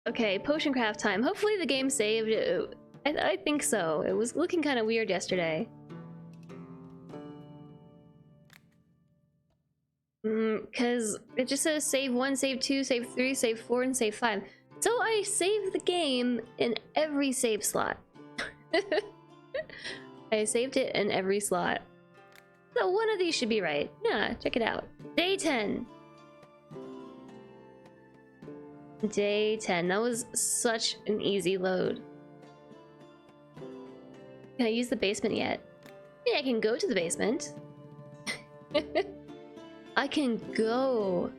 Okay, potion craft time. Hopefully the game saved. I think so. It was looking kind of weird yesterday. Because it just says save 1, save 2, save 3, save 4, and save 5. So I saved the game in every save slot. I saved it in every slot. So one of these should be right. Yeah, check it out. Day 10. Day 10. That was such an easy load. Can I use the basement yet? Yeah, I can go to the basement. I can go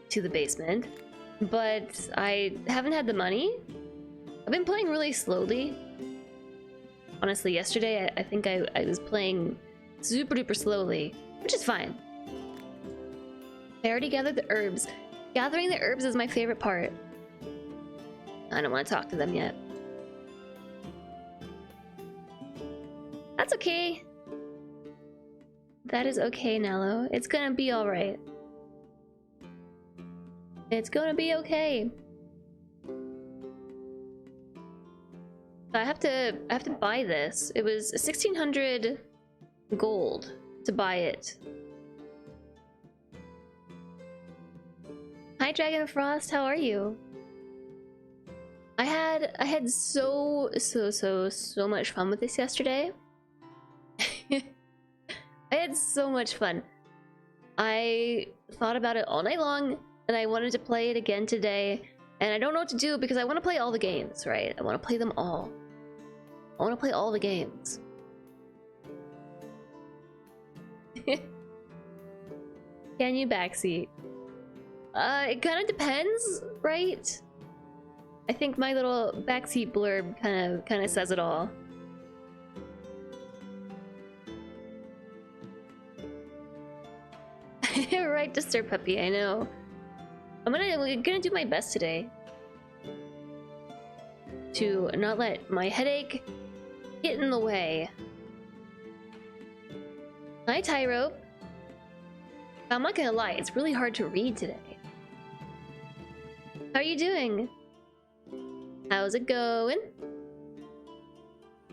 to the basement, but I haven't had the money. I've been playing really slowly. Honestly, yesterday I think I was playing super duper slowly, which is fine. I already gathered the herbs. Gathering the herbs is my favorite part. I don't want to talk to them yet. That's okay. That is okay, Nello. It's gonna be alright. It's gonna be okay. I have to buy this. It was 1600 gold to buy it. Hi Dragon Frost, how are you? I had so much fun with this yesterday. I had so much fun. I thought about it all night long, and I wanted to play it again today. And I don't know what to do because I want to play all the games, right? I want to play them all. I want to play all the games. Can you backseat? It kind of depends, right? I think my little backseat blurb kind of says it all. Right, Disturb Puppy, I know. I'm gonna do my best today to not let my headache get in the way. Hi, Tyrope. I'm not gonna lie, it's really hard to read today. How are you doing? How's it going?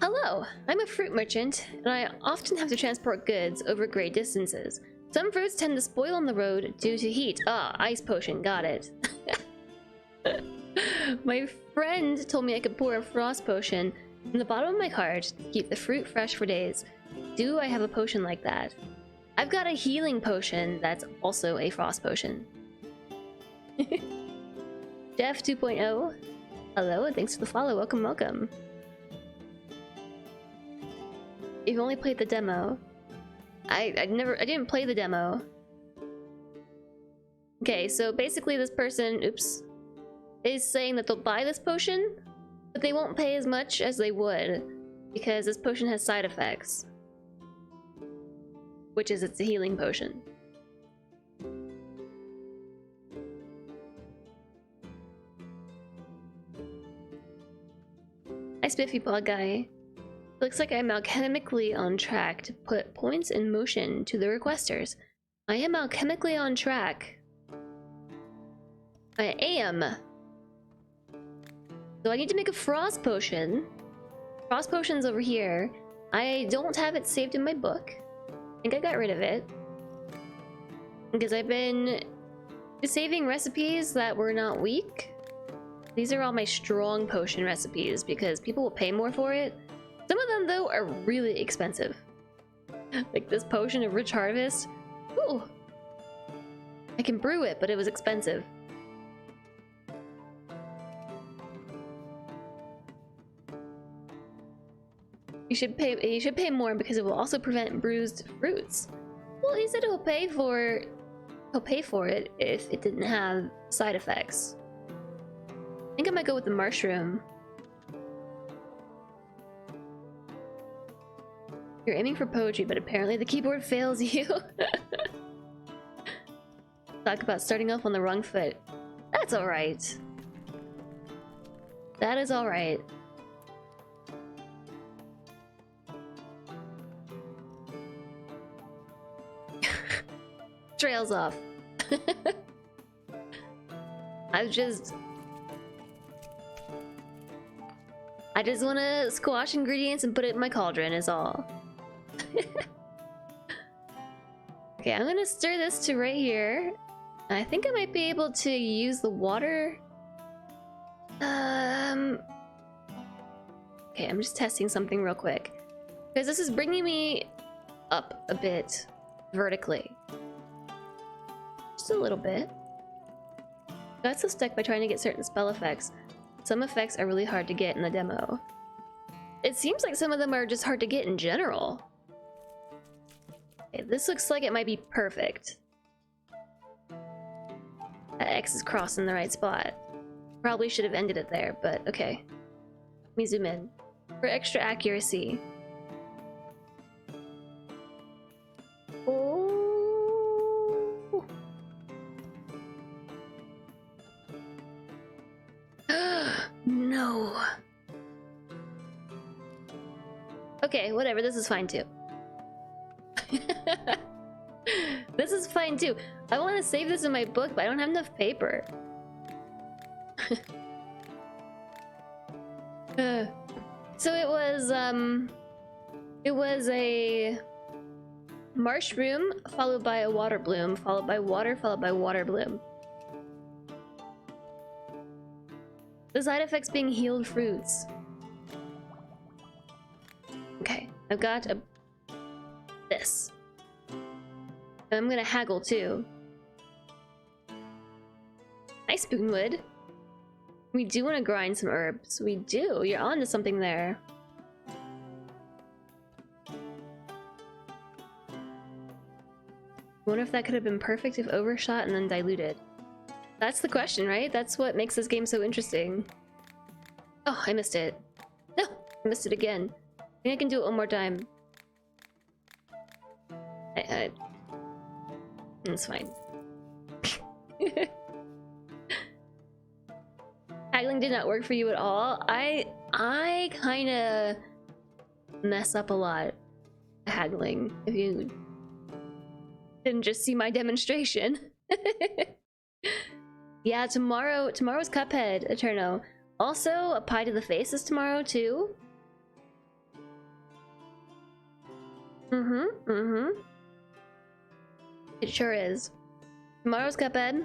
Hello, I'm a fruit merchant, and I often have to transport goods over great distances. Some fruits tend to spoil on the road due to heat. Ah, ice potion, got it. My friend told me I could pour a frost potion in the bottom of my cart to keep the fruit fresh for days. Do I have a potion like that? I've got a healing potion that's also a frost potion. Jeff 2.0. Hello, and thanks for the follow. Welcome, welcome. You've only played the demo. I didn't play the demo. Okay, so basically this person, oops, is saying that they'll buy this potion, but they won't pay as much as they would because this potion has side effects. Which is it's a healing potion. Hi, Spiffy Bug Guy. Looks like I'm alchemically on track to put points in motion to the requesters. I am alchemically on track. I am. So I need to make a frost potion. Frost potion's over here. I don't have it saved in my book. I think I got rid of it. Because I've been saving recipes that were not weak. These are all my strong potion recipes because people will pay more for it. Some of them, though, are really expensive. Like this potion of Rich Harvest. Ooh. I can brew it, but it was expensive. You should pay more because it will also prevent bruised fruits. Well, he said he'll pay for it if it didn't have side effects. I think I might go with the mushroom. You're aiming for poetry, but apparently the keyboard fails you. Talk about starting off on the wrong foot. That's alright. That is alright. Trails off. I just want to squash ingredients and put it in my cauldron is all. Okay, I'm gonna stir this to right here. I think I might be able to use the water. Okay, I'm just testing something real quick. Because this is bringing me up a bit vertically. Just a little bit. Got so stuck by trying to get certain spell effects. Some effects are really hard to get in the demo. It seems like some of them are just hard to get in general. Okay, this looks like it might be perfect. That X is crossed in the right spot. Probably should have ended it there, but okay. Let me zoom in for extra accuracy. Oh. No. Okay, whatever, this is fine too. This is fine too. I want to save this in my book, but I don't have enough paper. So it was a mushroom followed by a water bloom, followed by water, followed by water bloom. The side effects being healed fruits. Okay, I've got this. And I'm gonna haggle too. Nice spoonwood. We do want to grind some herbs. We do. You're onto something there. I wonder if that could have been perfect if overshot and then diluted. That's the question, right? That's what makes this game so interesting. Oh, I missed it. No, I missed it again. I think I can do it one more time. It's fine. Haggling did not work for you at all. I kind of mess up a lot haggling, if you didn't just see my demonstration. Yeah, tomorrow's Cuphead, Eterno. Also, a pie to the face is tomorrow too. It sure is. Tomorrow's Cuphead.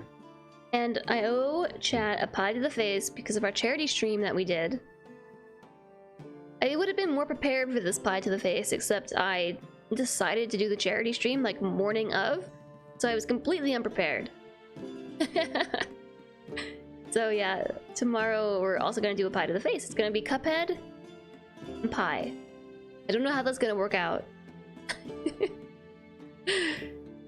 And I owe chat a pie to the face because of our charity stream that we did. I would have been more prepared for this pie to the face, except I decided to do the charity stream like morning of, so I was completely unprepared. So yeah, tomorrow we're also gonna do a pie to the face. It's gonna be Cuphead and pie. I don't know how that's gonna work out.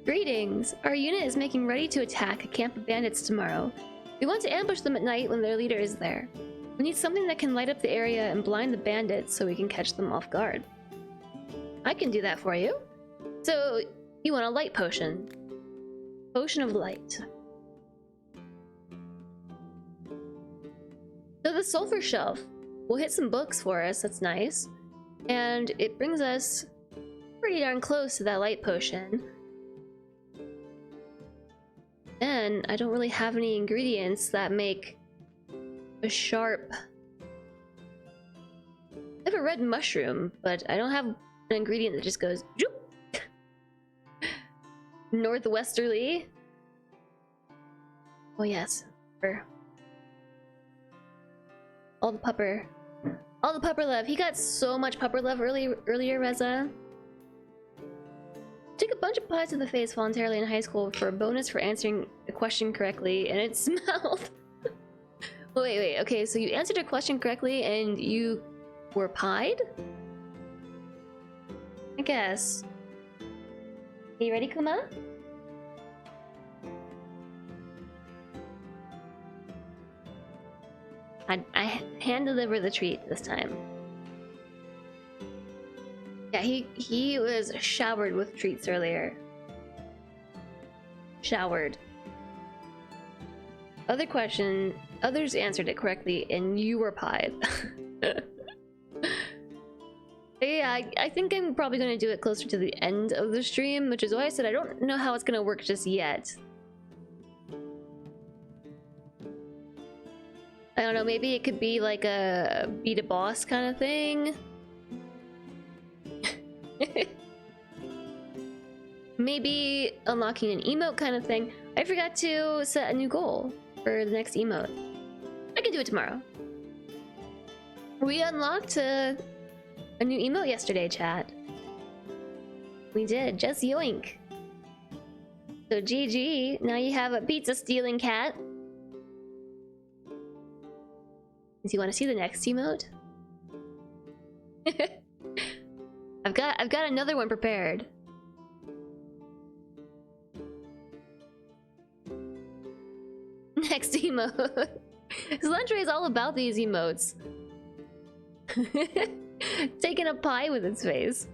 Greetings! Our unit is making ready to attack a camp of bandits tomorrow. We want to ambush them at night when their leader is there. We need something that can light up the area and blind the bandits so we can catch them off guard. I can do that for you. So, you want a light potion. Potion of light. So the sulfur shelf will hit some books for us, that's nice. And it brings us pretty darn close to that light potion. Then, I don't really have any ingredients that make a sharp... I have a red mushroom, but I don't have an ingredient that just goes... northwesterly. Oh yes, all the pupper love. He got so much pupper love earlier, Reza. Took a bunch of pies to the face voluntarily in high school for a bonus for answering a question correctly, and it smelled. Wait, okay, so you answered a question correctly and you were pied? I guess. Are you ready, Kuma? I hand-deliver the treat this time. Yeah, he was showered with treats earlier. Showered. Other question, others answered it correctly, and you were pied. Yeah, I think I'm probably going to do it closer to the end of the stream, which is why I said I don't know how it's going to work just yet. I don't know, maybe it could be like a beat a boss kind of thing. Maybe unlocking an emote kind of thing. I forgot to set a new goal for the next emote. I can do it tomorrow. We unlocked a new emote yesterday, chat. We did, just yoink. So GG, now you have a pizza stealing cat. Do you want to see the next emote? I've got another one prepared. Next emote. Slendre is all about these emotes. Taking a pie with its face.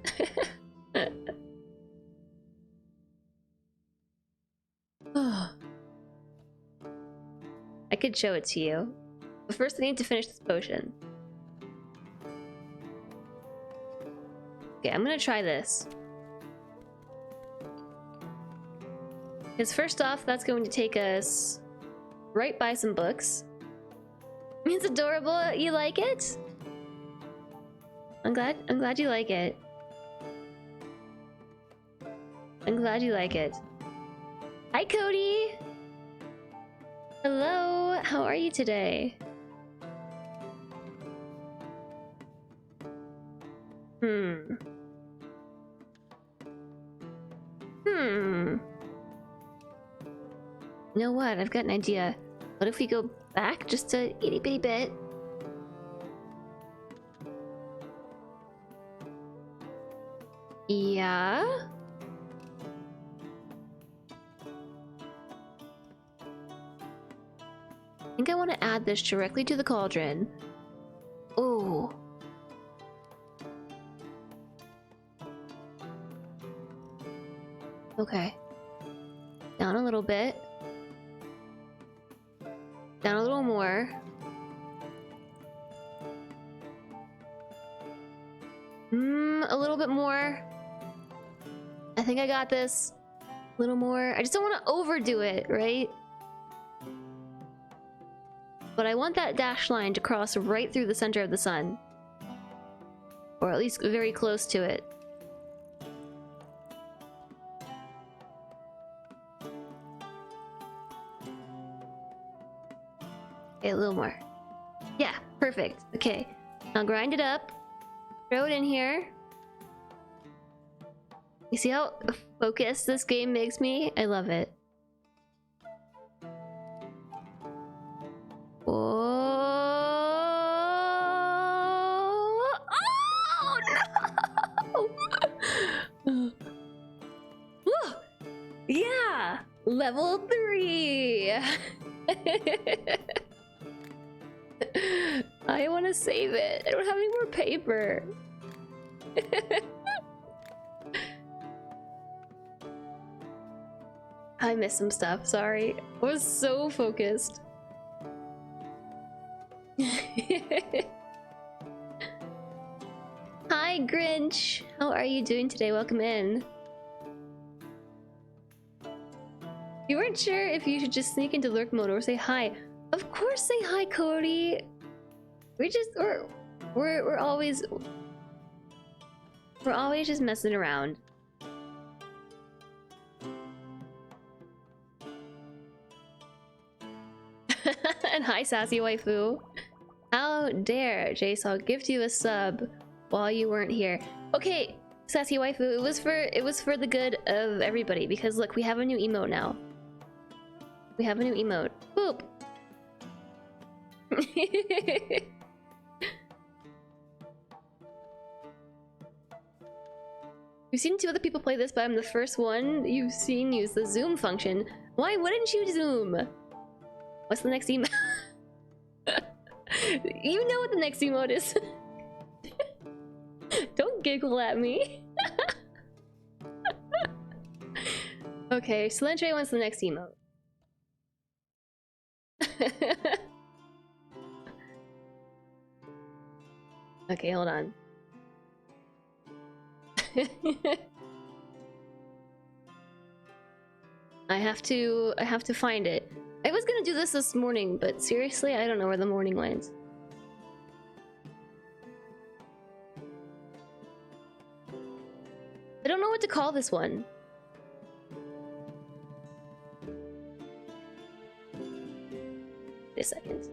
I could show it to you. But first I need to finish this potion. Okay, I'm gonna try this. Because first off, that's going to take us right by some books. It's adorable. You like it? I'm glad you like it. I'm glad you like it. Hi, Cody! Hello, how are you today? You know what? I've got an idea. What if we go back just a itty bitty bit? Yeah? I think I want to add this directly to the cauldron. Oh. Okay. Down a little bit. Down a little more. A little bit more. I think I got this. A little more. I just don't want to overdo it, right? But I want that dash line to cross right through the center of the sun. Or at least very close to it. Okay, a little more. Yeah, perfect. Okay, now grind it up. Throw it in here. You see how focused this game makes me? I love it. Oh, oh no! Woo! Yeah! Level 3! I want to save it. I don't have any more paper. I missed some stuff, sorry. I was so focused. Hi, Grinch. How are you doing today? Welcome in. You weren't sure if you should just sneak into lurk mode or say hi. Of course, say hi, Cody. We're always just messing around. And hi, sassy waifu. How dare Jace gift you a sub while you weren't here? Okay, sassy waifu, it was for the good of everybody because look, we have a new emote now. We have a new emote. Boop. You've seen 2 other people play this, but I'm the first one you've seen use the zoom function. Why wouldn't you zoom? What's the next emote? You know what the next emote is. Don't giggle at me. Okay, Slendre wants the next emote. Okay, hold on. I have to find it. I was gonna do do this morning, but seriously, I don't know where the morning went. I don't know what to call this one. Wait a second.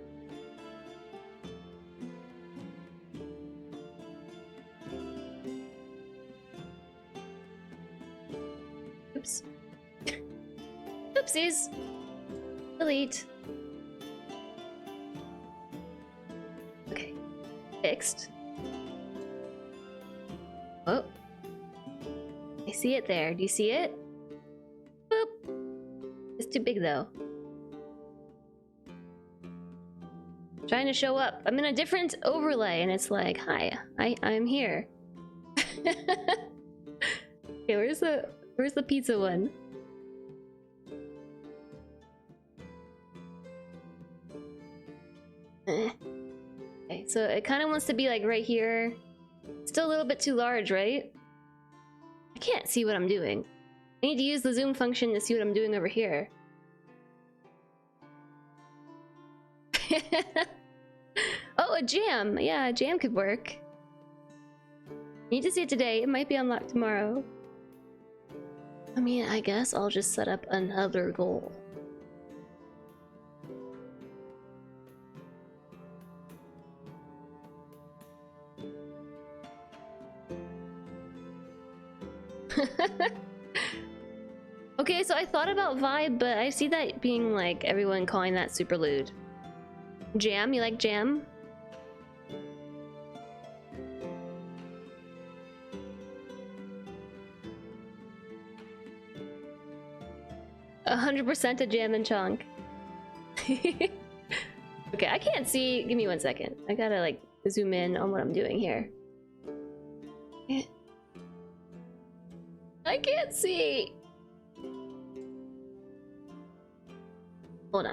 Oops. Oopsies. Delete. Okay. Fixed. Oh. I see it there. Do you see it? Boop. It's too big though. Trying to show up. I'm in a different overlay and it's like, hi, I'm here. Okay, where's the pizza one? Okay, so it kind of wants to be like right here. Still a little bit too large, right? I can't see what I'm doing. I need to use the zoom function to see what I'm doing over here. Oh, a jam! Yeah, a jam could work. Need to see it today. It might be unlocked tomorrow. I mean, I guess I'll just set up another goal. Okay, so I thought about vibe, but I see that being like everyone calling that super lewd. Jam? You like jam? A 100% a jam and chunk. Okay, I can't see. Give me 1 second. I gotta like zoom in on what I'm doing here. I can't see. Hold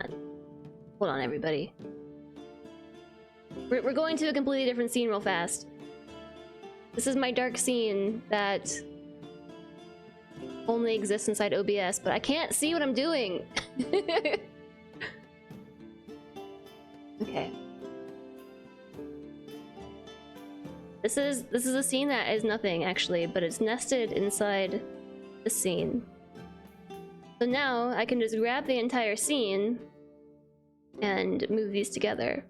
on, everybody. We're going to a completely different scene real fast. This is my dark scene that only exists inside OBS, but I can't see what I'm doing. Okay. This is a scene that is nothing actually, but it's nested inside the scene. So now I can just grab the entire scene and move these together.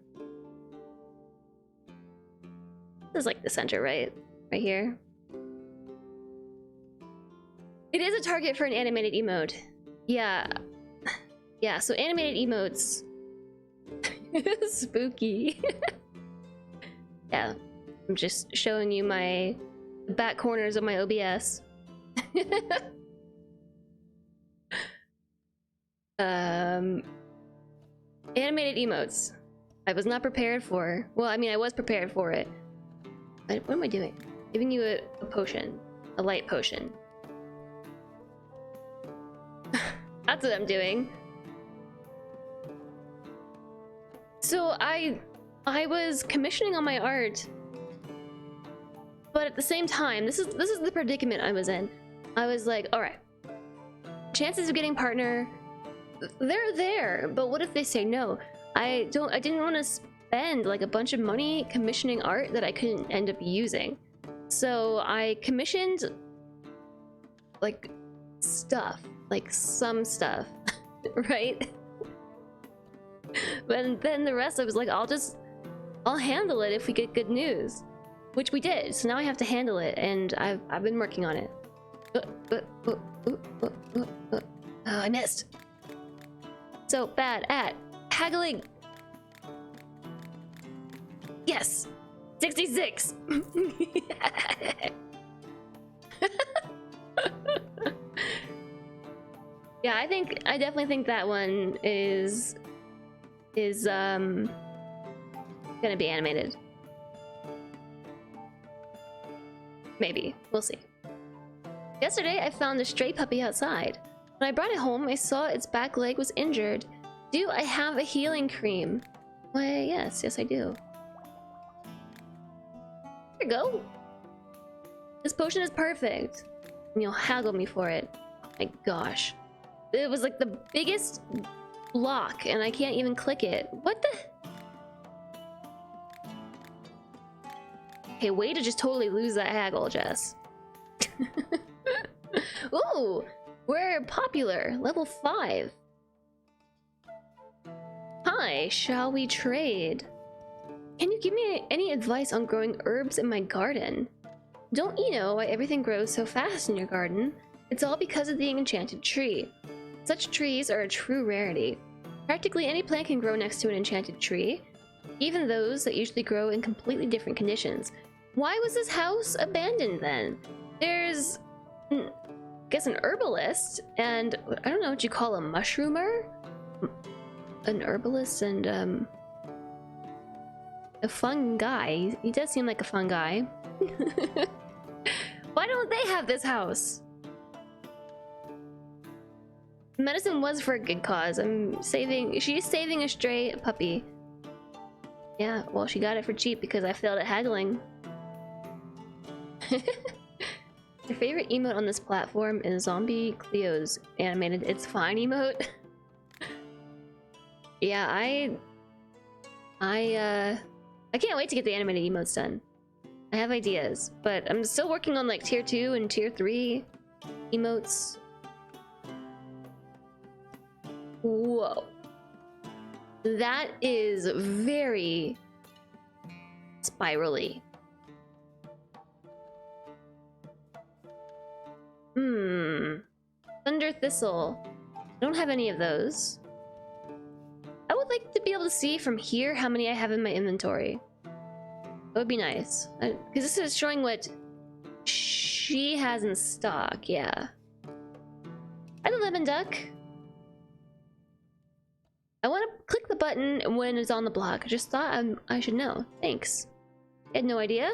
This is like the center, right? Right here. It is a target for an animated emote. Yeah. Yeah, so animated emotes. Spooky. Yeah. I'm just showing you my back corners of my OBS. Animated emotes. I was not prepared for. Well, I mean, I was prepared for it. But what am I doing? Giving you a potion. A light potion. That's what I'm doing. So I was commissioning on my art, but at the same time, this is the predicament I was in. I was like, all right, chances of getting partner, they're there, but what if they say no? I didn't want to spend like a bunch of money commissioning art that I couldn't end up using. So I commissioned like stuff, like some stuff, right? But then the rest I was like, I'll handle it if we get good news, which we did. So now I have to handle it, and I've been working on it. Oh, I missed. So bad at haggling. Yes, 66. Yeah, I definitely think that one is gonna be animated. Maybe, we'll see. Yesterday I found a stray puppy outside. When I brought it home, I saw its back leg was injured. Do I have a healing cream? Why, yes I do. Here you go. This potion is perfect. And you'll haggle me for it. My gosh. It was like the biggest block and I can't even click it. What the? Okay, way to just totally lose that haggle, Jess. Ooh, we're popular. Level 5. Hi, shall we trade? Can you give me any advice on growing herbs in my garden? Don't you know why everything grows so fast in your garden? It's all because of the enchanted tree. Such trees are a true rarity. Practically any plant can grow next to an enchanted tree, even those that usually grow in completely different conditions. Why was this house abandoned then? There's, I guess, an herbalist and, I don't know what you call a mushroomer? An herbalist and, a fun guy. He does seem like a fun guy. Why don't they have this house? Medicine was for a good cause. She's saving a stray puppy. Yeah, well, she got it for cheap because I failed at haggling. Your favorite emote on this platform is Zombie Cleo's animated It's Fine emote. Yeah, I can't wait to get the animated emotes done. I have ideas, but I'm still working on like tier 2 and tier 3 emotes. Whoa. That is very spirally. Thunder Thistle. I don't have any of those. I would like to be able to see from here how many I have in my inventory. That would be nice. Because this is showing what she has in stock, yeah. Hi, the Lemon Duck. I want to click the button when it's on the block. I just thought I should know. Thanks. I had no idea.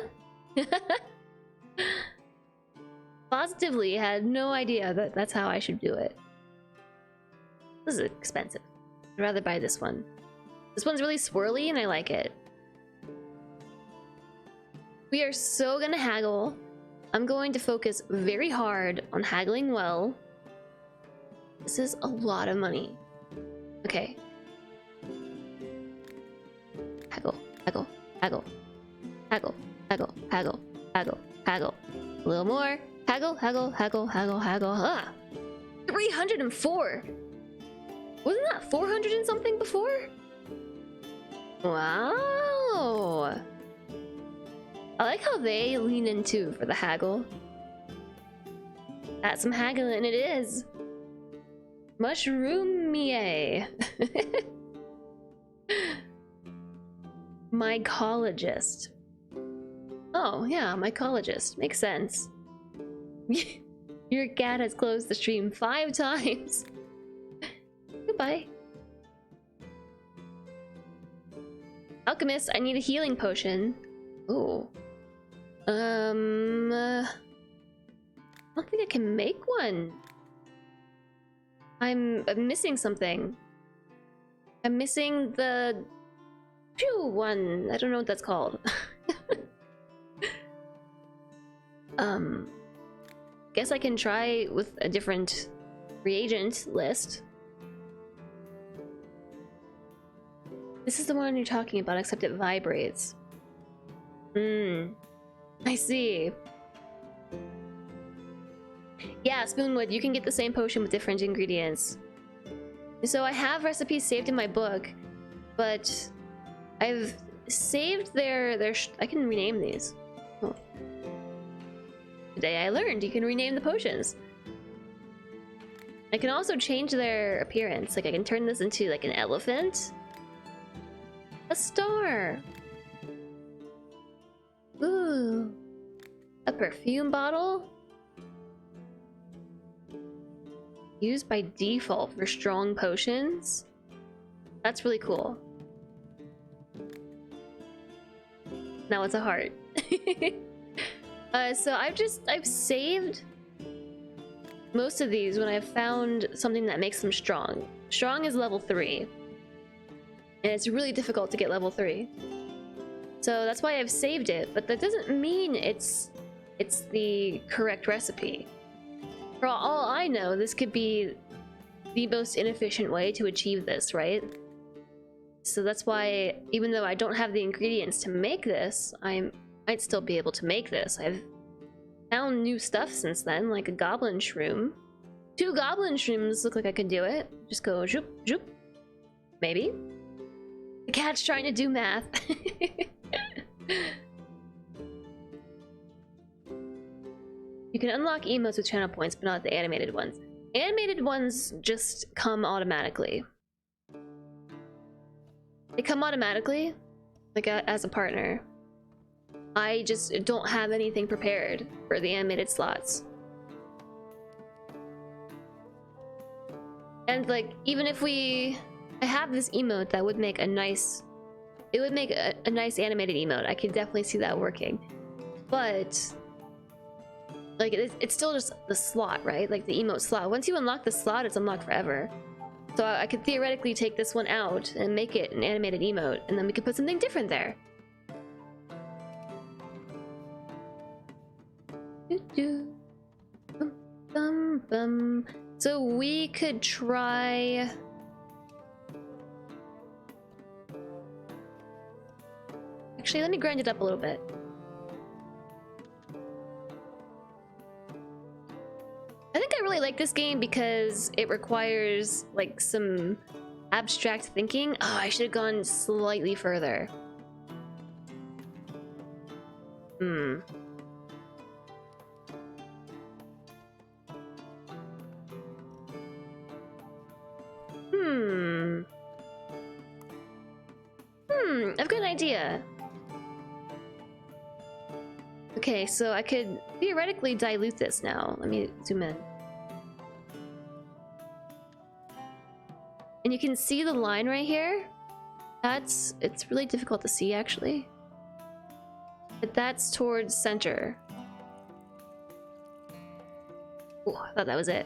Positively had no idea that that's how I should do it. This is expensive. I'd rather buy this one. This one's really swirly and I like it. We are so gonna haggle. I'm going to focus very hard on haggling well. This is a lot of money. Okay. Haggle, haggle, haggle, haggle, haggle, haggle, haggle, haggle. A little more. Haggle, haggle, haggle, haggle, haggle. Ah! 304! Wasn't that 400 and something before? Wow! I like how they lean in too for the haggle. That's some haggling it is. Mushroomier. Mycologist. Oh, yeah, mycologist. Makes sense. Your cat has closed the stream 5 times. Goodbye. Alchemist, I need a healing potion. Ooh. I don't think I can make one. I'm missing something. I'm missing the one. I don't know what that's called. Guess I can try with a different reagent list. This is the one you're talking about, except it vibrates. I see. Yeah, Spoonwood, you can get the same potion with different ingredients. So I have recipes saved in my book, but I've saved their I can rename these. Oh. Today I learned you can rename the potions. I can also change their appearance. Like I can turn this into like an elephant. A star. Ooh. A perfume bottle. Used by default for strong potions. That's really cool. Now it's a heart. So I've saved most of these when I've found something that makes them strong. Strong is level 3. And it's really difficult to get level 3. So that's why I've saved it, but that doesn't mean it's the correct recipe. For all I know, this could be the most inefficient way to achieve this, right? So that's why, even though I don't have the ingredients to make this, I might still be able to make this. I've found new stuff since then, like a goblin shroom. 2 goblin shrooms look like I could do it. Just go zoop, zoop. Maybe. The cat's trying to do math. You can unlock emotes with channel points, but not the animated ones. Animated ones just come automatically. They come automatically, like as a partner. I just don't have anything prepared for the animated slots. And like, even if I have this emote that would make a nice, it would make a nice animated emote. I could definitely see that working. But like, it's still just the slot, right? Like the emote slot. Once you unlock the slot, it's unlocked forever. So I could theoretically take this one out and make it an animated emote, and then we could put something different there. So we could try... Actually, let me grind it up a little bit. I think I really like this game because it requires like some abstract thinking. Oh, I should have gone slightly further. I've got an idea. Okay, so I could theoretically dilute this now. Let me zoom in. And you can see the line right here. It's really difficult to see actually. But that's towards center. Oh, I thought that was it.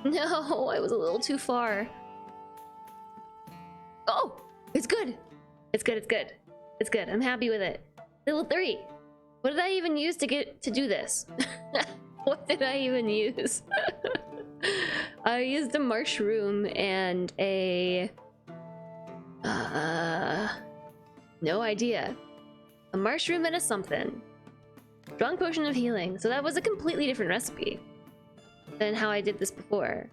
No, I was a little too far. Oh, it's good. It's good, it's good. It's good, I'm happy with it. Level 3. What did I even use to do this? What did I even use? I used a mushroom and a... no idea. A mushroom and a something. Strong potion of healing. So that was a completely different recipe than how I did this before.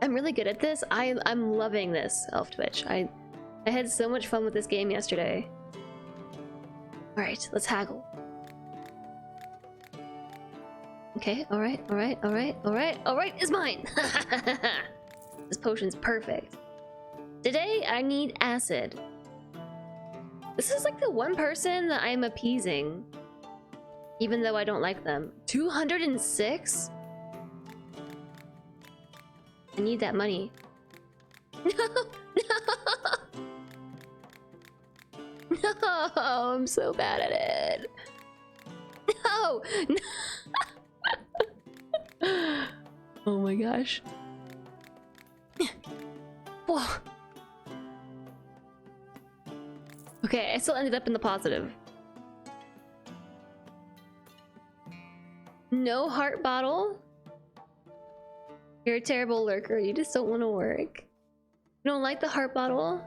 I'm really good at this. I'm loving this, Elf Twitch. I had so much fun with this game yesterday. Alright, let's haggle. Okay, alright, alright, alright, alright, alright is mine! This potion's perfect. Today, I need acid. This is like the one person that I'm appeasing, even though I don't like them. 206? I need that money. No! No! No! I'm so bad at it. No! No! Oh my gosh. Whoa. Okay, I still ended up in the positive. No heart bottle? You're a terrible lurker. You just don't want to work. You don't like the heart bottle?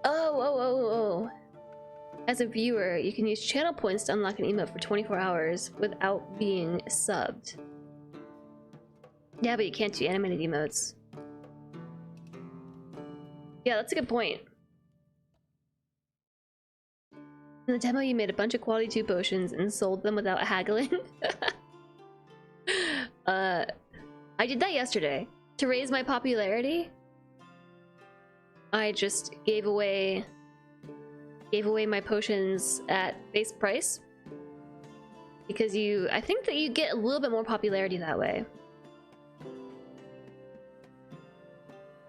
Oh. As a viewer, you can use channel points to unlock an emote for 24 hours without being subbed. Yeah, but you can't do animated emotes. Yeah, that's a good point. In the demo, you made a bunch of quality 2 potions and sold them without haggling. I did that yesterday. To raise my popularity, I just gave away my potions at base price. Because I think that you get a little bit more popularity that way.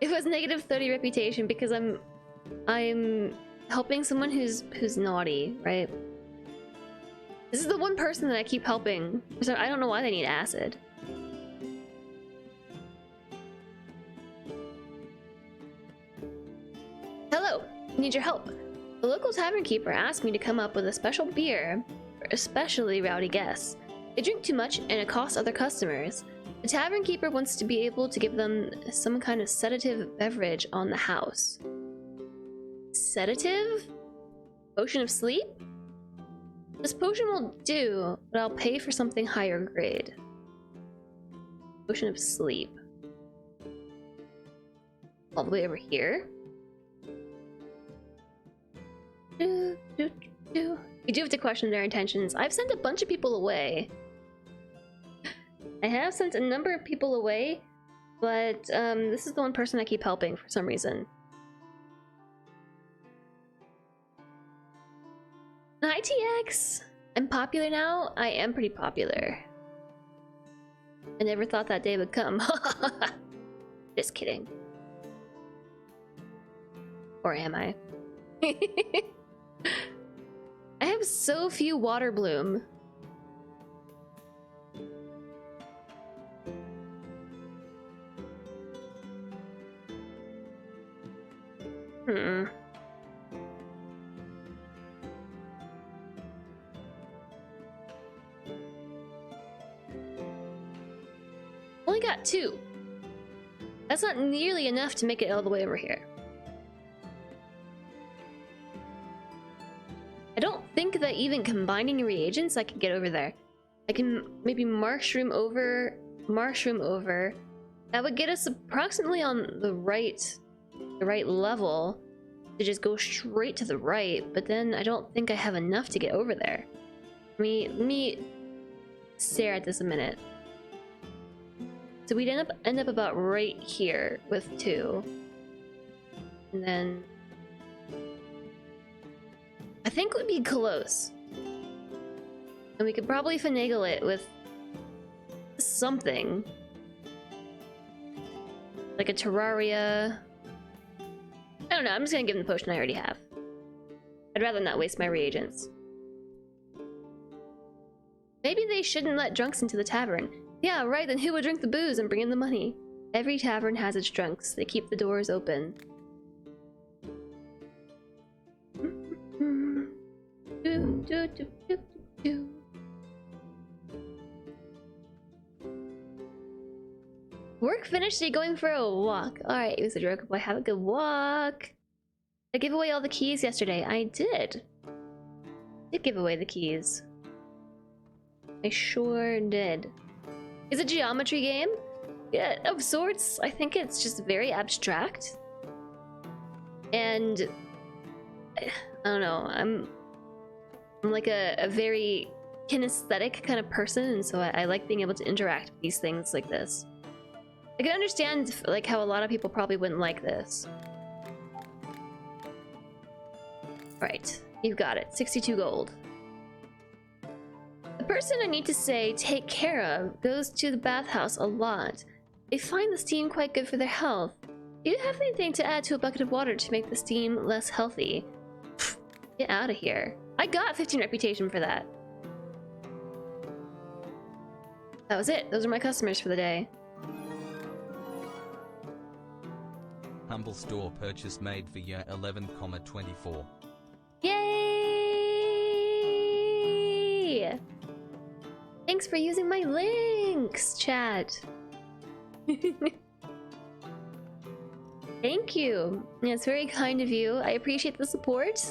It was negative 30 reputation because I'm helping someone who's naughty, right? This is the one person that I keep helping. So I don't know why they need acid. need your help. The local tavern keeper asked me to come up with a special beer for especially rowdy guests. They drink too much and it costs other customers. The tavern keeper wants to be able to give them some kind of sedative beverage on the house. Sedative? Potion of sleep? This potion will do, but I'll pay for something higher grade. Potion of sleep. All the way over here. You do have to question their intentions. I've sent a bunch of people away. I have sent a number of people away, but this is the one person I keep helping for some reason. Hi TX! I'm popular now? I am pretty popular. I never thought that day would come. Just kidding. Or am I? I have so few water bloom. Only got 2. That's not nearly enough to make it all the way over here. I don't think that even combining reagents I can get over there. I can maybe mushroom over. That would get us approximately on the right level to just go straight to the right, but then I don't think I have enough to get over there. Let me stare at this a minute. So we'd end up about right here with 2. And then I think it would be close. And we could probably finagle it with something. Like a Terraria. I don't know, I'm just gonna give them the potion I already have. I'd rather not waste my reagents. Maybe they shouldn't let drunks into the tavern. Yeah, right, then who would drink the booze and bring in the money? Every tavern has its drunks. They keep the doors open. Work finished, are you going for a walk? Alright, Mr. Joker Boy, have a good walk. I gave away all the keys yesterday. I did. Give away the keys. I sure did. Is it a geometry game? Yeah, of sorts. I think it's just very abstract. And I don't know, I'm like a very kinesthetic kind of person, and so I like being able to interact with these things like this. I can understand like how a lot of people probably wouldn't like this. Right, you've got it. 62 gold. The person I need to say take care of goes to the bathhouse a lot. They find the steam quite good for their health. Do you have anything to add to a bucket of water to make the steam less healthy? Pfft, get out of here. I got 15 reputation for that. That was it. Those are my customers for the day. Humble store purchase made for year 11,24. Yay! Thanks for using my links, chat. Thank you. Yeah, it's very kind of you. I appreciate the support.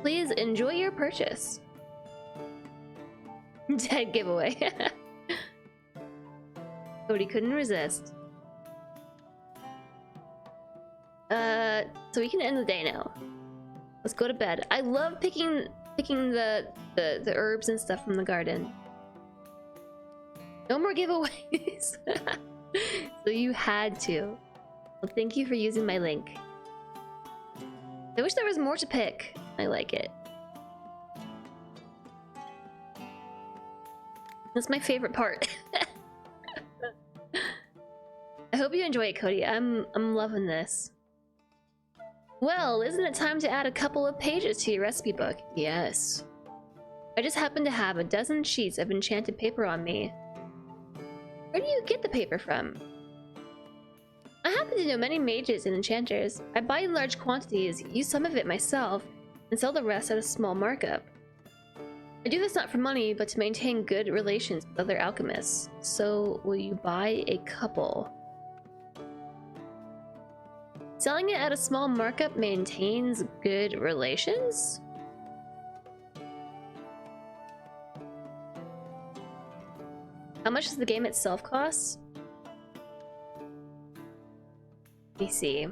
Please enjoy your purchase. Dead giveaway. Cody couldn't resist. So we can end the day now. Let's go to bed. I love picking the herbs and stuff from the garden. No more giveaways. So you had to. Well, thank you for using my link. I wish there was more to pick. I like it. That's my favorite part. I hope you enjoy it, Cody. I'm loving this. Well, isn't it time to add a couple of pages to your recipe book? Yes. I just happen to have a dozen sheets of enchanted paper on me. Where do you get the paper from? I happen to know many mages and enchanters. I buy in large quantities, use some of it myself, and sell the rest at a small markup. I do this not for money, but to maintain good relations with other alchemists. So, will you buy a couple? Selling it at a small markup maintains good relations? How much does the game itself cost? Let me see.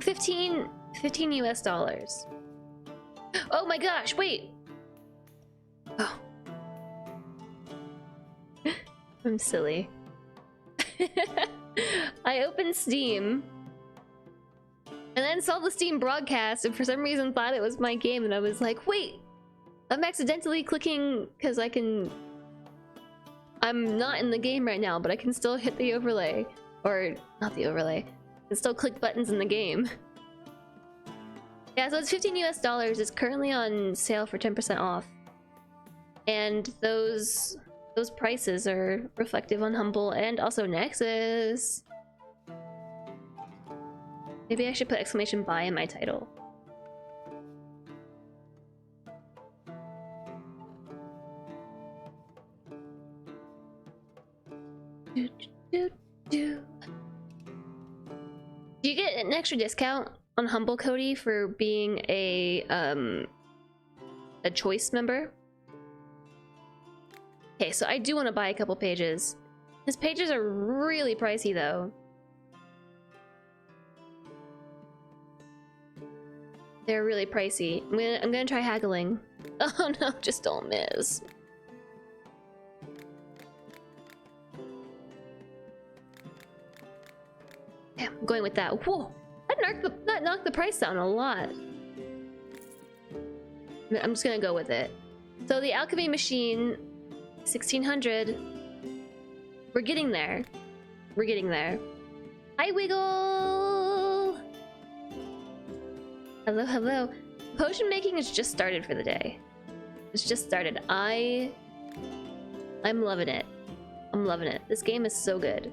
15 US dollars. Oh my gosh, wait! Oh. I'm silly. I opened Steam and then saw the Steam broadcast and for some reason thought it was my game and I was like, wait! I'm accidentally clicking because I'm not in the game right now, but I can still hit the overlay. Or, not the overlay. I can still click buttons in the game. Yeah, so it's 15 US dollars. It's currently on sale for 10% off. And those prices are reflective on Humble and also Nexus. Maybe I should put exclamation buy in my title. Do you get an extra discount on Humble, Cody, for being a choice member? Okay, so I do want to buy a couple pages. His pages are really pricey though. They're really pricey. I'm gonna try haggling. Oh no, just don't miss. Yeah, I'm going with that. Whoa, that knocked the price down a lot. I'm just gonna go with it. So the alchemy machine, 1600. We're getting there. We're getting there. Hi, Wiggle! Hello, hello. Potion making has just started for the day. It's just started. I'm loving it. I'm loving it. This game is so good.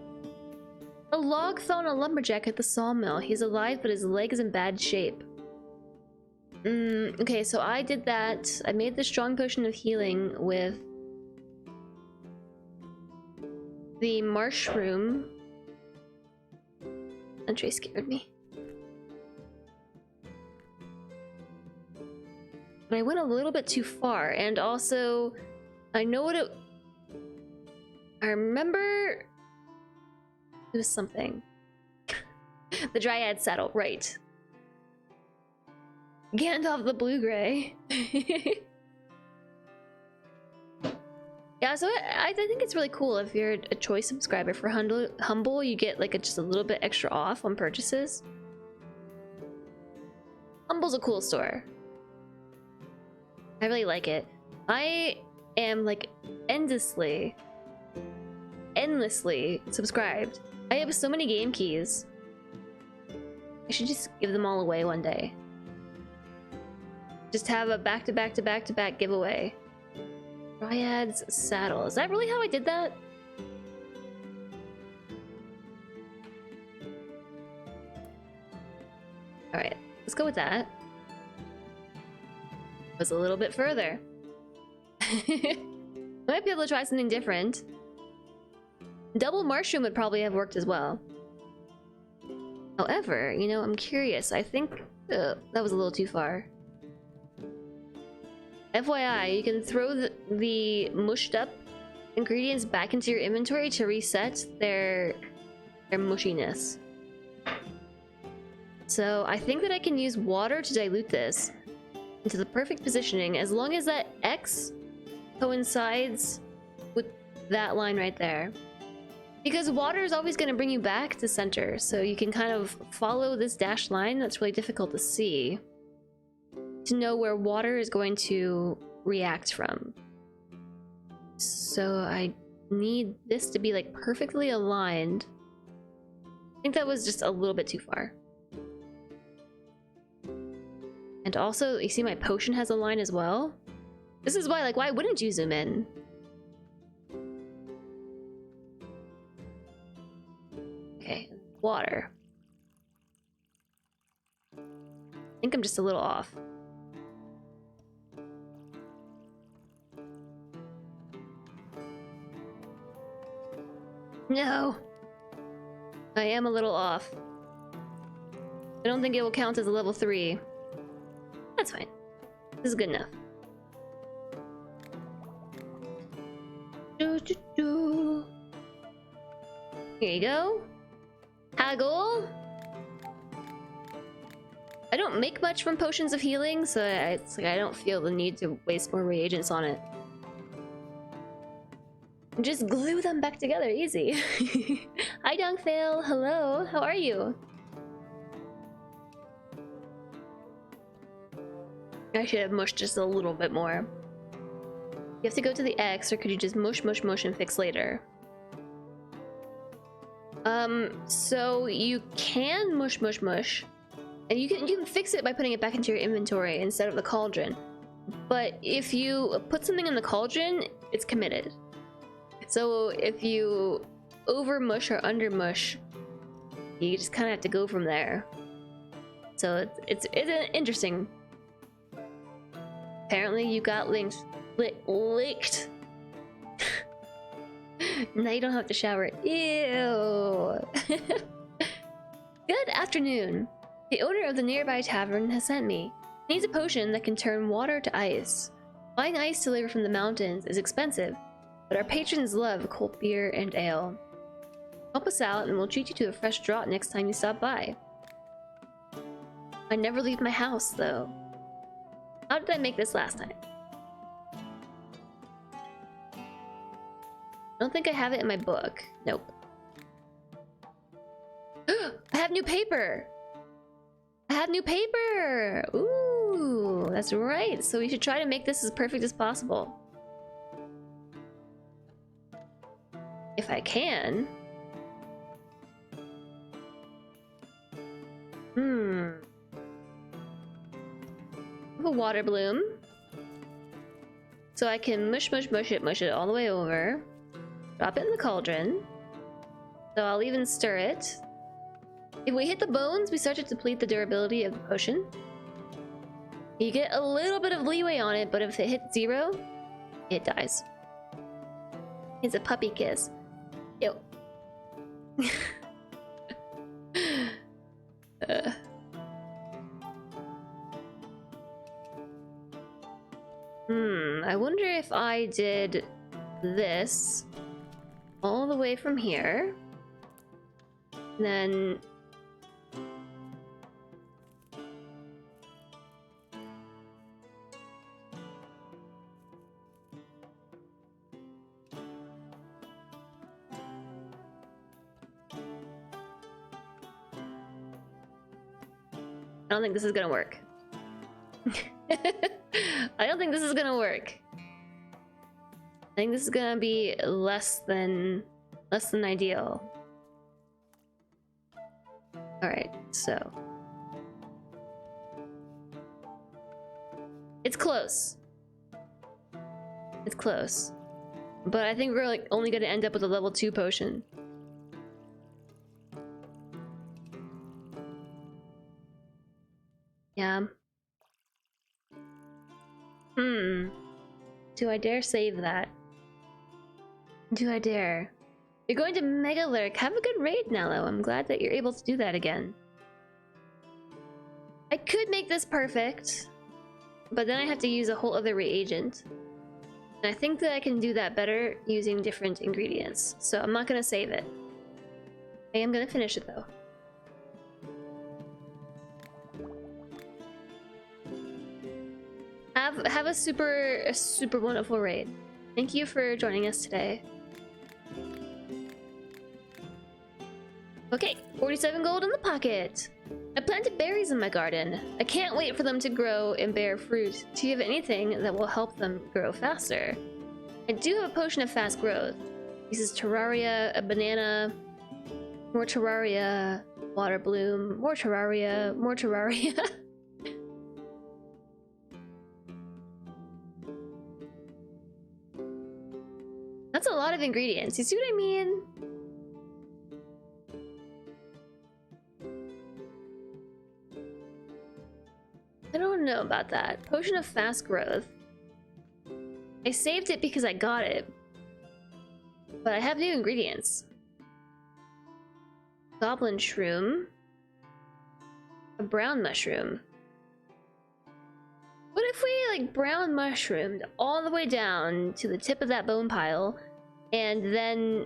A log fell on a lumberjack at the sawmill. He's alive, but his leg is in bad shape. Okay, so I did that. I made the strong potion of healing with the mushroom. Entry scared me. But I went a little bit too far, and also I know what it... I remember it was something. The Dryad saddle, right. Gandalf the Blue-Gray. Yeah, so I think it's really cool if you're a choice subscriber for Humble, you get like just a little bit extra off on purchases. Humble's a cool store. I really like it. I am like endlessly subscribed. I have so many game keys. I should just give them all away one day. Just have a back-to-back giveaway. Dryad's saddle. Is that really how I did that? Alright, let's go with that. Was a little bit further. Might be able to try something different. Double mushroom would probably have worked as well. However, you know, I'm curious. I think that was a little too far. FYI, you can throw the mushed up ingredients back into your inventory to reset their mushiness. So I think that I can use water to dilute this into the perfect positioning as long as that X coincides with that line right there. Because water is always going to bring you back to center, so you can kind of follow this dashed line that's really difficult to see to know where water is going to react from. So I need this to be like perfectly aligned. I think that was just a little bit too far. And also, you see my potion has a line as well? This is why, like, why wouldn't you zoom in? Okay, water. I think I'm just a little off. No! I am a little off. I don't think it will count as a level 3. That's fine. This is good enough. Here you go. Haggle. I don't make much from potions of healing, so it's like I don't feel the need to waste more reagents on it. Just glue them back together, easy. Hi Dongfail, hello, how are you? I should have mushed just a little bit more. You have to go to the X, or could you just mush, mush, mush and fix later? So you can mush, mush, mush. And you can fix it by putting it back into your inventory instead of the cauldron. But if you put something in the cauldron, it's committed. So if you over mush or under mush, you just kind of have to go from there. So it's interesting. Apparently you got licked. Now you don't have to shower. Ew. Good afternoon. The owner of the nearby tavern has sent me. He needs a potion that can turn water to ice. Buying ice delivered from the mountains is expensive, but our patrons love cold beer and ale. Help us out and we'll treat you to a fresh draught next time you stop by. I never leave my house, though. How did I make this last time? I don't think I have it in my book. Nope. I have new paper! I have new paper! Ooh, that's right. So we should try to make this as perfect as possible. If I can. I have a water bloom. So I can mush it all the way over. Drop it in the cauldron. So I'll even stir it. If we hit the bones, we start to deplete the durability of the potion. You get a little bit of leeway on it, but if it hits 0, it dies. It's a puppy kiss. Ew. I wonder if I did this all the way from here, then I don't think this is gonna work. I don't think this is gonna work. I think this is gonna be less than ideal. Alright, so it's close. It's close. But I think we're like only gonna end up with a level 2 potion. Yeah. Do I dare save that? Do I dare? You're going to Mega Lurk. Have a good raid, Nello. I'm glad that you're able to do that again. I could make this perfect, but then I have to use a whole other reagent. And I think that I can do that better using different ingredients. So I'm not going to save it. I am going to finish it though. Have a super wonderful raid. Thank you for joining us today. Okay, 47 gold in the pocket. I planted berries in my garden. I can't wait for them to grow and bear fruit. Do you have anything that will help them grow faster? I do have a potion of fast growth. This is Terraria, a banana, more Terraria, water bloom, more Terraria, more Terraria. That's a lot of ingredients. You see what I mean? about that. Potion of fast growth. I saved it because I got it. But I have new ingredients. Goblin shroom. A brown mushroom. What if we like brown mushroomed all the way down to the tip of that bone pile and then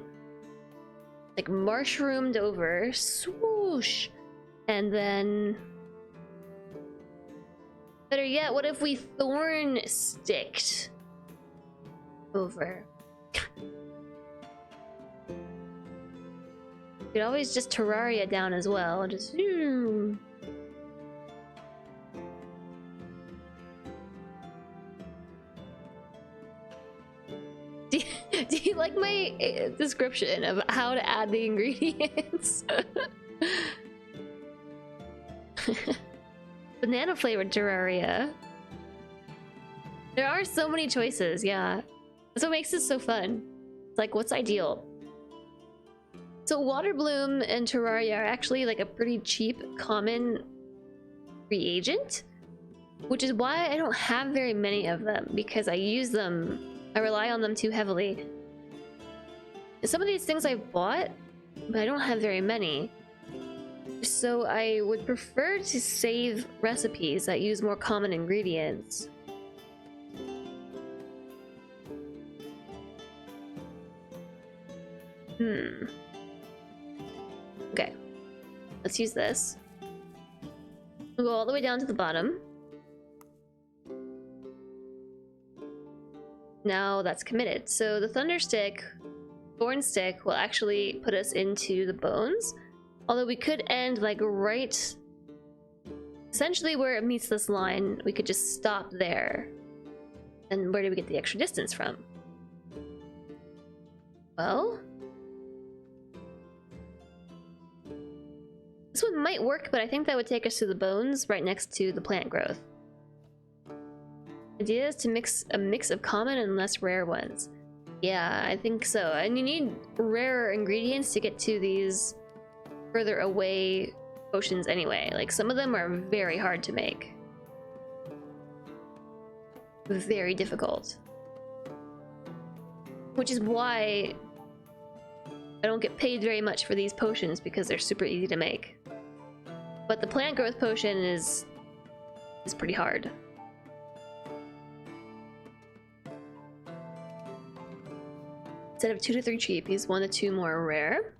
like mushroomed over, swoosh, and then better yet, what if we thorn sticked over? You could always just Terraria down as well, just Do you like my description of how to add the ingredients? Banana flavored Terraria. There are so many choices, yeah. That's what makes it so fun. It's like, what's ideal? So water bloom and Terraria are actually like a pretty cheap, common reagent, which is why I don't have very many of them, because I use them. I rely on them too heavily. Some of these things I've bought, but I don't have very many. So I would prefer to save recipes that use more common ingredients. Okay. Let's use this. We'll go all the way down to the bottom. Now that's committed. So the Thunder Stick, Thorn Stick will actually put us into the bones. Although we could end like right... essentially where it meets this line, we could just stop there. And where do we get the extra distance from? Well... this one might work, but I think that would take us to the bones right next to the plant growth. Idea is to mix a mix of common and less rare ones. Yeah, I think so. And you need rarer ingredients to get to these further away potions anyway. Like, some of them are very hard to make. Very difficult. Which is why I don't get paid very much for these potions, because they're super easy to make. But the plant growth potion is pretty hard. Instead of 2 to 3 cheap, he's 1 to 2 more rare.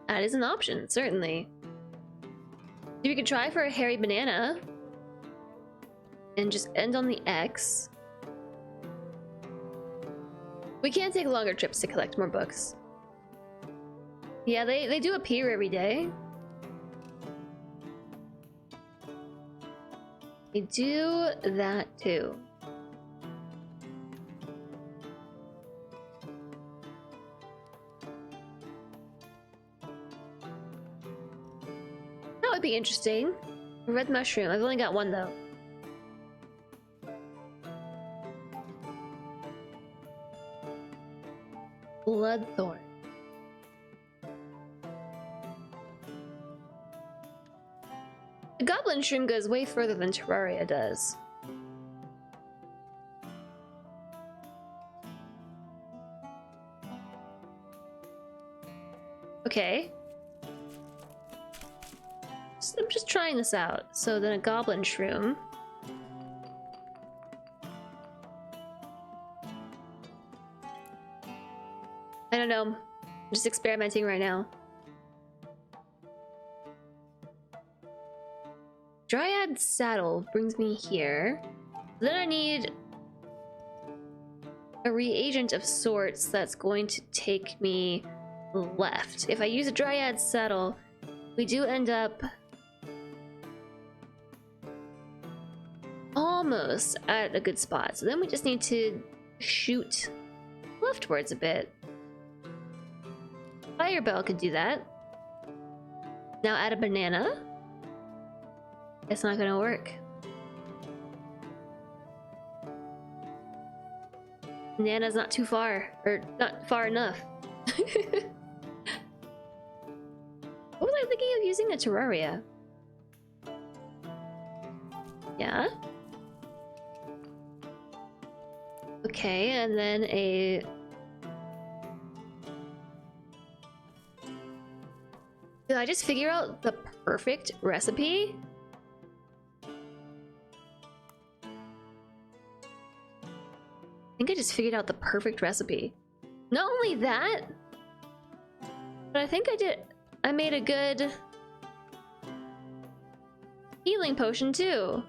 That is an option, certainly. We could try for a hairy banana and just end on the X. We can take longer trips to collect more books. Yeah, they do appear every day. They do that too. That would be interesting. A red mushroom. I've only got one though. Bloodthorn. The goblin shroom goes way further than Terraria does. Okay. I'm just trying this out. So then a goblin shroom. I don't know. I'm just experimenting right now. Dryad saddle brings me here. Then I need a reagent of sorts that's going to take me left. If I use a Dryad saddle, we do end up almost at a good spot. So then we just need to shoot leftwards a bit. Firebell could do that. Now add a banana. It's not gonna work. Banana's not too far, or not far enough. What was I thinking of using a Terraria? Yeah? Okay, and then a... Did I just figure out the perfect recipe? I think I just figured out the perfect recipe. Not only that, but I think I made a good healing potion too.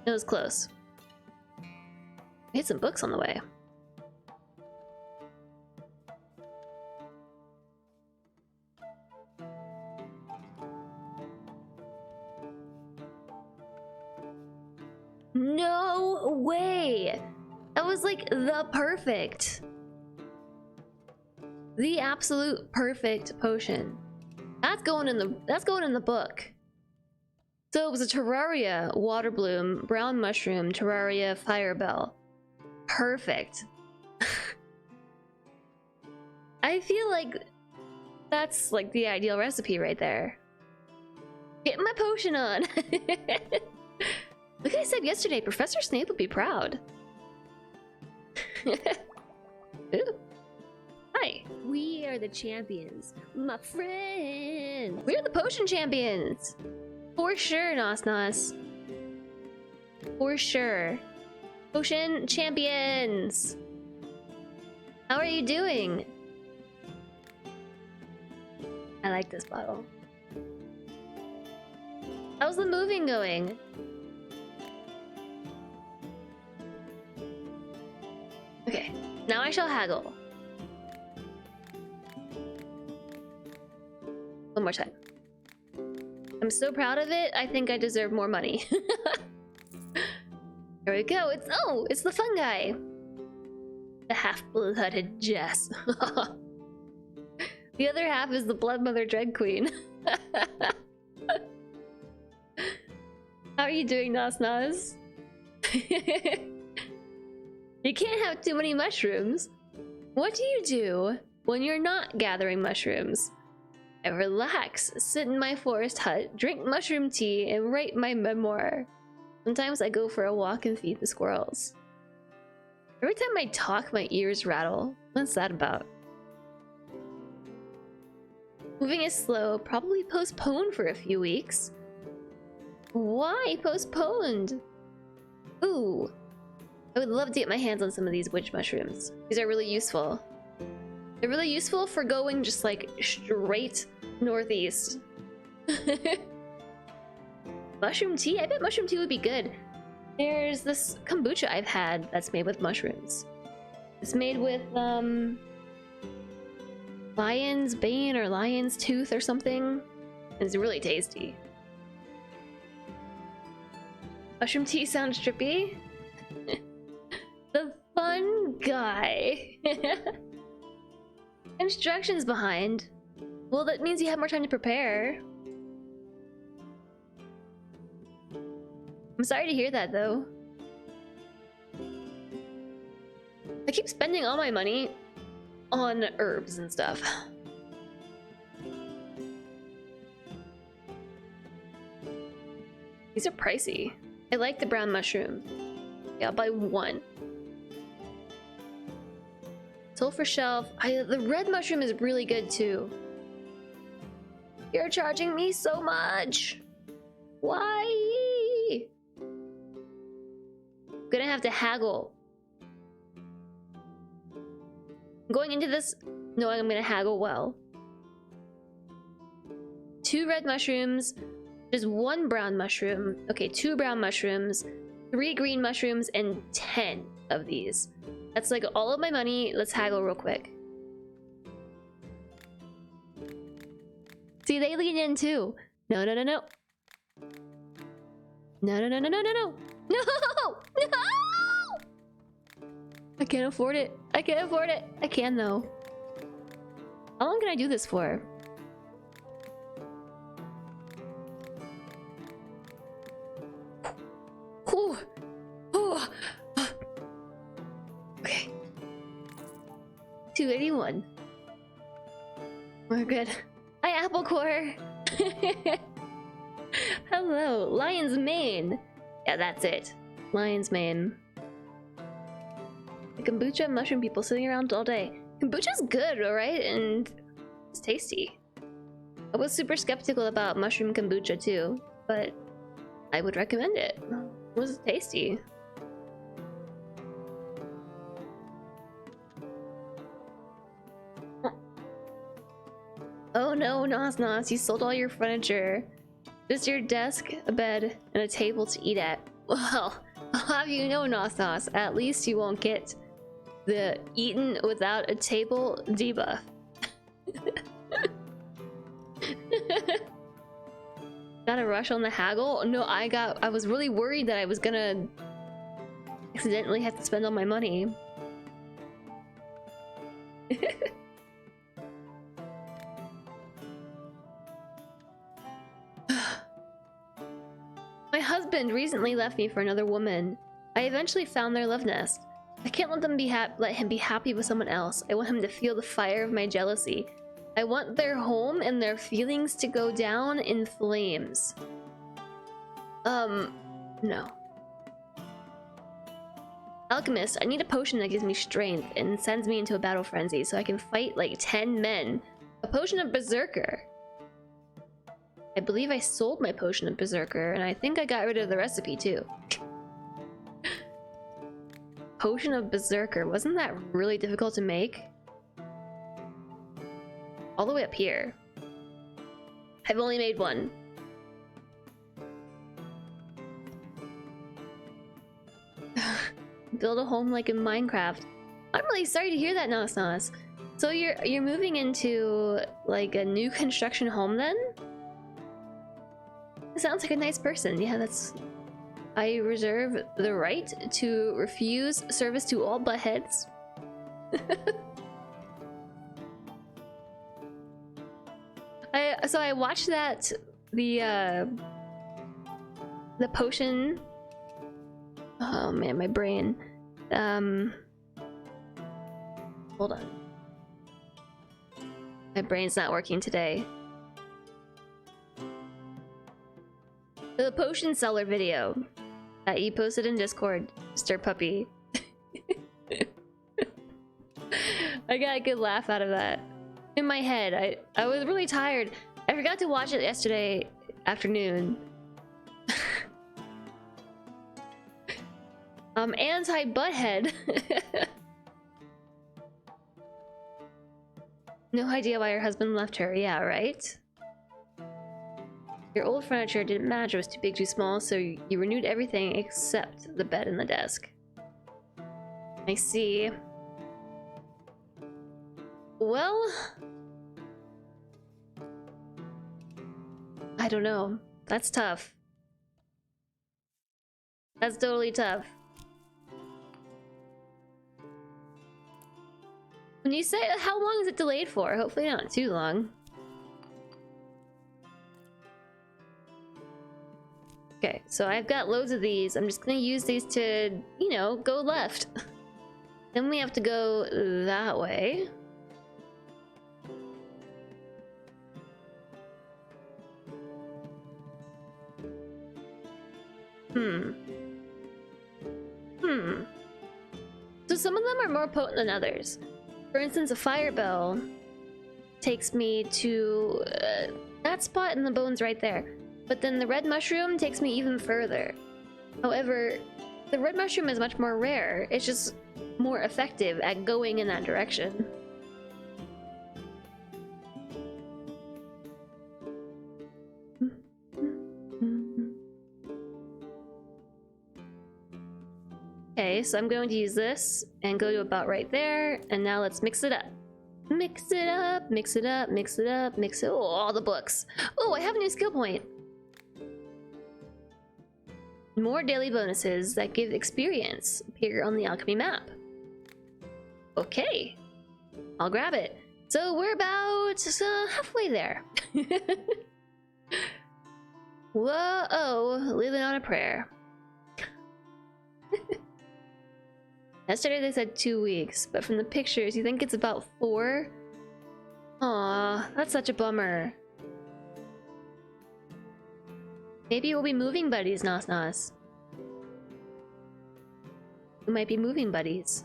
It was close. Made some books on the way. No way! That was like the absolute perfect potion. That's going in the book. So it was a Terraria, Water Bloom, Brown Mushroom, Terraria, Firebell. Perfect. I feel like that's like the ideal recipe right there. Get my potion on. Like I said yesterday, Professor Snape would be proud. Ooh. Hi. We are the champions, my friend. We're the potion champions. For sure, Nos Nos. For sure. Potion champions. How are you doing? I like this bottle. How's the moving going? Okay, now I shall haggle. One more time. I'm so proud of it, I think I deserve more money. There we go, it's the fun guy. The half-blooded Jess. The other half is the Blood Mother Dread Queen. How are you doing, Nos Nos? You can't have too many mushrooms. What do you do when you're not gathering mushrooms? I relax, sit in my forest hut, drink mushroom tea, and write my memoir. Sometimes I go for a walk and feed the squirrels. Every time I talk, my ears rattle. What's that about? Moving is slow, probably postponed for a few weeks. Why postponed? Ooh. I would love to get my hands on some of these witch mushrooms. These are really useful. They're really useful for going just like straight northeast. Mushroom tea? I bet mushroom tea would be good. There's this kombucha I've had that's made with mushrooms. It's made with lion's bane or lion's tooth or something. It's really tasty. Mushroom tea sounds trippy. The fun guy. Instructions behind. Well, that means you have more time to prepare. I'm sorry to hear that, though. I keep spending all my money on herbs and stuff. These are pricey. I like the brown mushroom. Yeah, I'll buy one. Sulfur shelf. The red mushroom is really good too. You're charging me so much. Why? I'm gonna have to haggle. I'm going into this knowing I'm gonna haggle well. 2 red mushrooms, just 1 brown mushroom. Okay, 2 brown mushrooms, 3 green mushrooms, and 10 of these. That's like all of my money. Let's haggle real quick. See, they lean in too. No, no, no, no. No, no, no, no, no, no, no. No! No! I can't afford it. I can't afford it. I can though. How long can I do this for? Ooh. Ooh. Okay. 281. We're good. Hi, Apple Core. Hello, Lion's Mane. Yeah, that's it. Lion's mane. The kombucha and mushroom people sitting around all day. Kombucha's good, alright? And it's tasty. I was super skeptical about mushroom kombucha too, but I would recommend it. It was tasty. Oh no, Nos Nos, you sold all your furniture. Just your desk, a bed, and a table to eat at. Well, I'll have you know, Nos Nos, at least you won't get the eaten without a table debuff. Got a rush on the haggle? No, I was really worried that I was gonna accidentally have to spend all my money. My husband recently left me for another woman. I eventually found their love nest. I can't let him be happy with someone else. I want him to feel the fire of my jealousy. I want their home and their feelings to go down in flames. No. Alchemist, I need a potion that gives me strength and sends me into a battle frenzy so I can fight like 10 men. A potion of Berserker. I believe I sold my potion of Berserker, and I think I got rid of the recipe too. Potion of Berserker, wasn't that really difficult to make? All the way up here. I've only made one. Build a home like in Minecraft. I'm really sorry to hear that, Nos Nos. So you're moving into like a new construction home then? Sounds like a nice person. Yeah, that's... I reserve the right to refuse service to all buttheads. So I watched that the potion. Oh man, my brain. Hold on. My brain's not working today. The potion seller video that you posted in Discord, Mr. Puppy. I got a good laugh out of that. In my head, I was really tired. I forgot to watch it yesterday afternoon. Anti-butthead. No idea why her husband left her. Yeah, right? Your old furniture didn't match. It was too big, too small, so you renewed everything except the bed and the desk. I see. Well... I don't know. That's tough. That's totally tough. When you say, how long is it delayed for? Hopefully not too long. Okay, so I've got loads of these. I'm just gonna use these to, you know, go left. Then we have to go that way. So some of them are more potent than others. For instance, a fire bell takes me to that spot in the bones right there. But then the red mushroom takes me even further. However, the red mushroom is much more rare. It's just more effective at going in that direction. Okay, so I'm going to use this and go to about right there, and now let's mix it up. Mix it up, mix it up, mix it up, mix it. Oh, all the books. Oh, I have a new skill point. More daily bonuses that give experience appear on the alchemy map. Okay, I'll grab it. So we're about halfway there. Whoa, living on a prayer. Yesterday they said 2 weeks, but from the pictures you think it's about 4? Aw, that's such a bummer. Maybe we'll be moving buddies, Nos Nos. We might be moving buddies.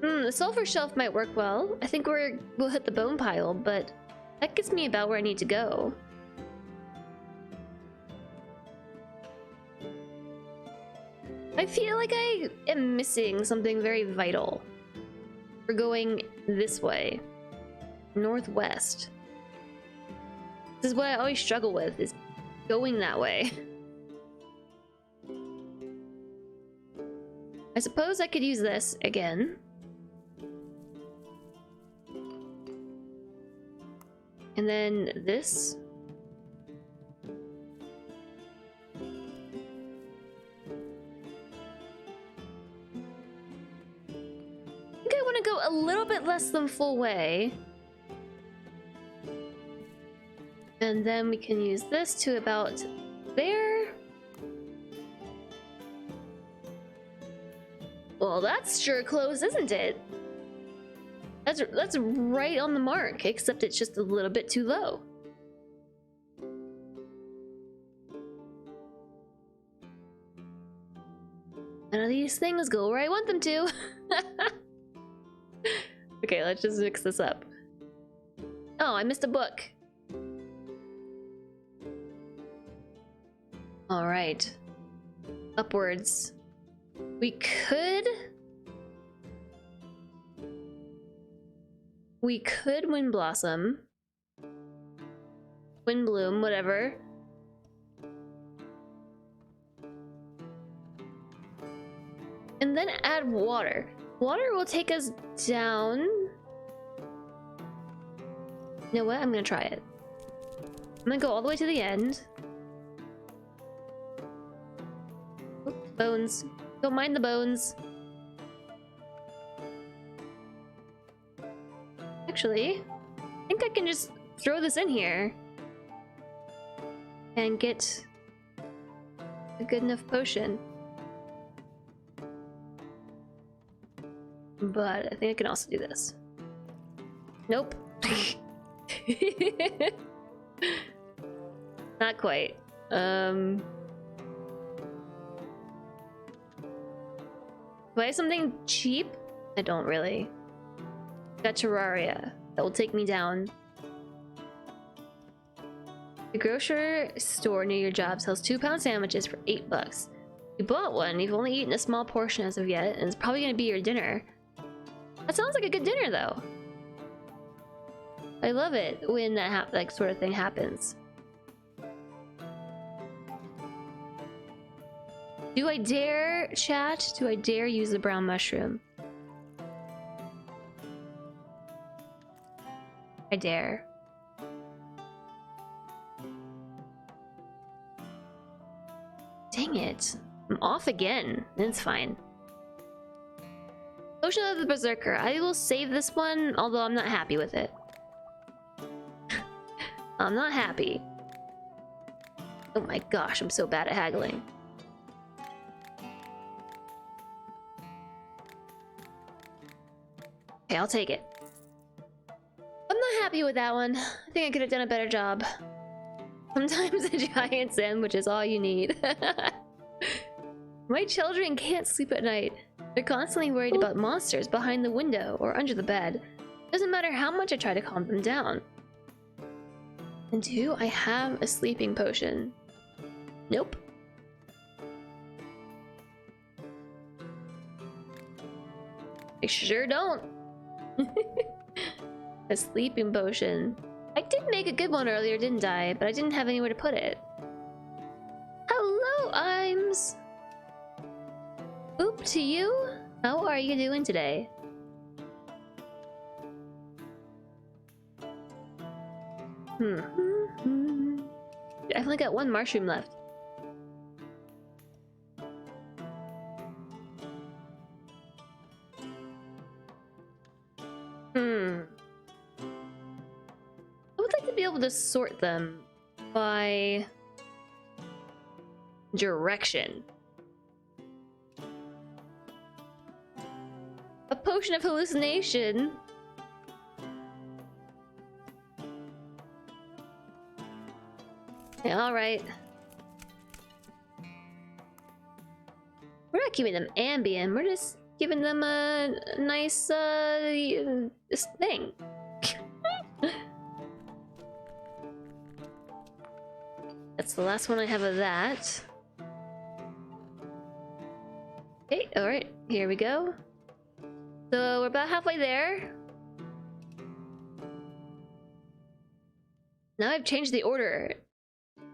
The sulfur shelf might work well. I think we'll hit the bone pile, but that gets me about where I need to go. I feel like I am missing something very vital. We're going this way. Northwest. This is what I always struggle with, is going that way. I suppose I could use this again. And then this. I think I want to go a little bit less than full way. And then we can use this to about there. Well, that's sure close, isn't it? That's right on the mark, except it's just a little bit too low. None of these things go where I want them to. Okay, let's just mix this up. Oh, I missed a book. All right. Upwards. We could Wind Blossom. Wind Bloom, whatever. And then add water. Water will take us down. You know what? I'm gonna try it. I'm gonna go all the way to the end. Oop, bones. Don't mind the bones. Actually, I think I can just throw this in here and get a good enough potion. But I think I can also do this. Nope. Not quite. Do I have something cheap? I don't really. Got Terraria. That will take me down. The grocery store near your job sells 2-pound sandwiches for $8. You bought one, you've only eaten a small portion as of yet, and it's probably gonna be your dinner. That sounds like a good dinner, though. I love it when that sort of thing happens. Do I dare, chat? Do I dare use the brown mushroom? I dare. Dang it. I'm off again. It's fine. Potion of the Berserker. I will save this one, although I'm not happy with it. I'm not happy. Oh my gosh, I'm so bad at haggling. Okay, I'll take it. I'm not happy with that one. I think I could have done a better job. Sometimes a giant sandwich is all you need. My children can't sleep at night. They're constantly worried about monsters behind the window or under the bed. Doesn't matter how much I try to calm them down. And do I have a sleeping potion? Nope. I sure don't. A sleeping potion. I did make a good one earlier, didn't I? But I didn't have anywhere to put it. Hello, Imes. Oop to you. How are you doing today? I've only got one mushroom left. I would like to be able to sort them by direction. A potion of hallucination. Yeah, all right. We're not giving them Ambien, we're just giving them a nice this thing. That's the last one I have of that. Okay, alright, here we go. So we're about halfway there. Now I've changed the order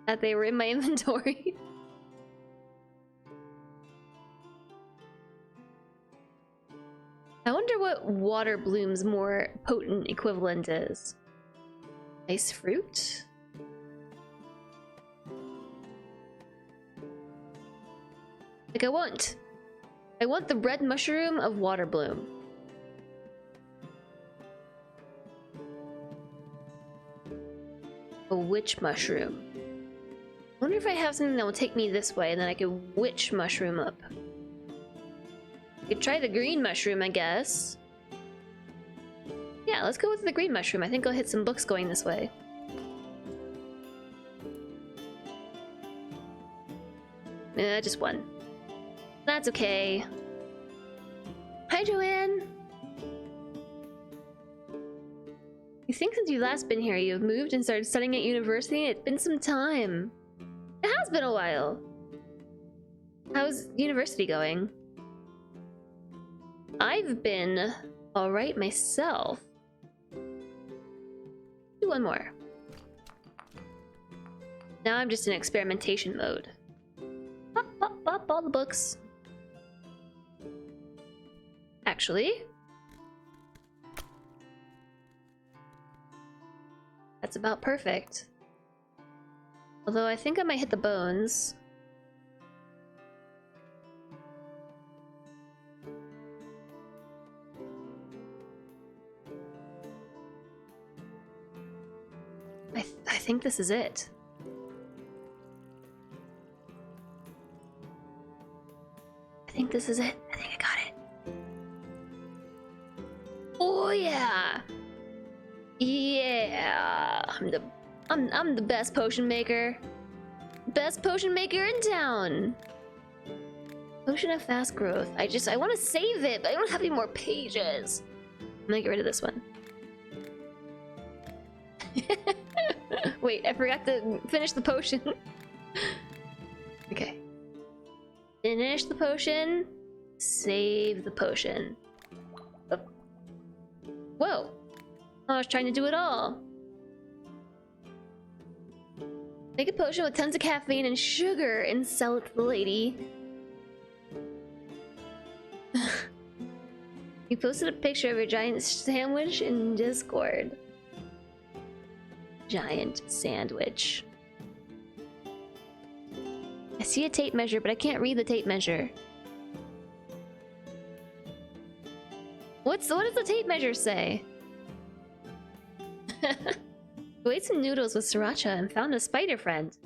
that they were in my inventory. I wonder what Water Bloom's more potent equivalent is. Ice fruit? Like I want the red mushroom of Water Bloom. A witch mushroom. I wonder if I have something that will take me this way and then I could witch mushroom up. I could try the green mushroom, I guess. Yeah, let's go with the green mushroom. I think I'll hit some books going this way. Just one. That's okay. Hi, Joanne! You think since you've last been here, you've moved and started studying at university? It's been some time. It has been a while. How's university going? I've been alright myself. Do one more. Now I'm just in experimentation mode. Pop, pop, pop, all the books. Actually, that's about perfect. Although I think I might hit the bones. I think this is it. I think this is it. I think I got it. Oh yeah! Yeah! I'm the best potion maker. Best potion maker in town. Potion of fast growth. I want to save it, but I don't have any more pages. I'm gonna get rid of this one. Wait, I forgot to finish the potion. Okay. Finish the potion. Save the potion. Oh. Whoa! I was trying to do it all. Make a potion with tons of caffeine and sugar and sell it to the lady. You posted a picture of your giant sandwich in Discord. Giant sandwich. I see a tape measure, but I can't read the tape measure. What does the tape measure say? We ate some noodles with sriracha and found a spider friend.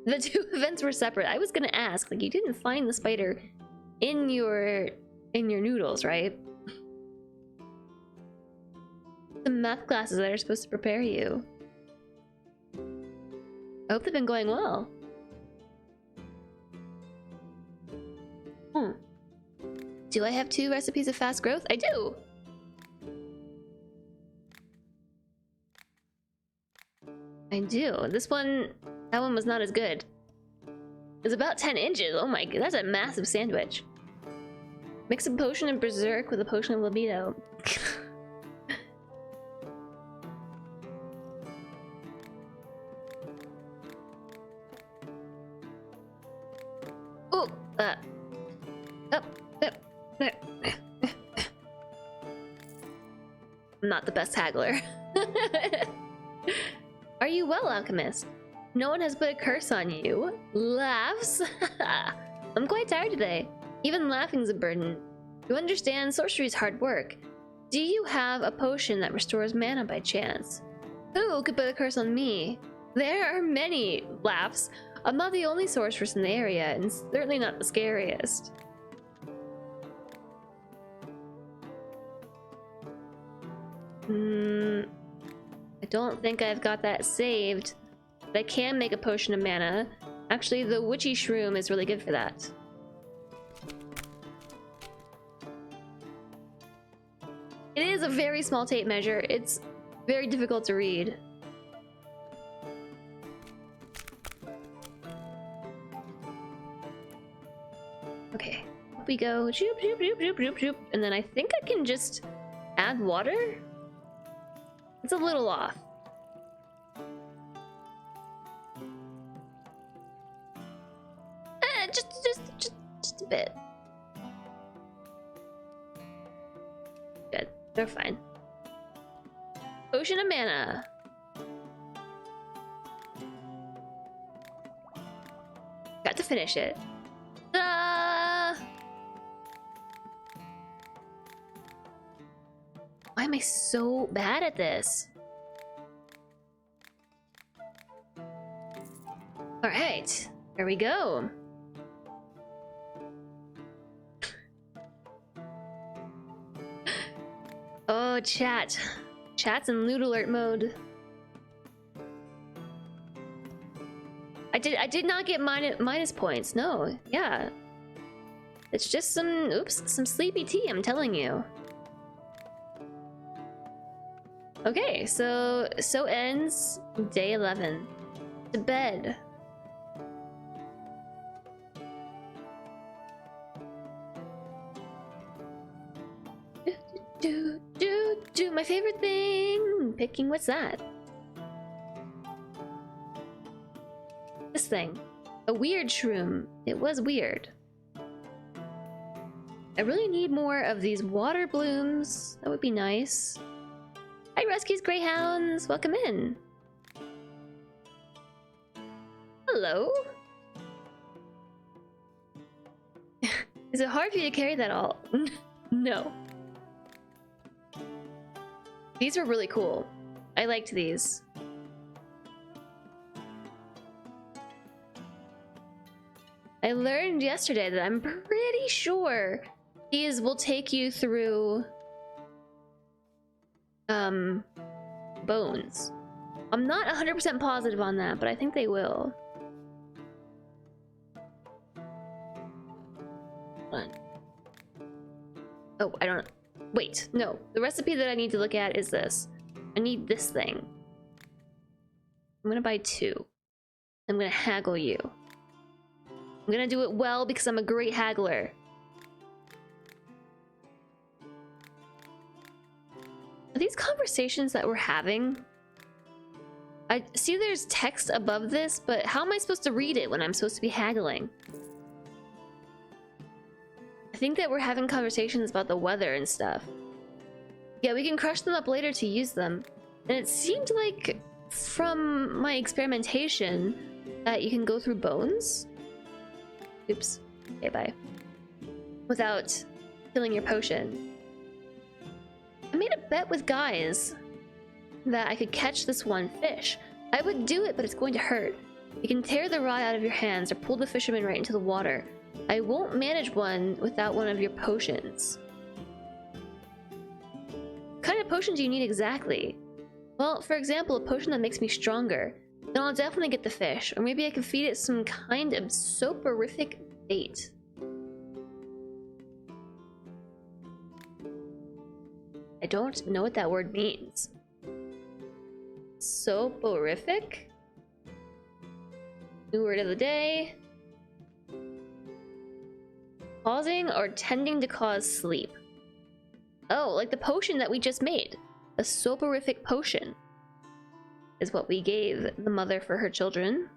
The two events were separate. I was gonna ask, like, you didn't find the spider in your noodles, right? The math classes that are supposed to prepare you. I hope they've been going well. Do I have 2 recipes of fast growth? I do! I do. That one was not as good. It's about 10 inches. Oh my god, that's a massive sandwich. Mix a potion of berserk with a potion of libido. Oh, up. I'm not the best haggler. Are you well, Alchemist? No one has put a curse on you. Laughs? I'm quite tired today. Even laughing's a burden. You understand, sorcery is hard work. Do you have a potion that restores mana by chance? Who could put a curse on me? There are many. Laughs. I'm not the only sorceress in the area, and certainly not the scariest. I don't think I've got that saved, but I can make a potion of mana. Actually, the witchy shroom is really good for that. It is a very small tape measure. It's very difficult to read. Okay, up we go. Joop, joop, joop, joop, joop, joop. And then I think I can just add water? It's a little off. Just a bit. Good, they're fine. Potion of mana. Got to finish it. Ta-da! Why am I so bad at this? All right, here we go. Oh, chat. Chat's in loot alert mode. I did not get minus points. No, yeah. It's just some sleepy tea, I'm telling you. Okay, so ends day 11. To bed. Do my favorite thing. Picking, what's that? This thing. A weird shroom. It was weird. I really need more of these water blooms. That would be nice. Hi, Rescues Greyhounds. Welcome in. Hello. Is it hard for you to carry that all? No. These were really cool. I liked these. I learned yesterday that I'm pretty sure these will take you through bones. I'm not 100% positive on that, but I think they will. Hold on. Oh, I don't know. Wait, no. The recipe that I need to look at is this. I need this thing. I'm gonna buy 2. I'm gonna haggle you. I'm gonna do it well because I'm a great haggler. Are these conversations that we're having? I see there's text above this, but how am I supposed to read it when I'm supposed to be haggling? I think that we're having conversations about the weather and stuff. Yeah, we can crush them up later to use them. And it seemed like, from my experimentation, that you can go through bones. Oops. Okay, bye. Without killing your potion. I made a bet with guys that I could catch this one fish. I would do it, but it's going to hurt. You can tear the rod out of your hands or pull the fisherman right into the water. I won't manage one without one of your potions. What kind of potion do you need exactly? Well, for example, a potion that makes me stronger. Then I'll definitely get the fish, or maybe I can feed it some kind of soporific bait. I don't know what that word means. Soporific? New word of the day. Causing or tending to cause sleep. Oh, like the potion that we just made. A soporific potion is what we gave the mother for her children.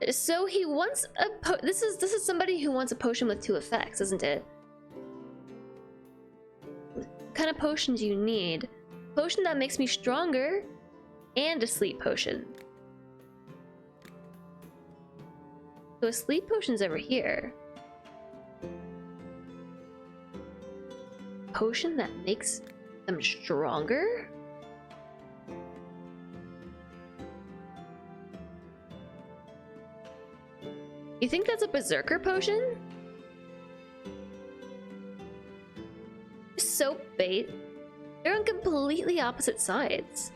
So he wants a this is somebody who wants a potion with 2 effects, isn't it? What kind of potion do you need? Potion that makes me stronger and a sleep potion. So a sleep potion's over here. Potion that makes them stronger? You think that's a berserker potion? Soap bait? They're on completely opposite sides.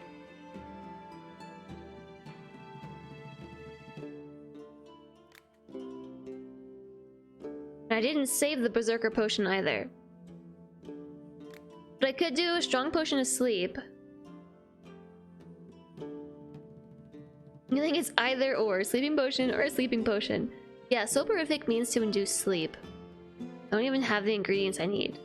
I didn't save the berserker potion either. But I could do a strong potion of sleep. You think it's either or, sleeping potion or a sleeping potion. Yeah, soporific means to induce sleep. I don't even have the ingredients I need.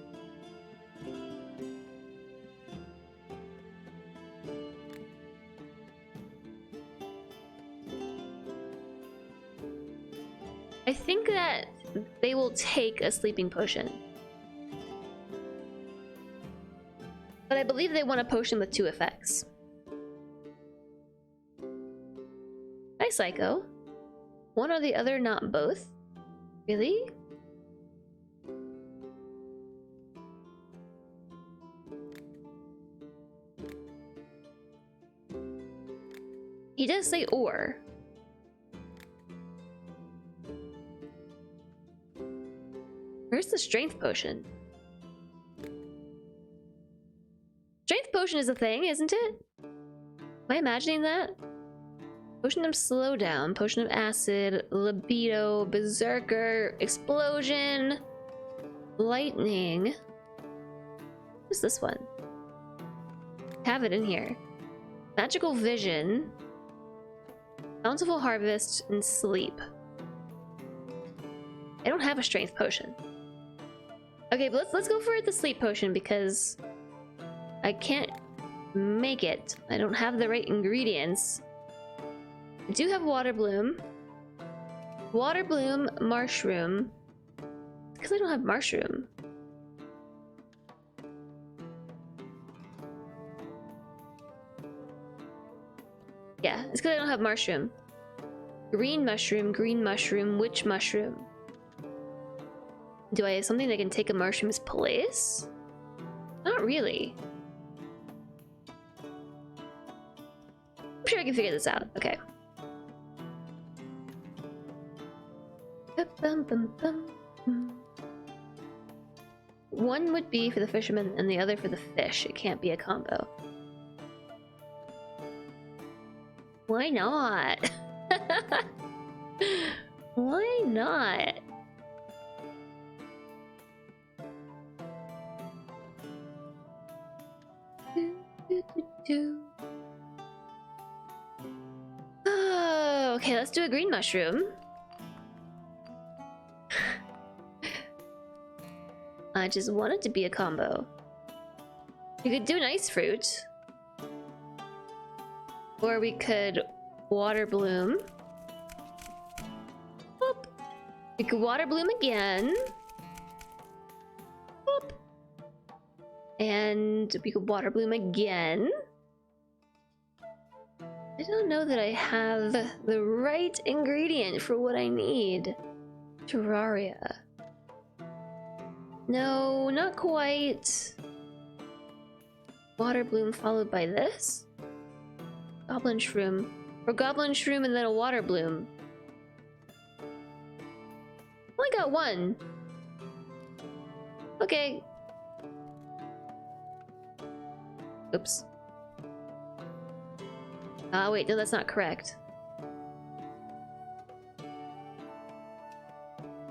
I think that they will take a sleeping potion. But I believe they want a potion with 2 effects. Hi, Psycho. One or the other, not both? Really? He does say or. Where's the strength potion? Strength potion is a thing, isn't it? Am I imagining that? Potion of slowdown, potion of acid, libido, berserker, explosion, lightning. What's this one? Have it in here. Magical vision, bountiful harvest, and sleep. I don't have a strength potion. Okay, but let's go for the sleep potion because I can't make it. I don't have the right ingredients. I do have water bloom. Water bloom, mushroom. Because I don't have mushroom. Yeah, it's because I don't have mushroom. Green mushroom, witch mushroom. Do I have something that can take a mushroom's place? Not really. I'm sure I can figure this out. Okay. One would be for the fisherman and the other for the fish. It can't be a combo. Why not? Why not? Oh, okay, let's do a green mushroom. I just want it to be a combo. We could do an ice fruit. Or we could water bloom. Boop. We could water bloom again. Boop. And we could water bloom again. I don't know that I have the right ingredient for what I need. Terraria. No, not quite. Water bloom followed by this? Goblin shroom. Or goblin shroom and then a water bloom. Only got one. Okay. Oops. Ah, wait, no, that's not correct.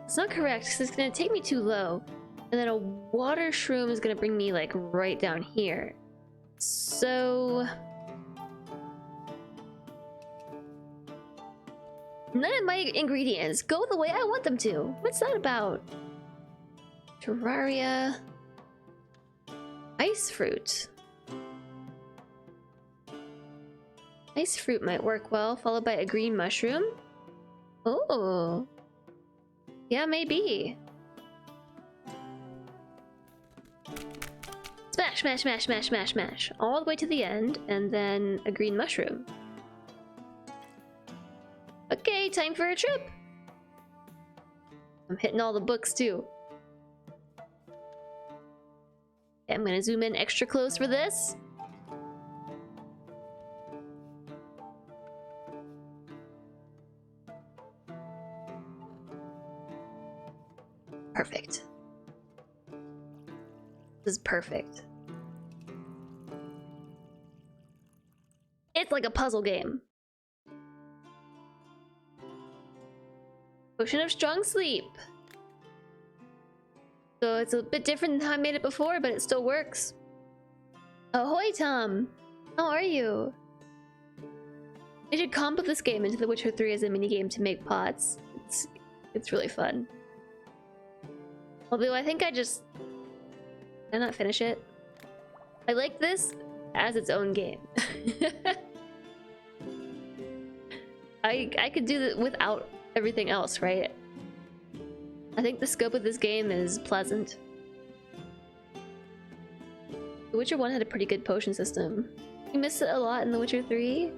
It's not correct because it's gonna take me too low. And then a water shroom is gonna bring me like right down here. So none of my ingredients go the way I want them to. What's that about? Terraria. Ice fruit. Ice fruit might work well, followed by a green mushroom. Oh. Yeah, maybe. Smash, smash, smash, smash, smash, smash. All the way to the end, and then a green mushroom. Okay, time for a trip. I'm hitting all the books too. Okay, I'm gonna zoom in extra close for this. Perfect. This is perfect. It's like a puzzle game. Potion of strong sleep. So it's a bit different than how I made it before, but it still works. Ahoy, Tom! How are you? I should combo this game into The Witcher 3 as a minigame to make pots. It's really fun. Although I think did I not finish it? I like this as its own game. I could do that without everything else, right? I think the scope of this game is pleasant. The Witcher 1 had a pretty good potion system. You missed it a lot in The Witcher 3.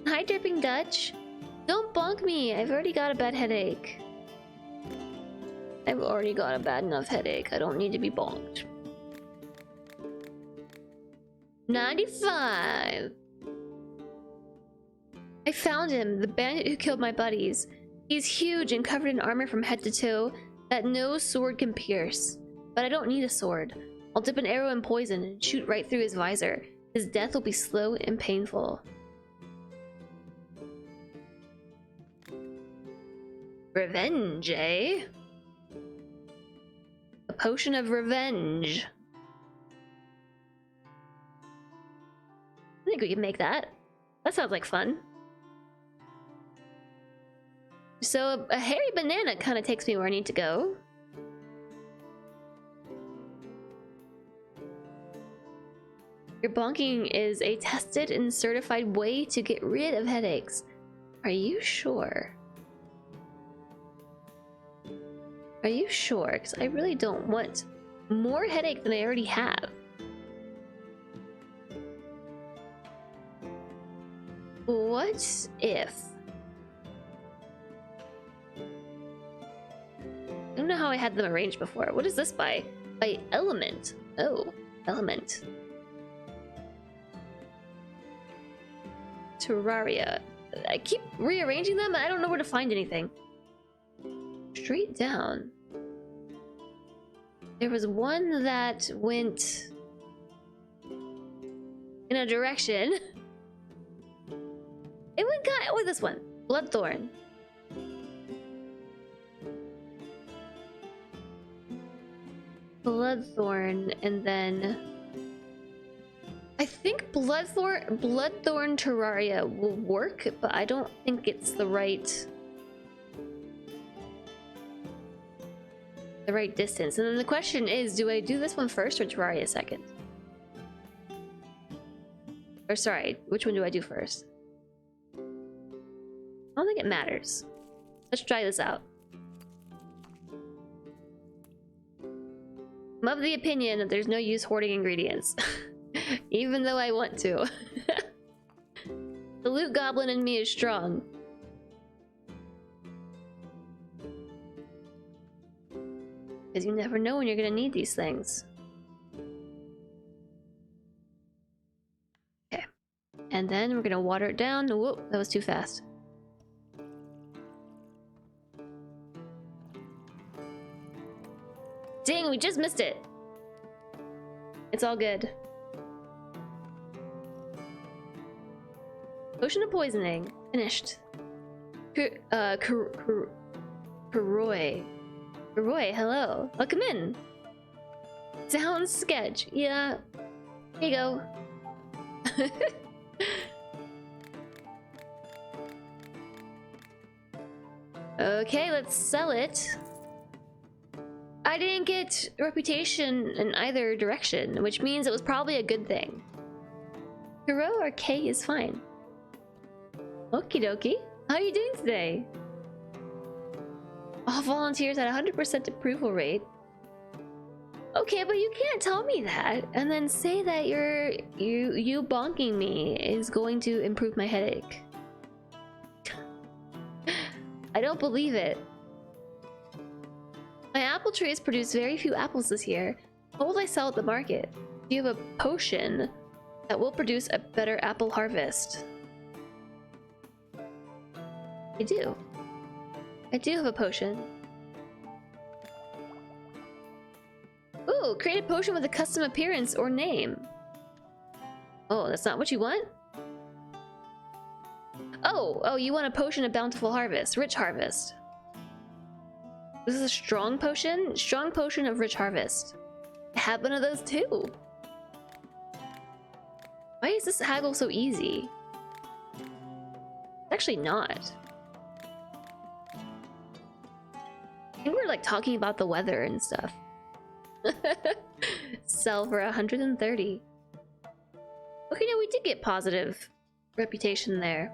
Hi, Dripping Dutch. Don't bonk me. I've already got a bad headache. I've already got a bad enough headache. I don't need to be bonked. 95. I found him, the bandit who killed my buddies. He's huge and covered in armor from head to toe that no sword can pierce. But I don't need a sword. I'll dip an arrow in poison and shoot right through his visor. His death will be slow and painful. Revenge, eh? A potion of revenge. I think we can make that. That sounds like fun. So a hairy banana kind of takes me where I need to go. Your bonking is a tested and certified way to get rid of headaches. Are you sure? Are you sure? Because I really don't want more headache than I already have. What if... I don't know how I had them arranged before. What is this by? By Element. Oh, Element. Terraria. I keep rearranging them, and I don't know where to find anything. Straight down. There was one that went in a direction. It went kind of, this one. Bloodthorn. Bloodthorn, and then I think Bloodthorn Terraria will work, but I don't think it's the right distance. And then the question is, do I do this one first or Terraria second? Or sorry, which one do I do first? I don't think it matters. Let's try this out. I'm of the opinion that there's no use hoarding ingredients. Even though I want to. The loot goblin in me is strong. Because you never know when you're gonna need these things. Okay. And then we're gonna water it down. Whoop, that was too fast. Dang, we just missed it. It's all good. Potion of poisoning. Finished. Karoy. Karoy, hello. Welcome in. Sounds sketch. Yeah. Here you go. Okay, let's sell it. I didn't get reputation in either direction, which means it was probably a good thing. Hero or K is fine. Okie dokie. How are you doing today? All volunteers at 100% approval rate. Okay, but you can't tell me that and then say that you bonking me is going to improve my headache. I don't believe it. My apple tree has produced very few apples this year. What will I sell at the market? Do you have a potion that will produce a better apple harvest? I do. I do have a potion. Ooh, create a potion with a custom appearance or name. Oh, that's not what you want? Oh, you want a potion of bountiful harvest, rich harvest. This is a strong potion? Strong potion of rich harvest. I have one of those too. Why is this haggle so easy? It's actually not. I think we're like talking about the weather and stuff. Sell for 130. Okay, no, we did get positive reputation there.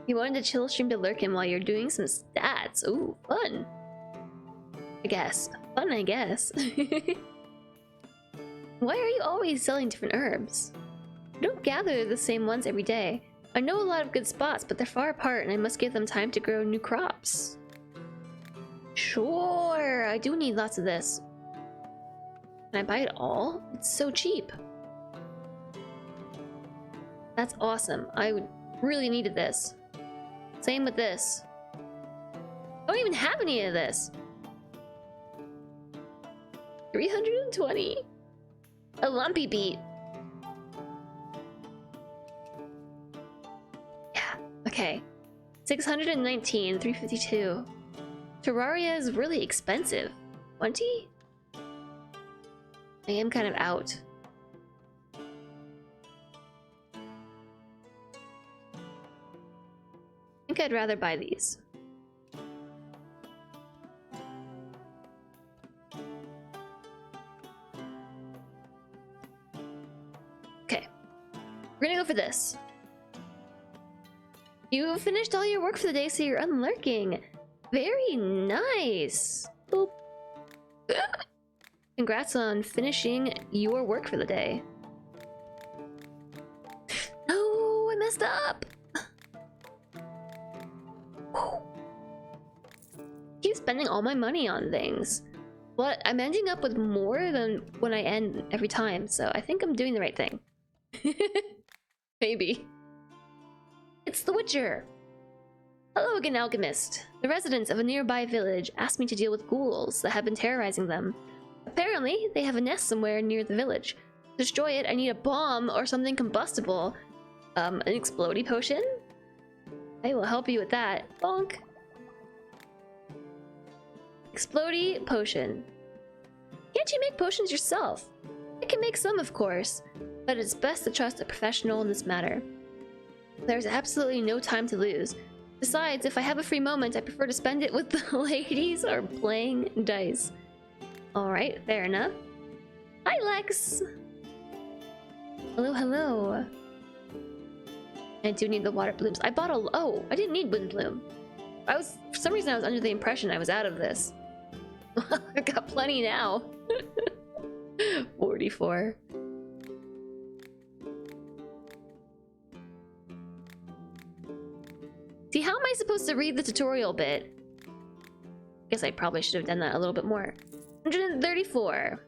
You wanted to chill stream to lurk in while you're doing some stats. Ooh, fun. I guess. Fun, I guess. Why are you always selling different herbs? I don't gather the same ones every day. I know a lot of good spots, but they're far apart and I must give them time to grow new crops. Sure, I do need lots of this. Can I buy it all? It's so cheap. That's awesome. I really needed this. Same with this. I don't even have any of this. 320. A lumpy beat. Yeah, okay. 619, 352. Terraria is really expensive. 20? I am kind of out. I think I'd rather buy these. Okay. We're gonna go for this. You finished all your work for the day, so you're unlurking. Very nice. Boop. Congrats on finishing your work for the day. No, I messed up. Keep spending all my money on things. But I'm ending up with more than when I end every time, so I think I'm doing the right thing. Maybe. It's the Witcher. Hello again, Alchemist. The residents of a nearby village asked me to deal with ghouls that have been terrorizing them. Apparently, they have a nest somewhere near the village. To destroy it, I need a bomb or something combustible. An explodey potion? I will help you with that. Bonk. Explodey potion. Can't you make potions yourself? I can make some, of course, but it's best to trust a professional in this matter. There's absolutely no time to lose. Besides, if I have a free moment, I prefer to spend it with the ladies or playing dice. Alright, fair enough. Hi, Lex! Hello, hello. I do need the water blooms. I bought a... Oh, I didn't need wind bloom. For some reason I was under the impression I was out of this. I got plenty now. 44. See, how am I supposed to read the tutorial bit? Guess I probably should have done that a little bit more. 134.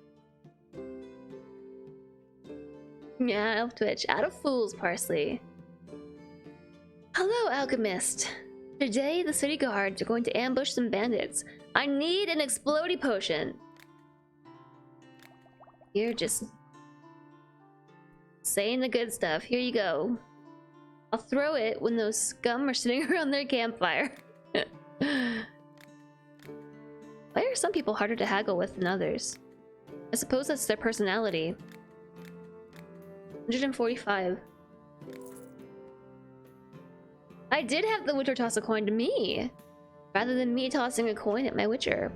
Yeah, Elf Twitch. Out of fools, Parsley. Hello, Alchemist. Today, the city guards are going to ambush some bandits. I need an explodey potion. You're just saying the good stuff. Here you go. I'll throw it when those scum are sitting around their campfire. Why are some people harder to haggle with than others? I suppose that's their personality. 145. I did have the Witcher toss a coin to me, rather than me tossing a coin at my Witcher.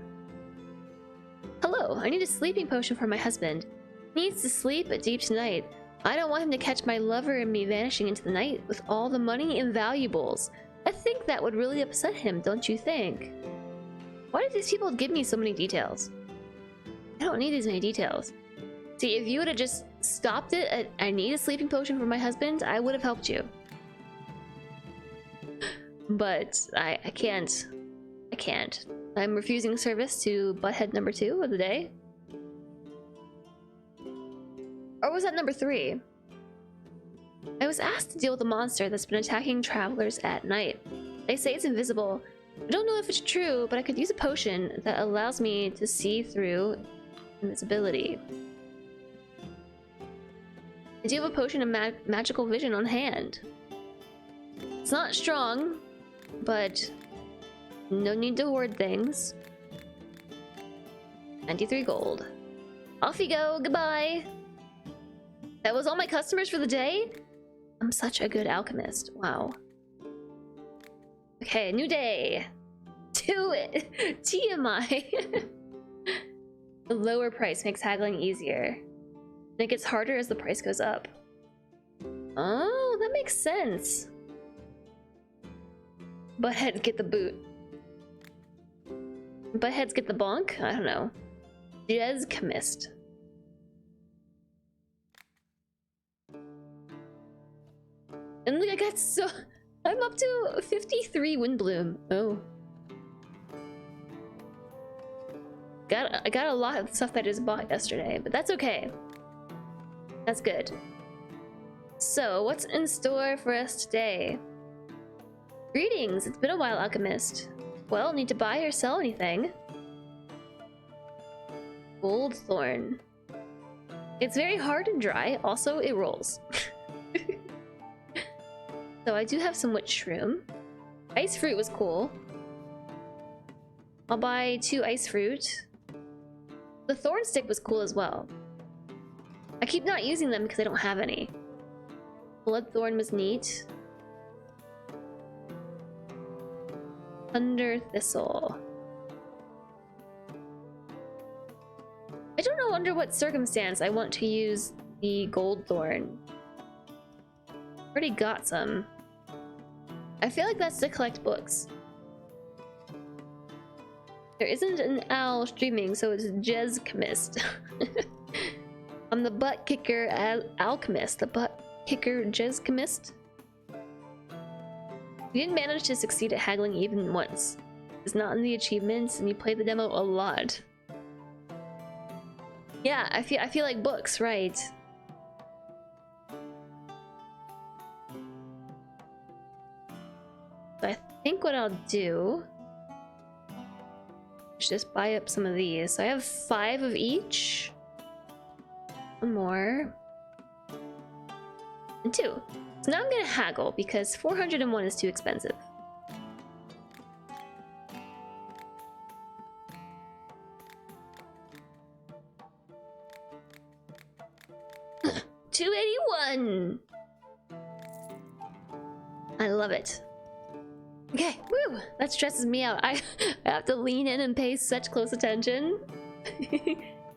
Hello, I need a sleeping potion for my husband. He needs to sleep deep tonight. I don't want him to catch my lover and me vanishing into the night with all the money and valuables. I think that would really upset him, don't you think? Why did these people give me so many details? I don't need these many details. See, if you would have just stopped it at I need a sleeping potion for my husband, I would have helped you. But I can't. I can't. I'm refusing service to butthead number 2 of the day. Or was that number 3? I was asked to deal with a monster that's been attacking travelers at night. They say it's invisible. I don't know if it's true, but I could use a potion that allows me to see through invisibility. I do have a potion of magical vision on hand. It's not strong, but no need to hoard things. 93 gold. Off you go, goodbye! That was all my customers for the day? I'm such a good alchemist. Wow. Okay, new day. Do it. TMI. The lower price makes haggling easier. And it gets harder as the price goes up. Oh, that makes sense. Buttheads get the boot. Buttheads get the bonk? I don't know. Alchemist. And look, I got so... I'm up to 53 Windbloom. Oh. I got a lot of stuff that I just bought yesterday, but that's okay. That's good. So, what's in store for us today? Greetings, it's been a while, Alchemist. Well, need to buy or sell anything? Gold thorn. It's very hard and dry, also it rolls. So I do have some witch shroom. Ice fruit was cool. I'll buy 2 ice fruit. The thorn stick was cool as well. I keep not using them because I don't have any. Bloodthorn was neat. Thunder thistle. I don't know under what circumstance I want to use the gold thorn. Already got some. I feel like that's to collect books. There isn't an owl streaming, so it's Alchemist. I'm the butt kicker Alchemist. The butt kicker Alchemist. You didn't manage to succeed at haggling even once. It's not in the achievements, and you play the demo a lot. Yeah, I feel like books, right? So I think what I'll do is just buy up some of these. So I have 5 of each. 1 more. And 2. So now I'm gonna haggle because 401 is too expensive. $281. I love it. Okay, woo! That stresses me out. I have to lean in and pay such close attention.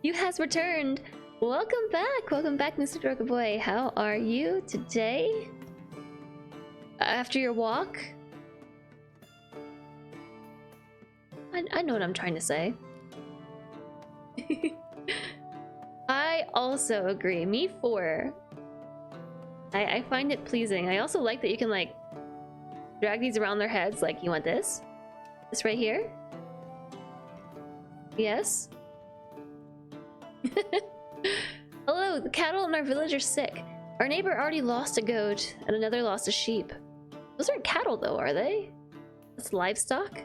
You has returned. Welcome back, Mr. Dorka Boy. How are you today? After your walk? I know what I'm trying to say. I also agree. Me 4. I find it pleasing. I also like that you can like drag these around their heads. Like, you want this? This right here? Yes? Hello, the cattle in our village are sick. Our neighbor already lost a goat and another lost a sheep. Those aren't cattle though, are they? That's livestock?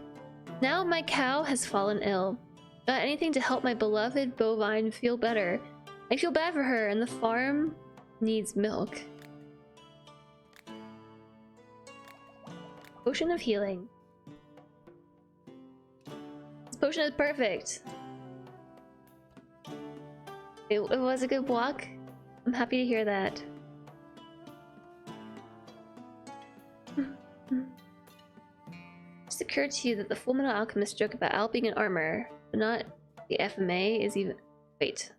Now my cow has fallen ill. Got anything to help my beloved bovine feel better? I feel bad for her and the farm needs milk. Potion of healing. This potion is perfect. It was a good walk. I'm happy to hear that. Just occurred to you that the Full Metal Alchemist joke about Al being in armor, but not the FMA is even... Wait.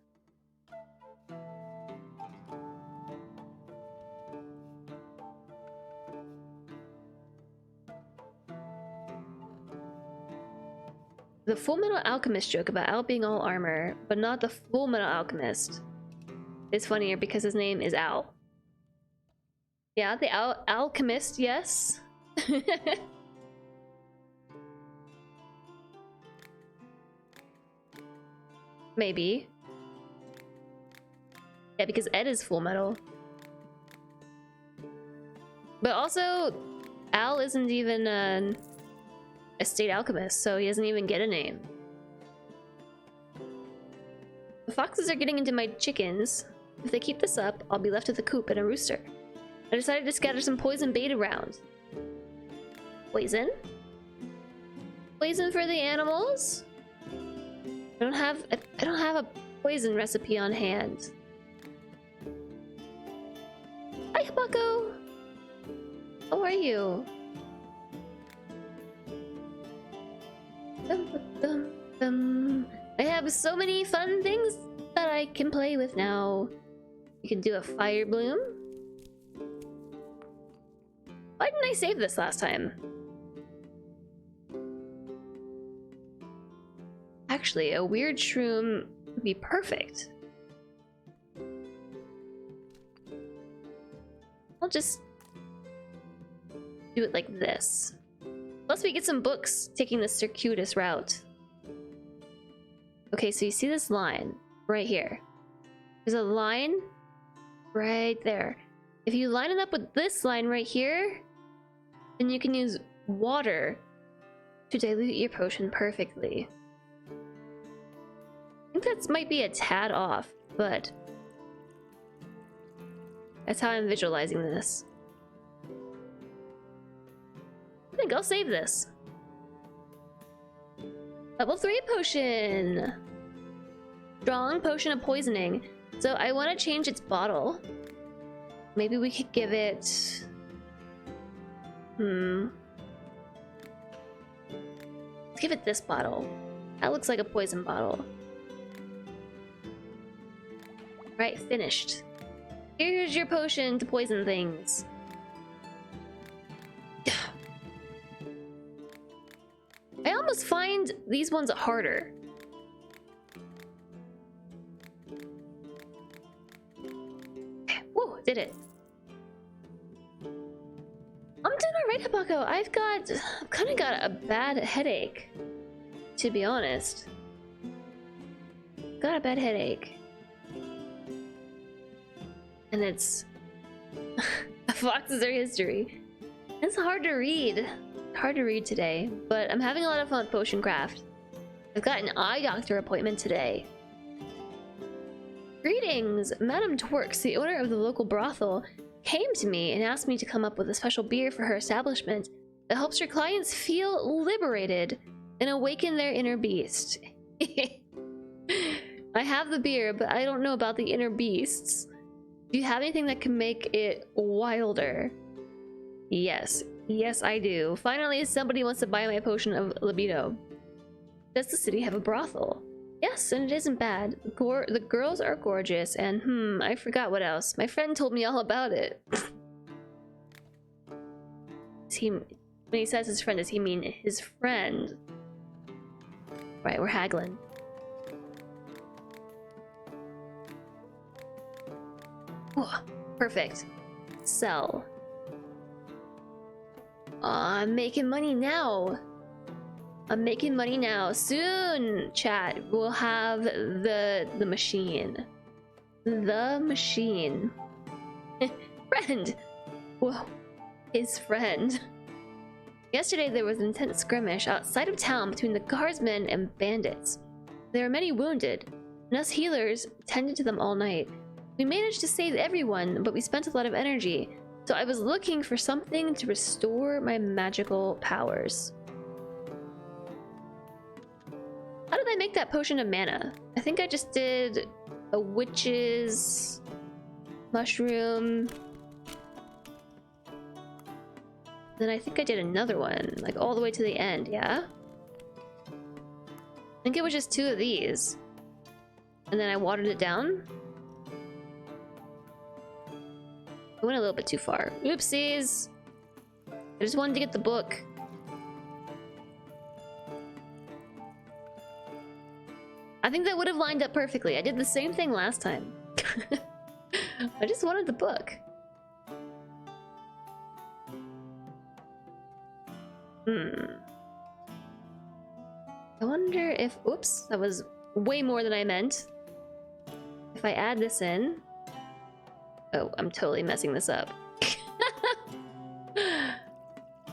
The Full Metal Alchemist joke about Al being all armor, but not the Full Metal Alchemist, is funnier because his name is Al. Yeah, the Alchemist, yes. Maybe. Yeah, because Ed is Full Metal. But also, Al isn't even a state alchemist, so he doesn't even get a name. The foxes are getting into my chickens. If they keep this up, I'll be left with a coop and a rooster. I decided to scatter some poison bait around. Poison? Poison for the animals? I don't have a poison recipe on hand. Bucko? How are you? Dum, dum, dum. I have so many fun things that I can play with now. You can do a fire bloom. Why didn't I save this last time? Actually, a weird shroom would be perfect. I'll just do it like this. Plus we get some books taking the circuitous route. Okay, so you see this line right here. There's a line right there. If you line it up with this line right here, then you can use water to dilute your potion perfectly. I think that might be a tad off, but that's how I'm visualizing this. I think I'll save this. Level 3 potion! Strong potion of poisoning. So I want to change its bottle. Maybe we could give it... Let's give it this bottle. That looks like a poison bottle. Right, finished. Here's your potion to poison things. I almost find these ones harder. Whoa, did it. I'm doing alright, Habako. I've kind of got a bad headache, to be honest. Got a bad headache. And it's Foxes are history. It's hard to read. Hard to read today, but I'm having a lot of fun with potion craft. I've got an eye doctor appointment today. Greetings! Madame Twerks, the owner of the local brothel, came to me and asked me to come up with a special beer for her establishment that helps her clients feel liberated and awaken their inner beast. I have the beer, but I don't know about the inner beasts. Do you have anything that can make it wilder? Yes. Yes, I do. Finally, somebody wants to buy my potion of libido. Does the city have a brothel? Yes, and it isn't bad. The girls are gorgeous, and I forgot what else. My friend told me all about it. When he says his friend, does he mean his friend? Right, we're haggling. Oh, perfect. Sell. I'm making money now. I'm making money now. Soon, chat, we'll have the machine. The machine. Friend. Whoa. His friend. Yesterday there was an intense skirmish outside of town between the guardsmen and bandits. There were many wounded, and us healers tended to them all night. We managed to save everyone, but we spent a lot of energy. So I was looking for something to restore my magical powers. How did I make that potion of mana? I think I just did a witch's mushroom. Then I think I did another one, like all the way to the end, yeah? I think it was just 2 of these. And then I watered it down. I went a little bit too far. Oopsies! I just wanted to get the book. I think that would have lined up perfectly. I did the same thing last time. I just wanted the book. I wonder if... Oops, that was way more than I meant. If I add this in... Oh, I'm totally messing this up.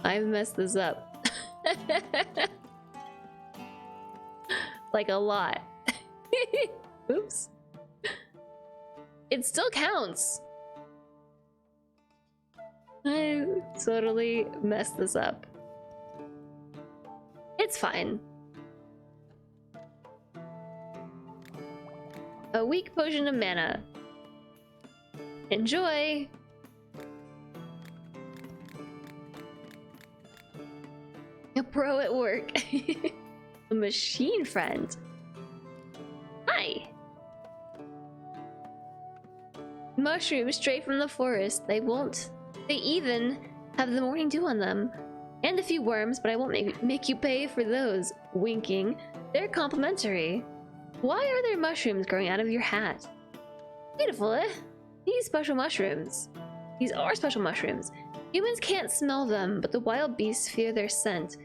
I've messed this up. Like a lot. Oops. It still counts. I totally messed this up. It's fine. A weak potion of mana. Enjoy! A pro at work. A machine friend. Hi. Mushrooms straight from the forest. They even have the morning dew on them. And a few worms, but I won't make you pay for those. Winking. They're complimentary. Why are there mushrooms growing out of your hat? Beautiful, eh? These special mushrooms. These are special mushrooms. Humans can't smell them, but the wild beasts fear their scent.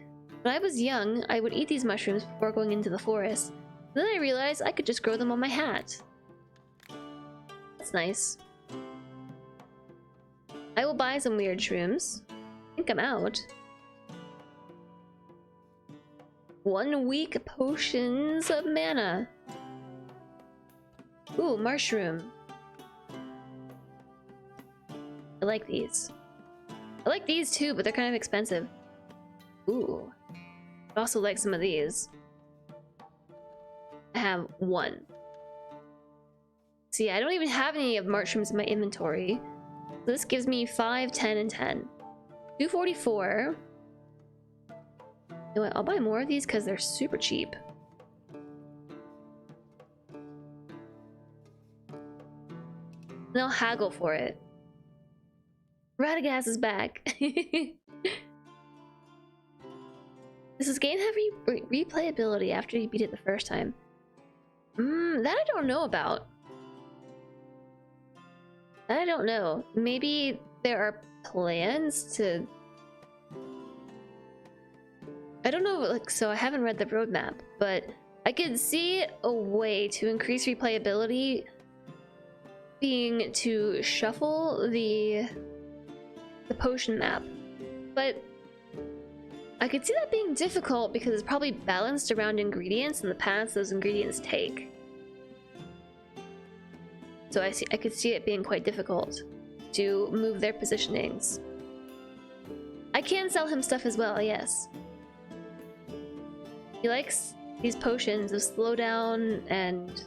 When I was young, I would eat these mushrooms before going into the forest. Then I realized I could just grow them on my hat. That's nice. I will buy some weird shrooms. I think I'm out. 1 week potions of mana. Ooh, mushroom. I like these. I like these too, but they're kind of expensive. Ooh. I also like some of these. I have 1. See, I don't even have any of mushrooms in my inventory. So this gives me 5, 10, and 10. 244. You know what? I'll buy more of these because they're super cheap. And I'll haggle for it. Radagast is back. Does this game have replayability after you beat it the first time? That I don't know about. That I don't know. Maybe there are plans to... I don't know, like, so I haven't read the roadmap, but I could see a way to increase replayability being to shuffle the potion map. But I could see that being difficult because it's probably balanced around ingredients and the paths those ingredients take. So I could see it being quite difficult to move their positionings. I can sell him stuff as well, yes. He likes these potions of slowdown and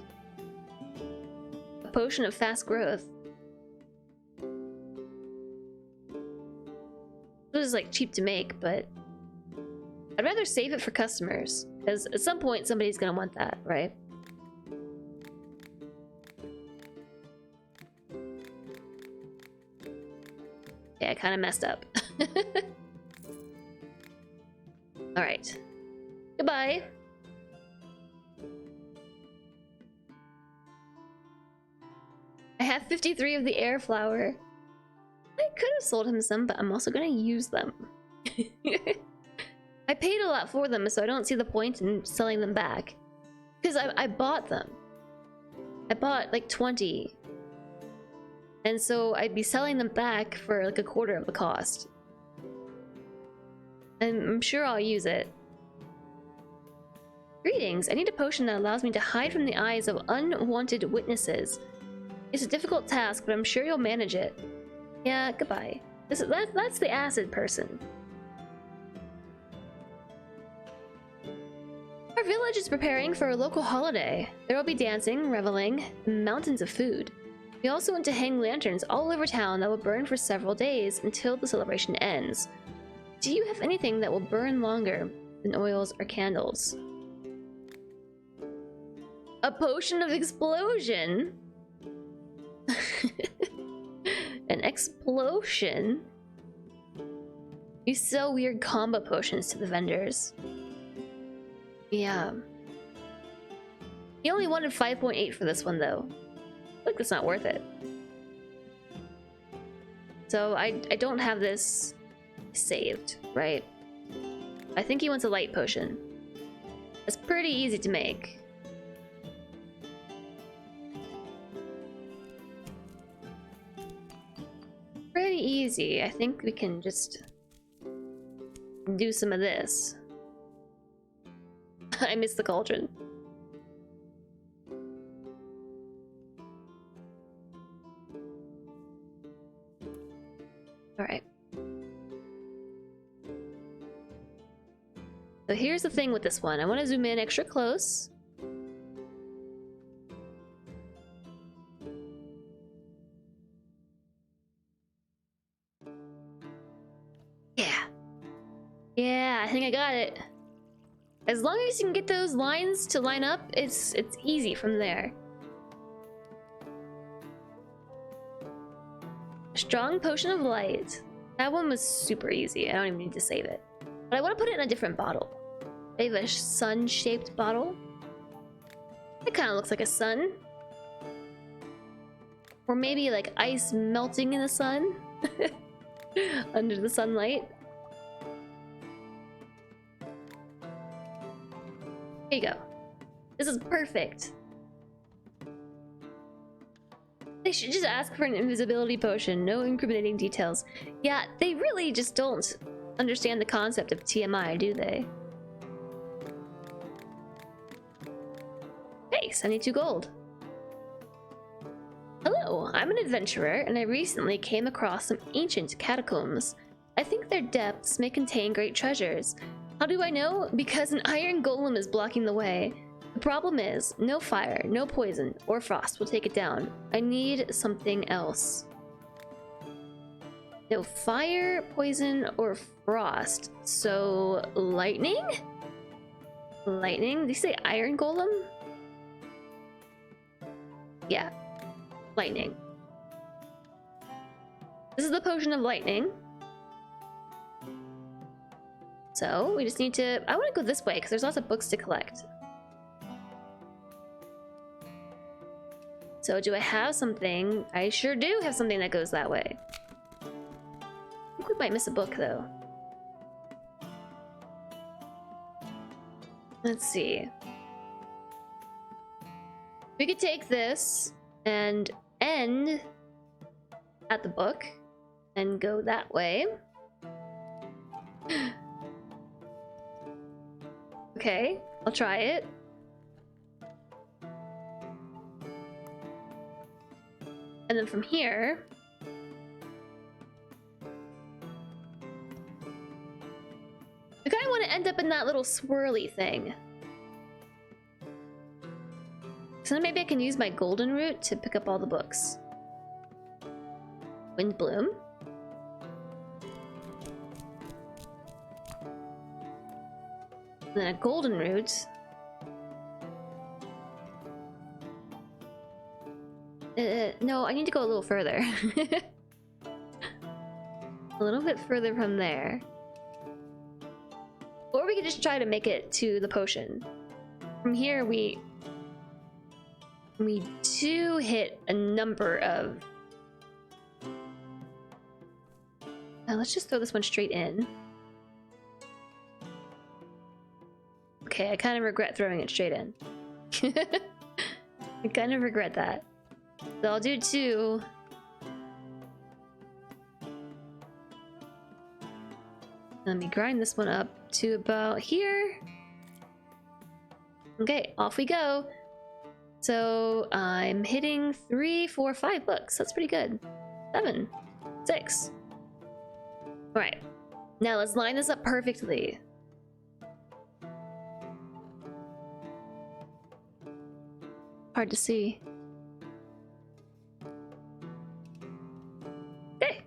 a potion of fast growth. This is like cheap to make, but I'd rather save it for customers, because at some point somebody's gonna want that, right? Yeah, I kind of messed up. Alright. Goodbye. I have 53 of the air flower. I could have sold him some, but I'm also gonna use them. I paid a lot for them, so I don't see the point in selling them back. Because I bought them. I bought like 20. And so I'd be selling them back for like a quarter of the cost. And I'm sure I'll use it. Greetings, I need a potion that allows me to hide from the eyes of unwanted witnesses. It's a difficult task, but I'm sure you'll manage it. Yeah, goodbye. That's the acid person. Our village is preparing for a local holiday. There will be dancing, reveling, and mountains of food. We also want to hang lanterns all over town that will burn for several days until the celebration ends. Do you have anything that will burn longer than oils or candles? A potion of explosion? An explosion? You sell weird combo potions to the vendors. Yeah. He only wanted 5.8 for this one though. I feel like that's not worth it. So I don't have this saved, right? I think he wants a light potion. It's pretty easy to make. Pretty easy. I think we can just do some of this. I missed the cauldron. Alright. So here's the thing with this one. I want to zoom in extra close. Yeah. Yeah. Yeah, I think I got it. As long as you can get those lines to line up, it's easy from there. Strong Potion of Light. That one was super easy. I don't even need to save it. But I want to put it in a different bottle. I have a sun-shaped bottle. It kind of looks like a sun. Or maybe like ice melting in the sun. Under the sunlight. Here you go. This is perfect. They should just ask for an invisibility potion. No incriminating details. Yeah, they really just don't understand the concept of TMI, do they? Hey, 72 gold. Hello, I'm an adventurer, and I recently came across some ancient catacombs. I think their depths may contain great treasures. How do I know? Because an iron golem is blocking the way. The problem is, no fire, no poison, or frost will take it down. I need something else. No fire, poison, or frost. So, lightning? Lightning? Did you say iron golem? Yeah. Lightning. This is the potion of lightning. So, we just need to... I want to go this way, because there's lots of books to collect. So, do I have something? I sure do have something that goes that way. I think we might miss a book, though. Let's see. We could take this and end at the book and go that way. Okay, I'll try it. And then from here... I kinda want to end up in that little swirly thing. So then maybe I can use my golden root to pick up all the books. Wind Bloom. And then a golden root. No, I need to go a little further. A little bit further from there. Or we could just try to make it to the potion. From here, we do hit a number of... let's just throw this one straight in. Okay, I kind of regret throwing it straight in. I kind of regret that. So I'll do 2. Let me grind this one up to about here. Okay, off we go. So I'm hitting 3, 4, 5 books. That's pretty good. 7, 6. All right, now let's line this up perfectly. Hard to see. Okay,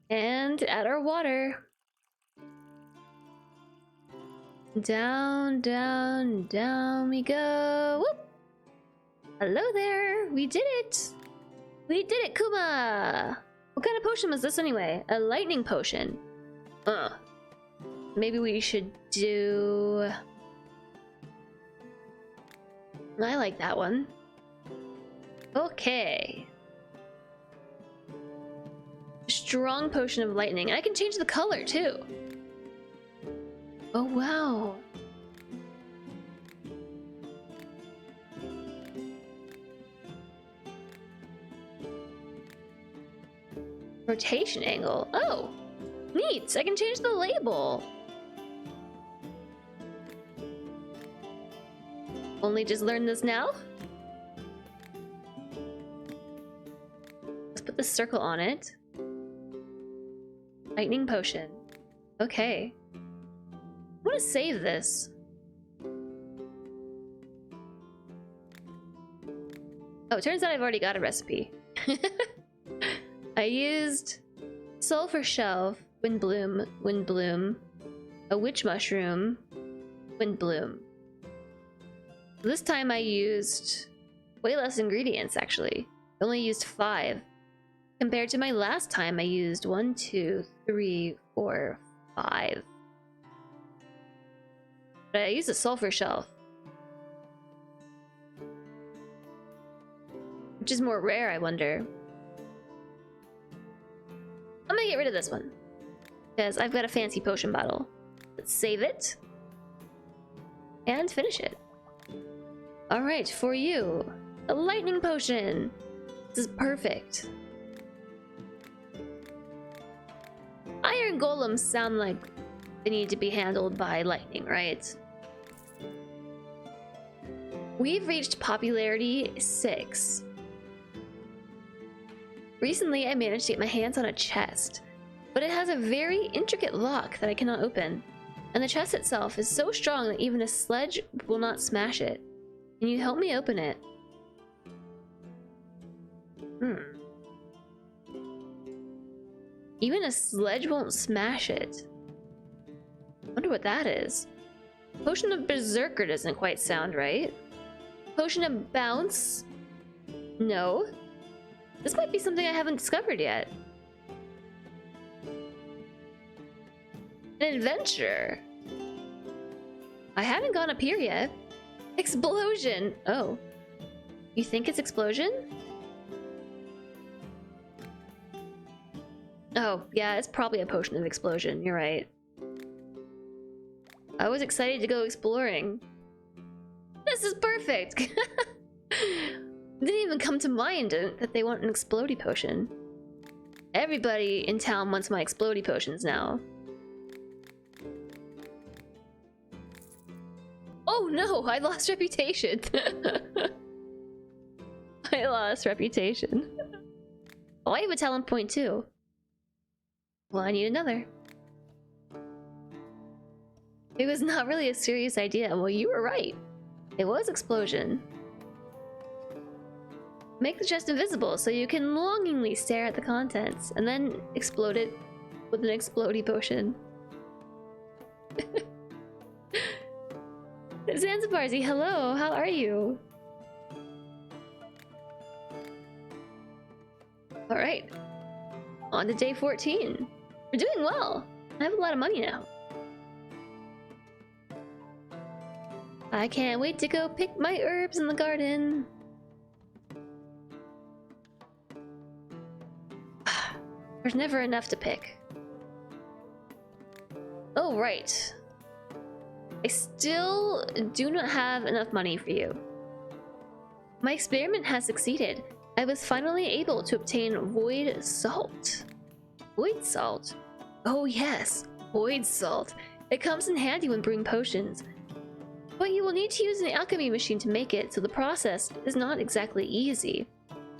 and add our water. Down, down, down we go. Whoop! Hello there, we did it! We did it, Kuma! What kind of potion was this anyway? A lightning potion. Maybe we should do... I like that one. Okay. Strong Potion of Lightning. I can change the color too. Oh, wow. Rotation angle. Oh, neat. I can change the label. Only just learned this now? Let's put the circle on it. Lightning potion. Okay. I want to save this. Oh, it turns out I've already got a recipe. I used sulfur shelf, wind bloom, a witch mushroom, wind bloom. This time I used way less ingredients, actually. I only used 5. Compared to my last time, I used 1, 2, 3, 4, 5. But I used a sulfur shelf, which is more rare, I wonder. I'm gonna get rid of this one, because I've got a fancy potion bottle. Let's save it. And finish it. Alright, for you, a lightning potion. This is perfect. Iron golems sound like they need to be handled by lightning, right? We've reached popularity 6. Recently, I managed to get my hands on a chest, but it has a very intricate lock that I cannot open, and the chest itself is so strong that even a sledge will not smash it. Can you help me open it? Even a sledge won't smash it. Wonder what that is. Potion of Berserker doesn't quite sound right. Potion of Bounce? No. This might be something I haven't discovered yet. An adventure. I haven't gone up here yet. Explosion! Oh. You think it's explosion? Oh, yeah, it's probably a potion of explosion. You're right. I was excited to go exploring. This is perfect! Didn't even come to mind that they want an explodey potion. Everybody in town wants my explodey potions now. Oh no, I lost reputation. I lost reputation. Oh, I have a talent point too. Well, I need another. It was not really a serious idea. Well, you were right. It was explosion. Make the chest invisible so you can longingly stare at the contents, and then explode it with an explodey potion. Zanzibarzy, hello, how are you? Alright, on to day 14. We're doing well. I have a lot of money now. I can't wait to go pick my herbs in the garden. There's never enough to pick. Oh, right. I still do not have enough money for you. My experiment has succeeded. I was finally able to obtain void salt. Void salt? Oh yes, void salt. It comes in handy when brewing potions. But you will need to use an alchemy machine to make it, so the process is not exactly easy.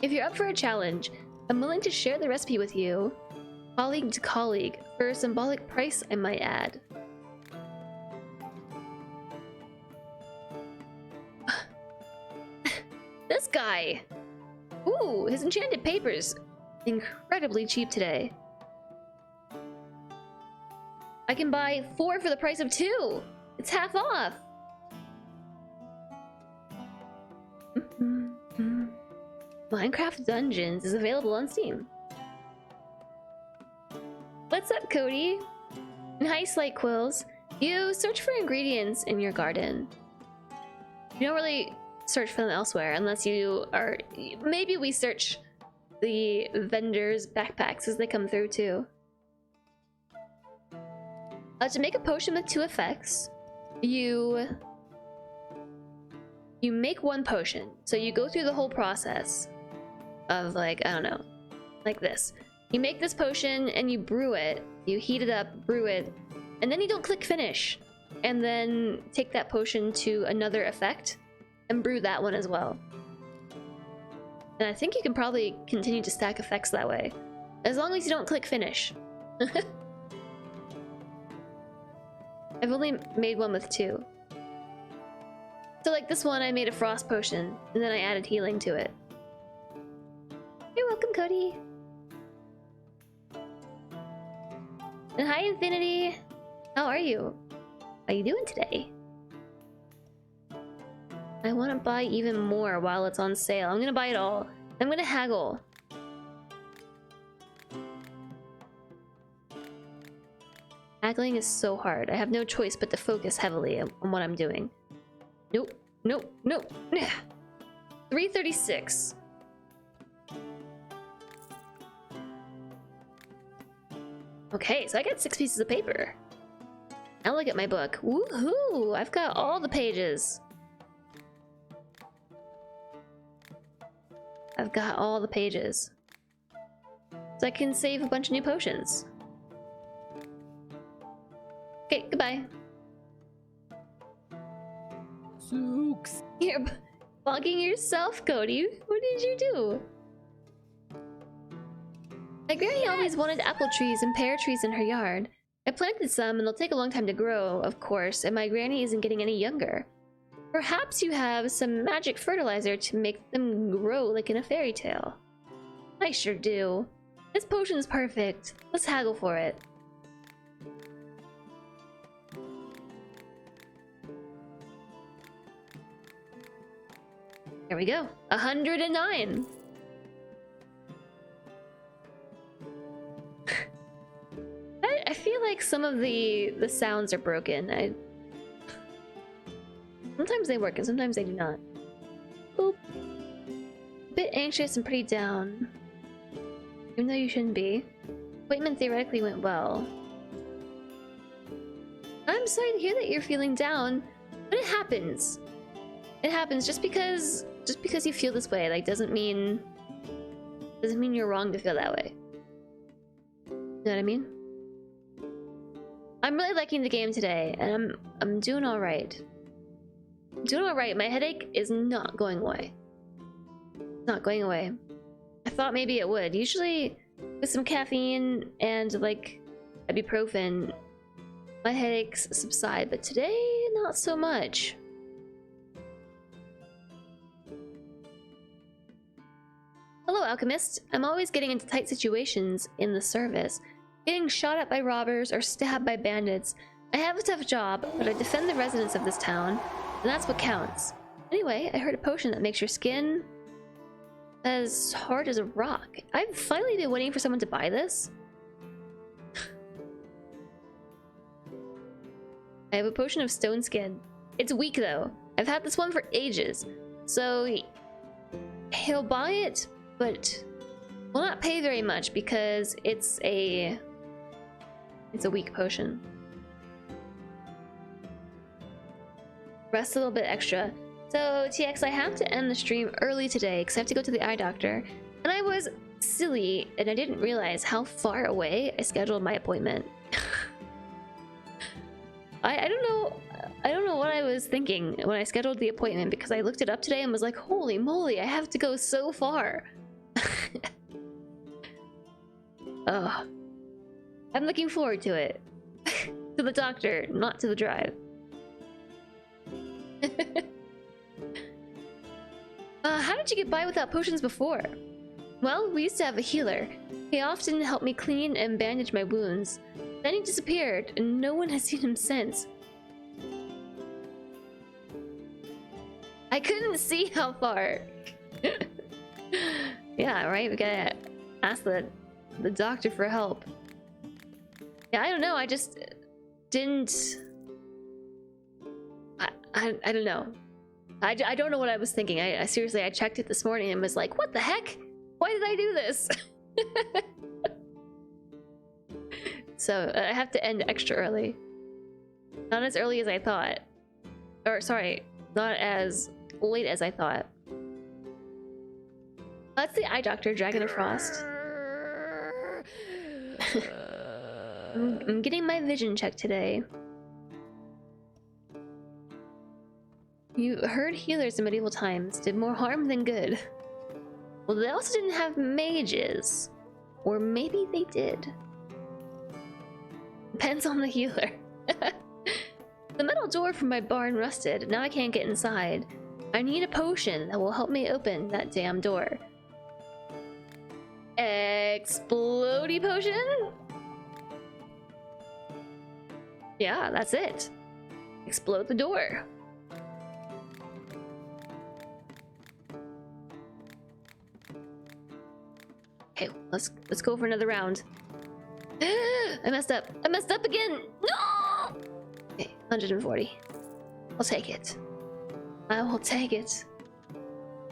If you're up for a challenge, I'm willing to share the recipe with you, colleague to colleague, for a symbolic price, I might add. This guy! Ooh, his enchanted papers. Incredibly cheap today. I can buy 4 for the price of 2! It's half off! Minecraft Dungeons is available on Steam. What's up, Cody? And hi, Slight Quills. You search for ingredients in your garden. You don't really search for them elsewhere unless you are... Maybe we search the vendors' backpacks as they come through too. To make a potion with 2 effects, you make 1 potion. So you go through the whole process of, like, I don't know, like this. You make this potion and you brew it. You heat it up, brew it, and then you don't click finish. And then take that potion to another effect and brew that one as well. And I think you can probably continue to stack effects that way, as long as you don't click finish. I've only made 1 with 2. So like this one, I made a frost potion, and then I added healing to it. You're welcome, Cody. And hi, Infinity. How are you? How you doing today? I want to buy even more while it's on sale. I'm gonna buy it all. I'm gonna haggle. Haggling is so hard. I have no choice but to focus heavily on what I'm doing. Nope. Nope. Nope. 336. Okay, so I got 6 pieces of paper. Now look at my book. Woohoo! I've got all the pages. I've got all the pages. So I can save a bunch of new potions. Okay, goodbye. Zooks. You're bugging yourself, Cody. What did you do? My granny always wanted apple trees and pear trees in her yard. I planted some and they'll take a long time to grow, of course, and my granny isn't getting any younger. Perhaps you have some magic fertilizer to make them grow like in a fairy tale. I sure do. This potion's perfect. Let's haggle for it. There we go. 109. I feel like some of the sounds are broken. Sometimes they work and sometimes they do not. Boop. A bit anxious and pretty down. Even though you shouldn't be. Appointment theoretically went well. I'm sorry to hear that you're feeling down, but it happens. It happens just because you feel this way, like doesn't mean you're wrong to feel that way. You know what I mean? I'm really liking the game today, and I'm doing all right. I'm doing all right. My headache is not going away. It's not going away. I thought maybe it would. Usually, with some caffeine and like ibuprofen, my headaches subside, but today, not so much. Hello, Alchemist. I'm always getting into tight situations in the service. Getting shot at by robbers or stabbed by bandits. I have a tough job, but I defend the residents of this town, and that's what counts. Anyway, I heard a potion that makes your skin as hard as a rock. I've finally been waiting for someone to buy this. I have a potion of stone skin. It's weak though. I've had this one for ages. So he'll buy it, but will not pay very much because it's a weak potion. Rest a little bit extra. So TX, I have to end the stream early today because I have to go to the eye doctor. And I was silly and I didn't realize how far away I scheduled my appointment. I don't know what I was thinking when I scheduled the appointment because I looked it up today and was like, holy moly, I have to go so far. Ugh. I'm looking forward to it. To the doctor, not to the drive. How did you get by without potions before? Well, we used to have a healer. He often helped me clean and bandage my wounds. Then he disappeared, and no one has seen him since. I couldn't see how far. Yeah, right? We gotta ask the doctor for help. Yeah, I don't know. I just didn't... I don't know. I don't know what I was thinking. I seriously, I checked it this morning and was like, what the heck? Why did I do this? So I have to end extra early. Not as early as I thought. Or sorry, not as late as I thought. That's the eye doctor, Dragon of Frost. I'm getting my vision checked today. You heard healers in medieval times did more harm than good. Well, they also didn't have mages. Or maybe they did. Depends on the healer. The metal door from my barn rusted. Now I can't get inside. I need a potion that will help me open that damn door. Explodey potion? Yeah, that's it. Explode the door. Okay, let's go for another round. I messed up. I messed up again. No! Okay, 140. I'll take it. I will take it.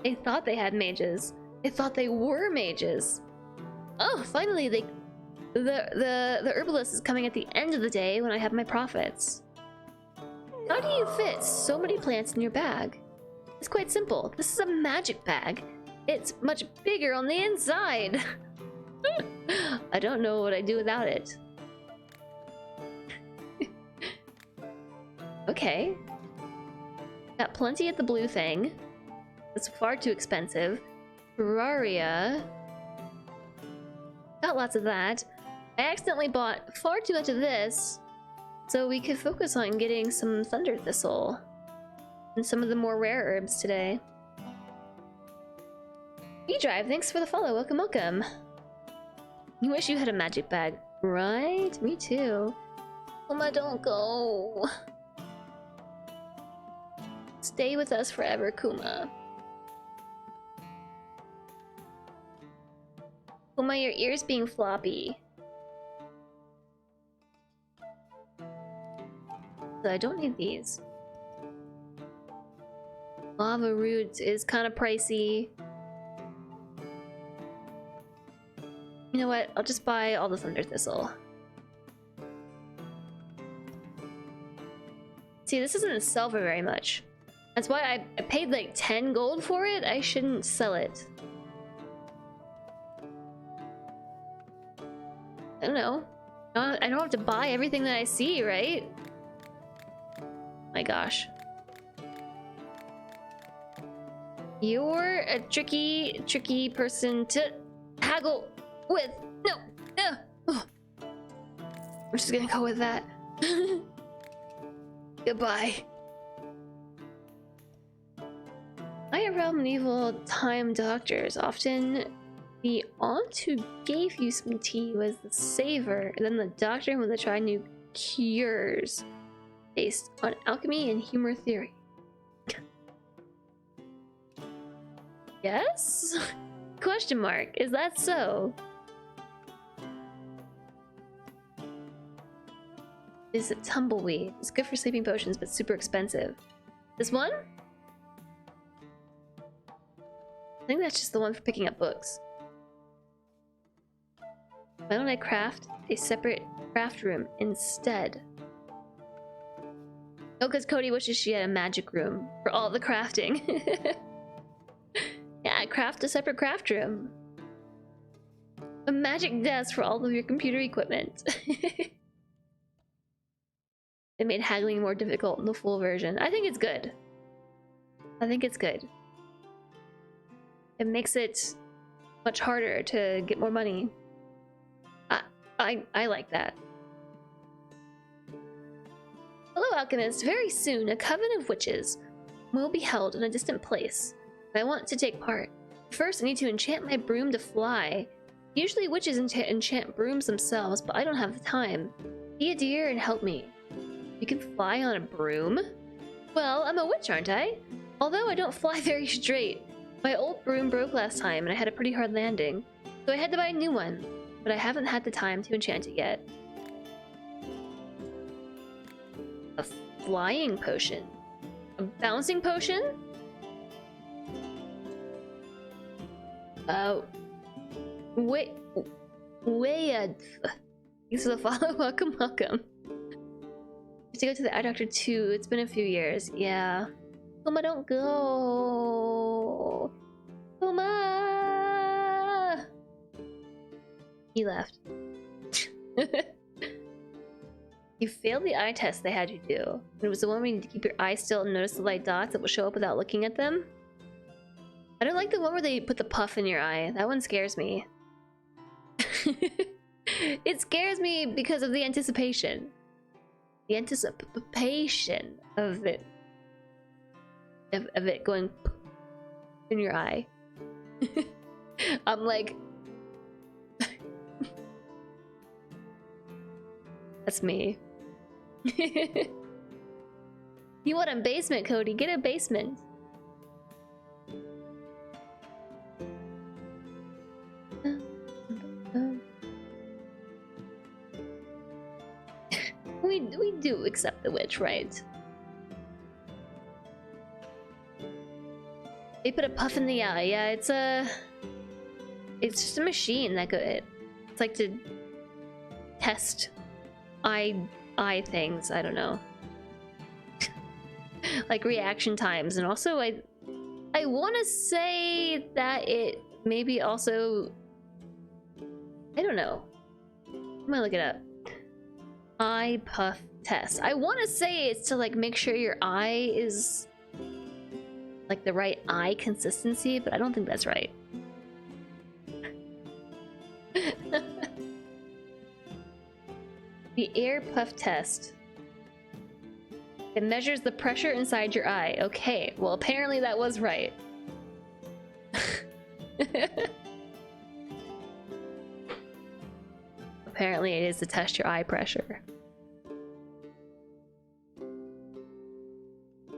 They thought they had mages. They thought they were mages. Oh, finally, the herbalist is coming at the end of the day when I have my profits. How do you fit so many plants in your bag? It's quite simple. This is a magic bag. It's much bigger on the inside. I don't know what I'd do without it. Okay. Got plenty at the blue thing. It's far too expensive. Terraria. Got lots of that. I accidentally bought far too much of this, so we could focus on getting some Thunder Thistle and some of the more rare herbs today. E-Drive, thanks for the follow. Welcome, welcome. You wish you had a magic bag, right? Me too. Kuma, don't go. Stay with us forever, Kuma. Kuma, your ear's being floppy. So I don't need these. Lava roots is kind of pricey. You know what? I'll just buy all the Thunder Thistle. See, this doesn't sell for very much. That's why I paid like 10 gold for it. I shouldn't sell it. I don't know. I don't have to buy everything that I see, right? My gosh. You're a tricky person to haggle with. No! No! Oh. I'm just gonna go with that. Goodbye. IRL medieval time doctors often the aunt who gave you some tea was the saver, and then the doctor was to try new cures based on alchemy and humor theory. Yes? Question mark. Is that so? Is it tumbleweed? It's good for sleeping potions, but super expensive. This one? I think that's just the one for picking up books. Why don't I craft a separate craft room instead? Oh, because Cody wishes she had a magic room for all the crafting. Yeah, craft a separate craft room. A magic desk for all of your computer equipment. It made haggling more difficult in the full version. I think it's good. I think it's good. It makes it much harder to get more money. I like that. Hello, Alchemist. Very soon, a coven of witches will be held in a distant place. I want to take part. First, I need to enchant my broom to fly. Usually witches enchant brooms themselves, but I don't have the time. Be a dear and help me. You can fly on a broom? Well, I'm a witch, aren't I? Although I don't fly very straight. My old broom broke last time and I had a pretty hard landing. So I had to buy a new one, but I haven't had the time to enchant it yet. A flying potion? A bouncing potion? Wait, thanks for the follow. Welcome, welcome. I have to go to the eye doctor too. It's been a few years. Yeah. Kuma, don't go. Kuma. He left. You failed the eye test they had you do. It was the one where you need to keep your eye still and notice the light dots that will show up without looking at them. I don't like the one where they put the puff in your eye. That one scares me. It scares me because of the anticipation. The anticipation of it. Of it going in your eye. I'm like... That's me. You want a basement, Cody? Get a basement. We do accept the witch, right? They put a puff in the eye. Yeah, it's just a machine that could. It's like to test eye things. I don't know. Like reaction times, and also I want to say that it maybe also, I don't know. I'm gonna look it up. Eye puff test. I want to say it's to like make sure your eye is like the right eye consistency, but I don't think that's right. The air puff test. It measures the pressure inside your eye. Okay, well apparently that was right. Apparently it is to test your eye pressure.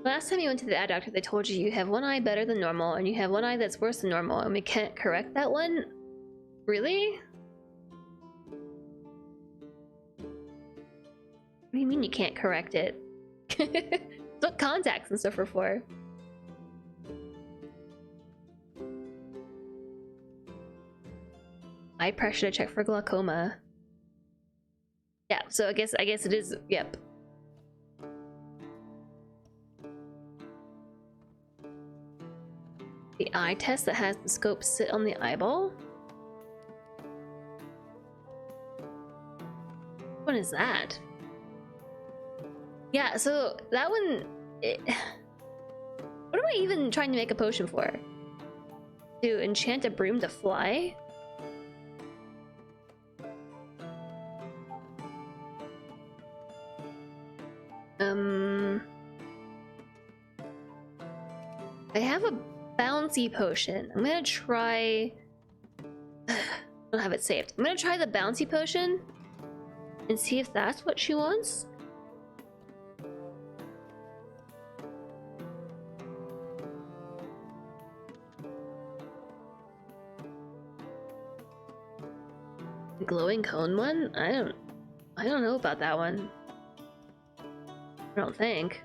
Last time you went to the eye doctor, they told you have one eye better than normal and you have one eye that's worse than normal, and we can't correct that one? Really? What do you mean you can't correct it? That's what contacts and stuff are for. Eye pressure to check for glaucoma. Yeah, so I guess it is. Yep. The eye test that has the scope sit on the eyeball. What is that? Yeah, so that one. What am I even trying to make a potion for? To enchant a broom to fly? I have a Bouncy Potion. I'm gonna try... I don't have it saved. I'm gonna try the Bouncy Potion and see if that's what she wants. The glowing cone one? I don't know about that one. I don't think.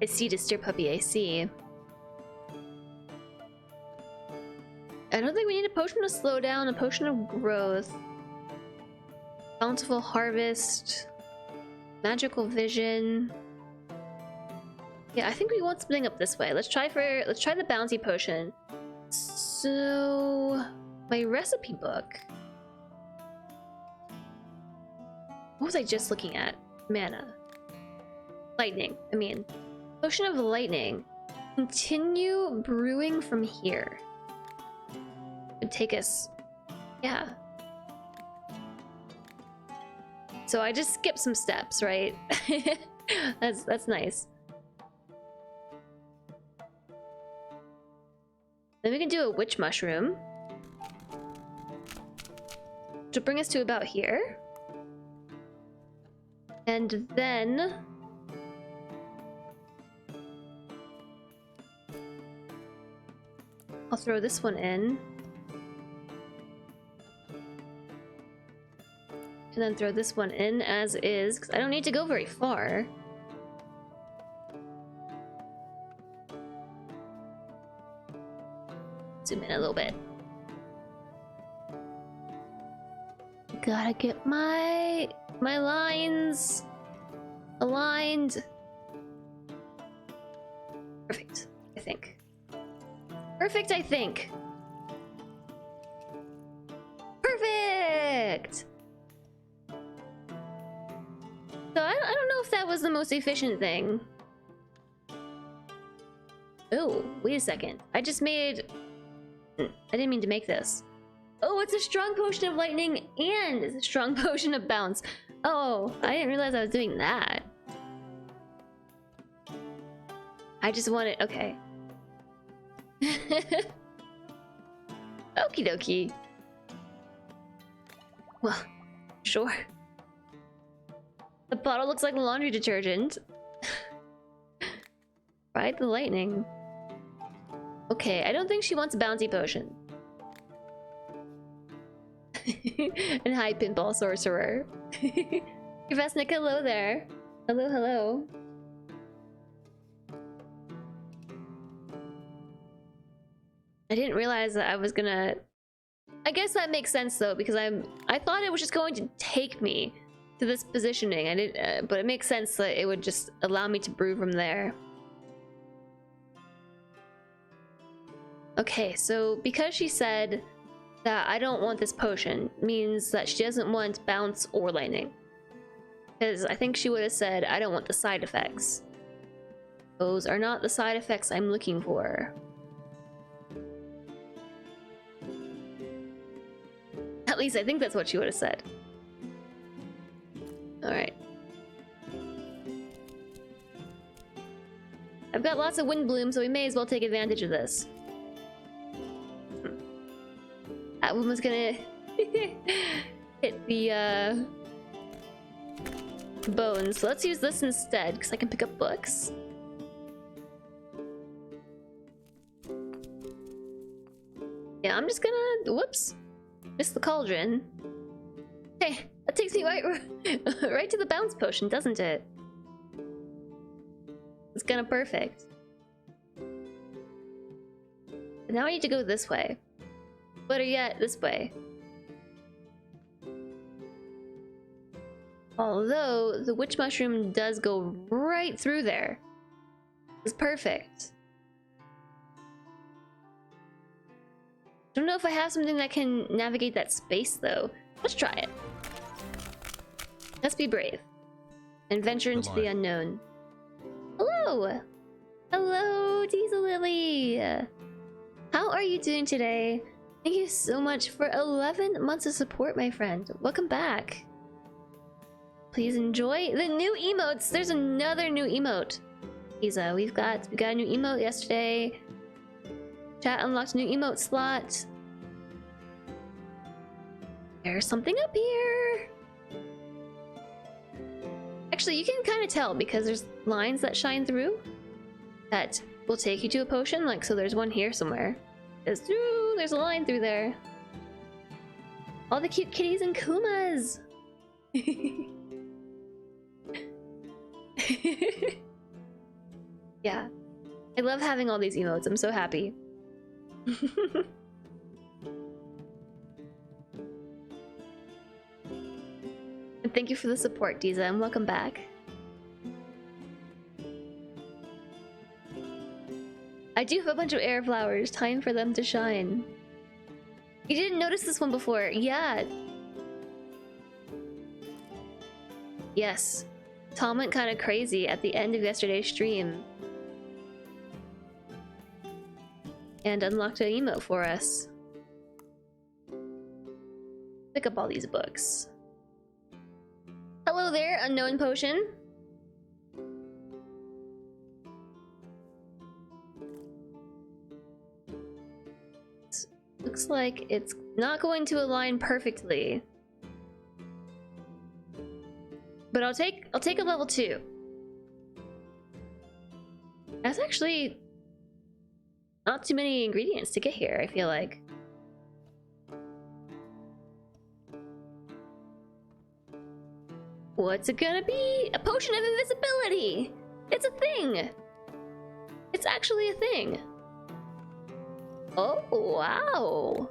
I see, Distur Puppy, I see. I don't think we need a potion to slow down, a potion of growth. Bountiful harvest. Magical vision. Yeah, I think we want something up this way. Let's try the Bouncy Potion. So my recipe book. What was I just looking at? Mana. Lightning, I mean. Potion of lightning. Continue brewing from here. Would take us... yeah. So I just skipped some steps, right? That's nice. Then we can do a witch mushroom. Which will bring us to about here. And then... I'll throw this one in. And then throw this one in as is, because I don't need to go very far. Zoom in a little bit. Gotta get my lines aligned. Perfect, I think. Perfect, I think. Perfect! So I don't know if that was the most efficient thing. Oh, wait a second. I just made... I didn't mean to make this. Oh, it's a strong potion of lightning and it's a strong potion of bounce. Oh, I didn't realize I was doing that. I just wanted... okay. Okie dokie. Well, sure. The bottle looks like laundry detergent. Ride the lightning. Okay, I don't think she wants a bouncy potion. And hi, pinball sorcerer. Kvesnik, hello there. Hello, hello. I didn't realize that I was gonna... I guess that makes sense though, because I thought it was just going to take me to this positioning. I didn't, but it makes sense that it would just allow me to brew from there. Okay, so because she said that I don't want this potion, means that she doesn't want bounce or lightning. Because I think she would have said, I don't want the side effects. Those are not the side effects I'm looking for. At least I think that's what she would have said. Alright. I've got lots of wind bloom, so we may as well take advantage of this. That woman's gonna hit the bones. So let's use this instead, because I can pick up books. Yeah, I'm just gonna... Whoops. Missed the cauldron. Hey, that takes me right to the bounce potion, doesn't it? It's kind of perfect. But now I need to go this way. Better yet, this way. Although, the witch mushroom does go right through there. It's perfect. Don't know if I have something that can navigate that space, though. Let's try it. Let's be brave. And venture into the unknown. Hello! Hello, Diesel Lily! How are you doing today? Thank you so much for 11 months of support, my friend. Welcome back. Please enjoy the new emotes. There's another new emote. Isa, we got a new emote yesterday. Chat unlocked a new emote slot. There's something up here. Actually, you can kind of tell because there's lines that shine through that will take you to a potion. Like, so there's one here somewhere. There's a line through there. All the cute kitties and kumas. Yeah. I love having all these emotes. I'm so happy. And thank you for the support, Diza, and welcome back. I do have a bunch of air flowers. Time for them to shine. You didn't notice this one before. Yeah. Yes. Tom went kind of crazy at the end of yesterday's stream. And unlocked an emote for us. Pick up all these books. Hello there, Unknown Potion. Looks like it's not going to align perfectly. But I'll take a level 2. That's actually not too many ingredients to get here, I feel like. What's it gonna be? A potion of invisibility! It's a thing! It's actually a thing. Oh, wow.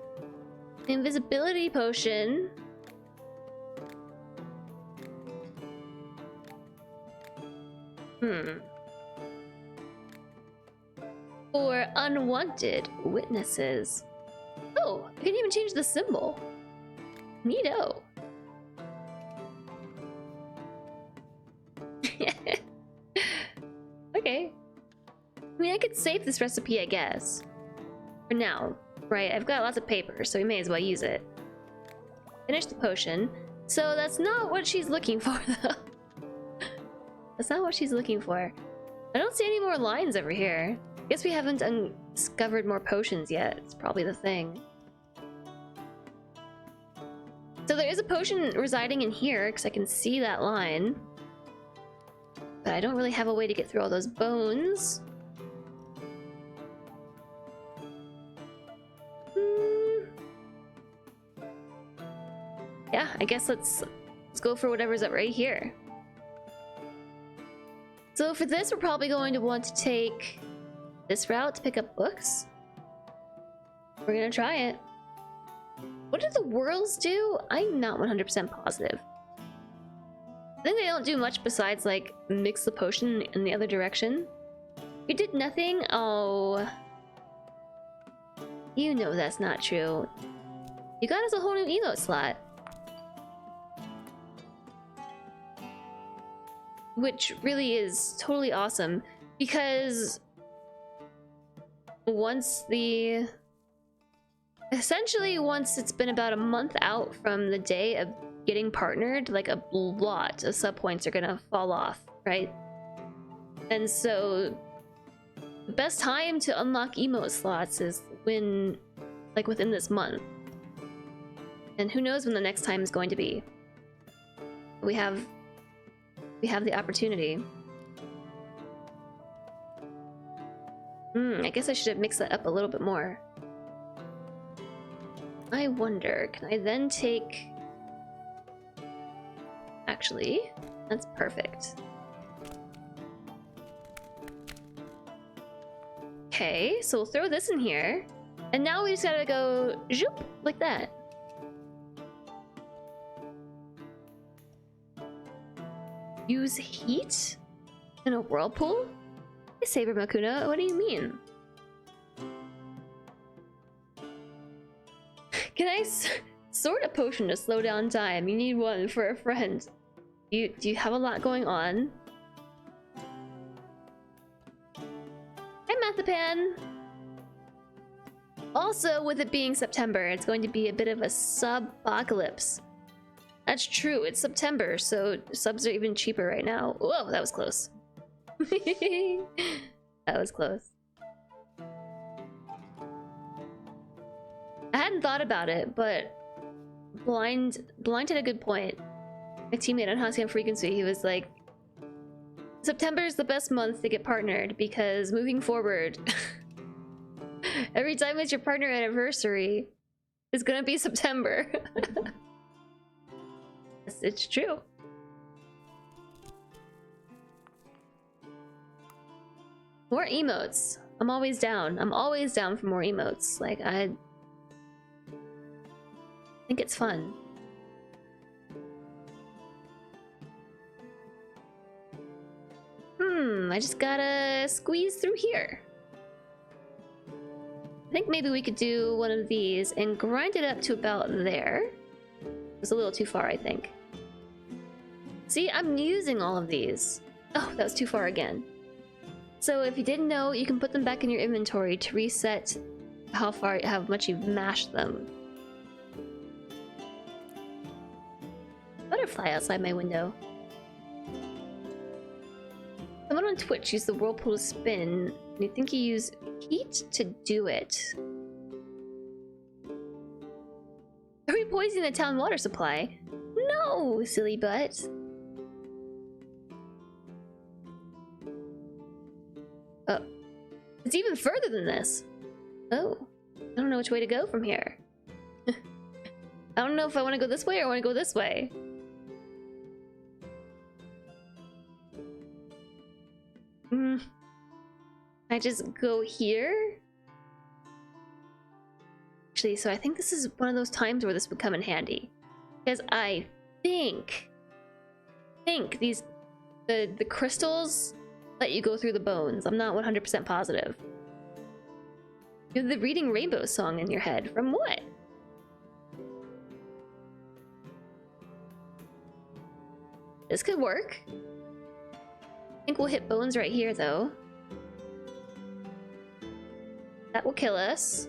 Invisibility potion. For unwanted witnesses. Oh, I can even change the symbol. Neato. Okay. I mean, I could save this recipe, I guess. For now, right? I've got lots of paper, so we may as well use it. Finish the potion. So that's not what she's looking for, though. That's not what she's looking for. I don't see any more lines over here. Guess we haven't discovered more potions yet. It's probably the thing. So there is a potion residing in here, because I can see that line. But I don't really have a way to get through all those bones. Yeah, I guess let's go for whatever's up right here. So for this, we're probably going to want to take this route to pick up books. We're gonna try it. What do the whirls do? I'm not 100% positive. I think they don't do much besides like mix the potion in the other direction. You did nothing? Oh. You know that's not true. You got us a whole new emote slot. Which really is totally awesome, because essentially once it's been about a month out from the day of getting partnered, like a lot of sub points are gonna fall off, right? And so the best time to unlock emote slots is when, like, within this month. And who knows when the next time is going to be. We have the opportunity. I guess I should have mixed that up a little bit more. I wonder, can I then take... Actually, that's perfect. Okay, so we'll throw this in here. And now we just gotta go zoop, like that. Use heat in a whirlpool? Hey, Saber Makuna, what do you mean? Can I sort a potion to slow down time? You need one for a friend. Do you have a lot going on? Hi, Mathapan! Also, with it being September, it's going to be a bit of a sub-apocalypse. That's true, it's September, so subs are even cheaper right now. Whoa, that was close. That was close. I hadn't thought about it, but Blind had a good point. My teammate on House Frequency, he was like, September is the best month to get partnered, because moving forward, every time it's your partner anniversary, it's gonna be September. It's true. More emotes. I'm always down. I'm always down for more emotes. Like, I think it's fun. I just gotta squeeze through here. I think maybe we could do one of these and grind it up to about there. It's a little too far, I think. See, I'm using all of these. Oh, that was too far again. So if you didn't know, you can put them back in your inventory to reset how much you've mashed them. Butterfly outside my window. Someone on Twitch used the whirlpool to spin, and you think you use heat to do it. Are we poisoning the town water supply? No, silly butt. Oh. It's even further than this. Oh. I don't know which way to go from here. I don't know if I want to go this way or I want to go this way. I just go here? Actually, so I think this is one of those times where this would come in handy. Because I think these the crystals let you go through the bones. I'm not 100% positive. You have the Reading Rainbow song in your head. From what? This could work. I think we'll hit bones right here, though. That will kill us.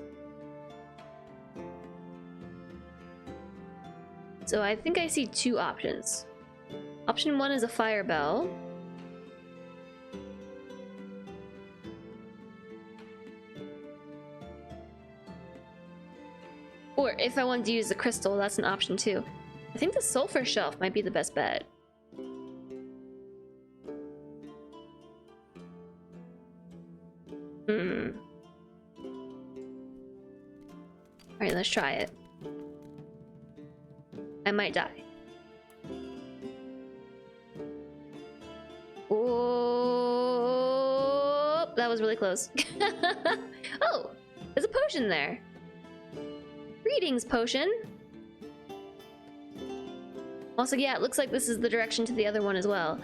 So I think I see two options. Option one is a fire bell. Or if I wanted to use the crystal, that's an option too. I think the sulfur shelf might be the best bet. Alright, let's try it. I might die. Oh, that was really close. Oh, there's a potion there. Greetings, potion. Also, yeah, it looks like this is the direction to the other one as well.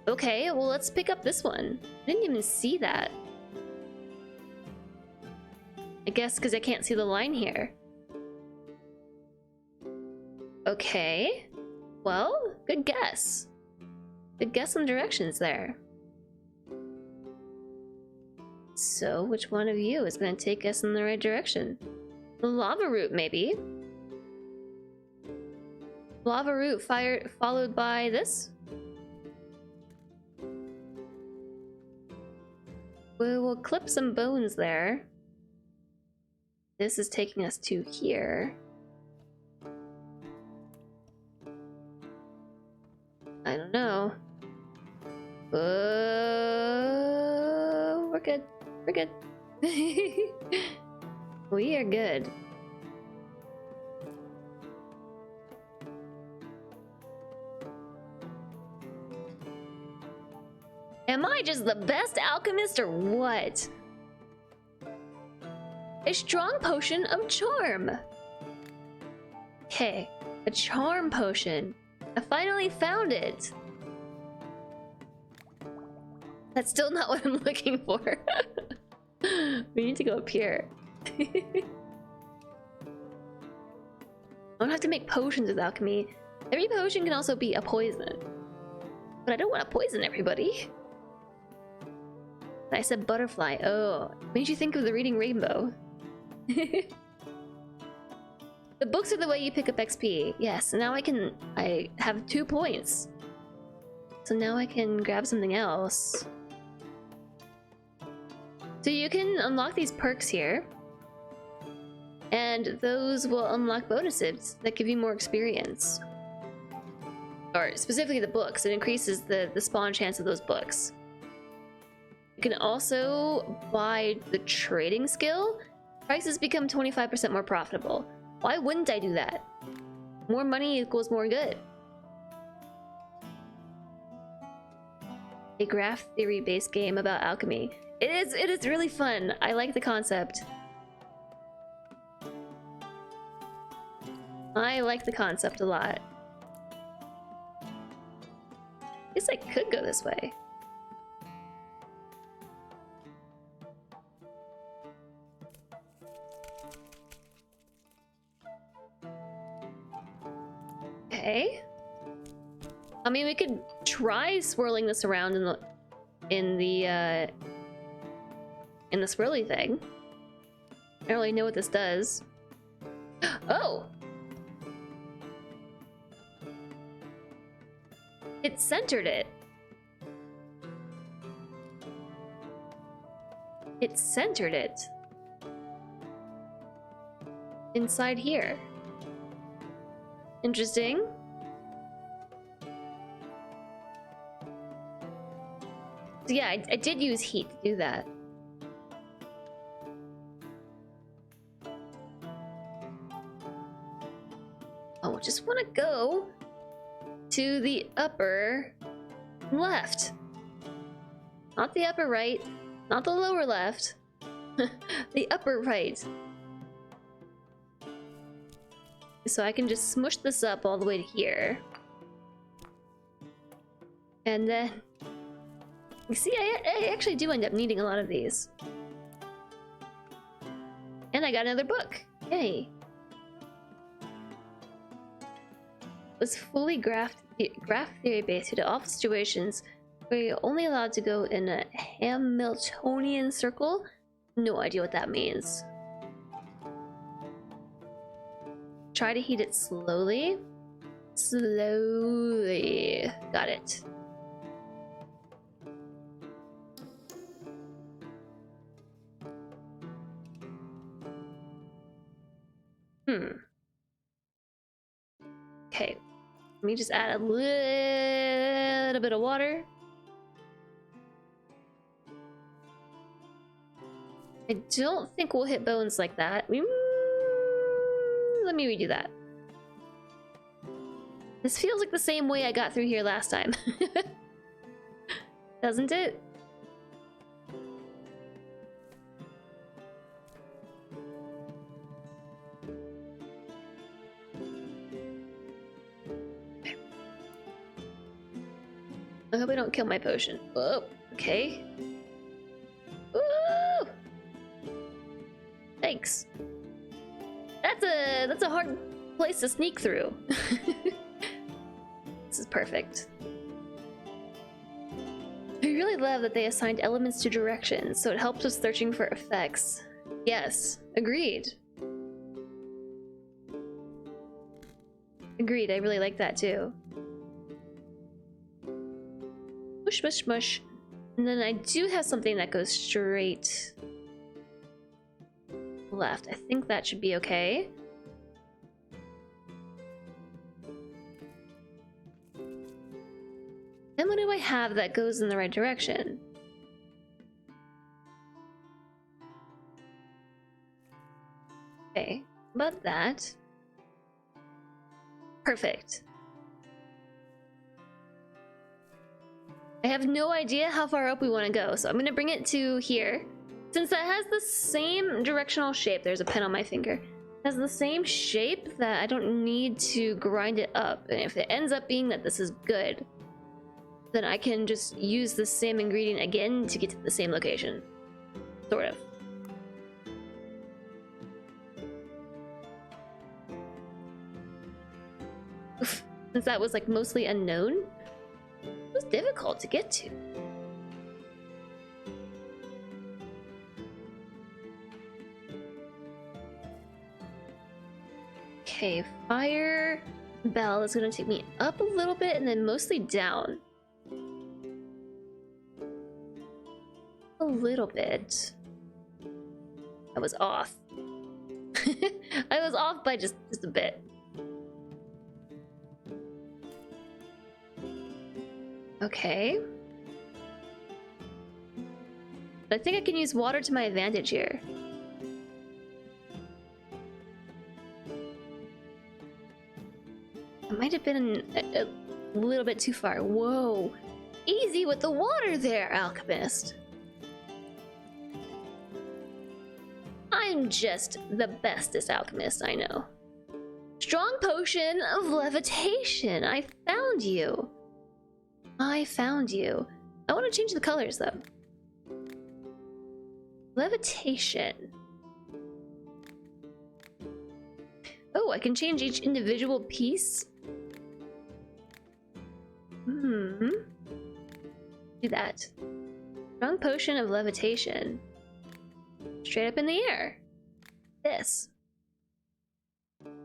Okay, well, let's pick up this one. I didn't even see that. I guess because I can't see the line here. Okay. Well, good guess. Good guess on directions there. So, which one of you is going to take us in the right direction? The lava root, maybe? Lava root followed by this? We'll clip some bones there. This is taking us to here. I don't know. We're good. We're good. We are good. Am I just the best alchemist or what? A strong potion of charm. Okay, a charm potion. I finally found it. That's still not what I'm looking for. We need to go up here. I don't have to make potions with alchemy. Every potion can also be a poison. But I don't want to poison everybody. I said butterfly. Oh, made you think of the reading rainbow. The books are the way you pick up XP. Yes, now I have 2 points. So now I can grab something else. So you can unlock these perks here. And those will unlock bonuses that give you more experience. Or specifically the books, it increases the spawn chance of those books. You can also buy the trading skill. Prices become 25% more profitable. Why wouldn't I do that? More money equals more good. A graph theory based game about alchemy. It is really fun. I like the concept. I like the concept a lot. I guess I could go this way. Okay. I mean, we could try swirling this around in the swirly thing. I don't really know what this does. Oh! It centered it. It centered it. Inside here. Interesting. So yeah, I did use heat to do that. Oh, I just want to go to the upper left. Not the upper right, not the lower left. The upper right. So I can just smush this up all the way to here. And then... You see, I actually do end up needing a lot of these. And I got another book. Yay. Was fully graph theory based due to all situations where you're only allowed to go in a Hamiltonian circle. No idea what that means. Try to heat it slowly. Slowly. Got it. Okay, Let me just add a little bit of water. I don't think we'll hit bones like that. Let me redo that. This feels like the same way I got through here last time. Doesn't it? I hope I don't kill my potion. Oh, okay. Ooh! Thanks. That's a hard place to sneak through. This is perfect. I really love that they assigned elements to directions, so it helps with searching for effects. Yes, agreed. Agreed, I really like that too. Mush, mush, mush. And then I do have something that goes straight left. I think that should be okay. Then what do I have that goes in the right direction? Okay, about that. Perfect. I have no idea how far up we want to go, so I'm going to bring it to here. Since that has the same directional shape, there's a pen on my finger. It has the same shape that I don't need to grind it up. And if it ends up being that this is good, then I can just use the same ingredient again to get to the same location. Sort of. Oof. Since that was like mostly unknown, it was difficult to get to. Okay, fire bell is gonna take me up a little bit and then mostly down. A little bit. I was off. I was off by just a bit. Okay. I think I can use water to my advantage here. I might have been a little bit too far. Whoa. Easy with the water there, Alchemist. I'm just the bestest alchemist I know. Strong potion of levitation. I found you. I found you. I want to change the colors though. Levitation. Oh, I can change each individual piece. Do that. Strong potion of levitation. Straight up in the air. This.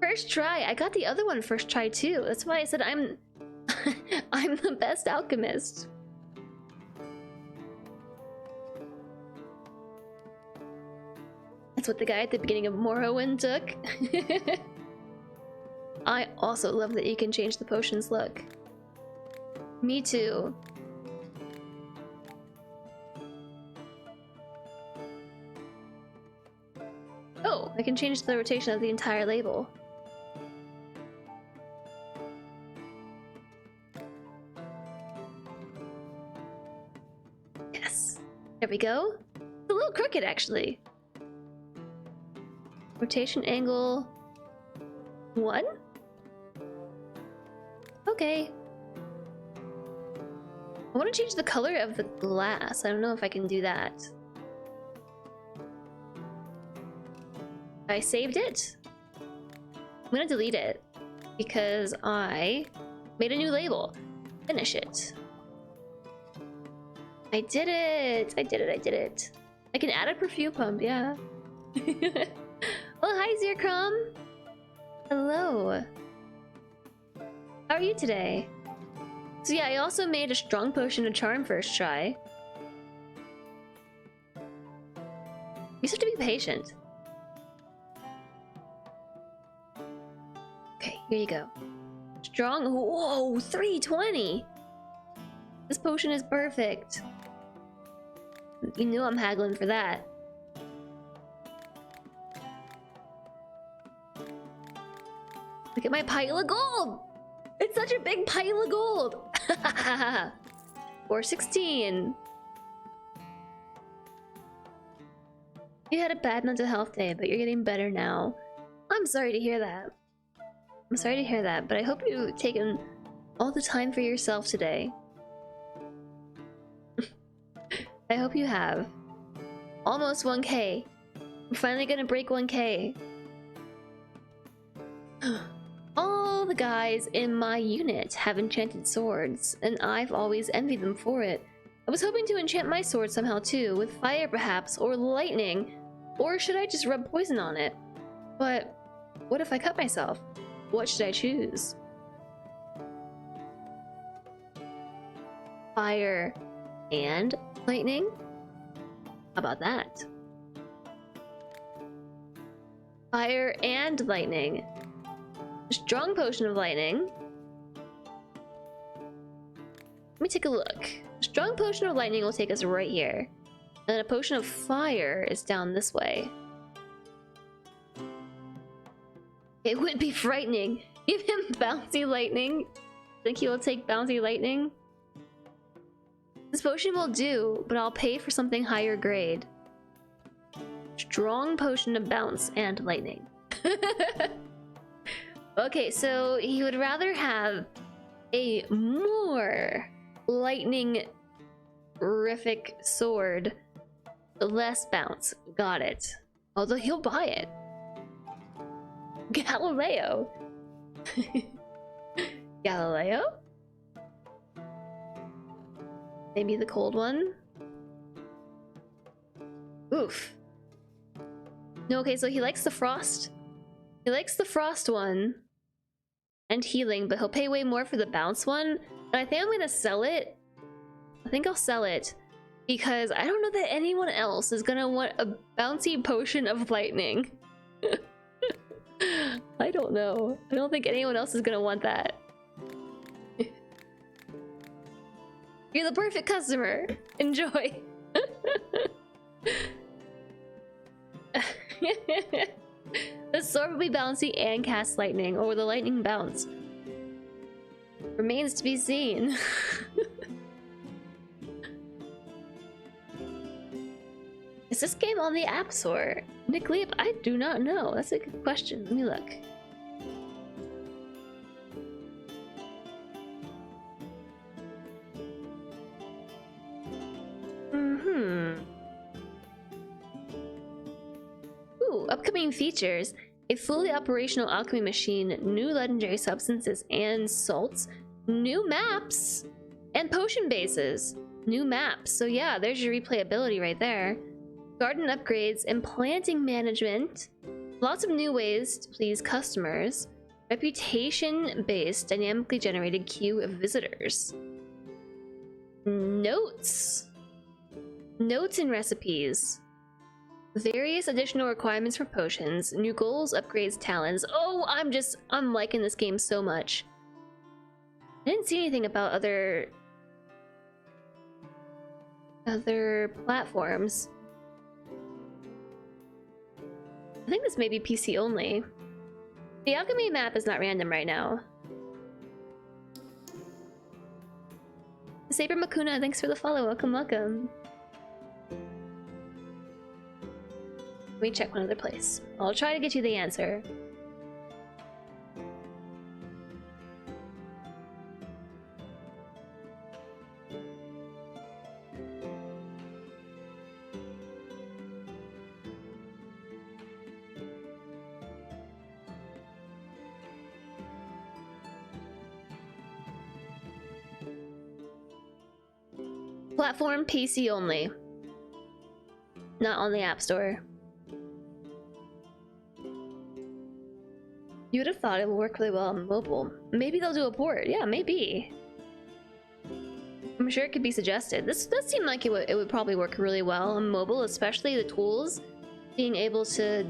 First try. I got the other one first try too. That's why I said I'm I'm the best alchemist. That's what the guy at the beginning of Morrowind took. I also love that you can change the potion's look. Me too. Oh, I can change the rotation of the entire label. Yes. There we go. It's a little crooked, actually. Rotation angle 1? Okay. I want to change the color of the glass. I don't know if I can do that. I saved it. I'm gonna delete it because I made a new label. Finish it. I did it! I did it, I did it. I can add a perfume pump, yeah. Oh, hi, Zircrum! Hello. How are you today? So yeah, I also made a strong potion of charm first try. You just have to be patient. Okay, here you go. strong. Whoa, 320. This potion is perfect. You know I'm haggling for that. Look at my pile of gold. It's such a big pile of gold. 416. You had a bad mental health day, but you're getting better now. I'm sorry to hear that. I'm sorry to hear that, but I hope you've taken all the time for yourself today. I hope you have. Almost 1K. We're finally gonna break 1K. All the guys in my unit have enchanted swords, and I've always envied them for it. I was hoping to enchant my sword somehow too, with fire perhaps, or lightning. Or should I just rub poison on it? But what if I cut myself? What should I choose? Fire and lightning? How about that? Fire and lightning. Strong potion of lightning. Let me take a look. Strong potion of lightning will take us right here. And a potion of fire is down this way. It would be frightening. Give him bouncy lightning. Think he will take bouncy lightning? This potion will do, but I'll pay for something higher grade. Strong potion of bounce and lightning. Okay, so he would rather have a more lightning-rific sword, less bounce. Got it. Although he'll buy it. Galileo. Galileo? Maybe the cold one? Oof. No, okay, so he likes the frost. He likes the frost one. And healing, but he'll pay way more for the bounce one. And I think I'm gonna sell it. I think I'll sell it. Because I don't know that anyone else is gonna want a bouncy potion of lightning. I don't know. I don't think anyone else is gonna want that. You're the perfect customer. Enjoy. The sword will be bouncy and cast lightning, or will the lightning bounce? Remains to be seen. Is this game on the App Store? Nick Leap, I do not know. That's a good question. Let me look. Ooh, upcoming features. A fully operational alchemy machine, new legendary substances and salts, new maps, and potion bases. New maps. So yeah, there's your replayability right there. Garden upgrades and planting management. Lots of new ways to please customers. Reputation-based, dynamically generated queue of visitors. Notes. Notes and recipes. Various additional requirements for potions. New goals, upgrades, talents. Oh, I'm liking this game so much. I didn't see anything about other platforms. I think this may be PC only. The alchemy map is not random right now. Saber Makuna, thanks for the follow. Welcome, welcome. Let me check one other place. I'll try to get you the answer. Platform PC only. Not on the App Store. You would have thought it would work really well on mobile. Maybe they'll do a port. Yeah, maybe. I'm sure it could be suggested. This does seem like it would probably work really well on mobile, especially the tools. Being able to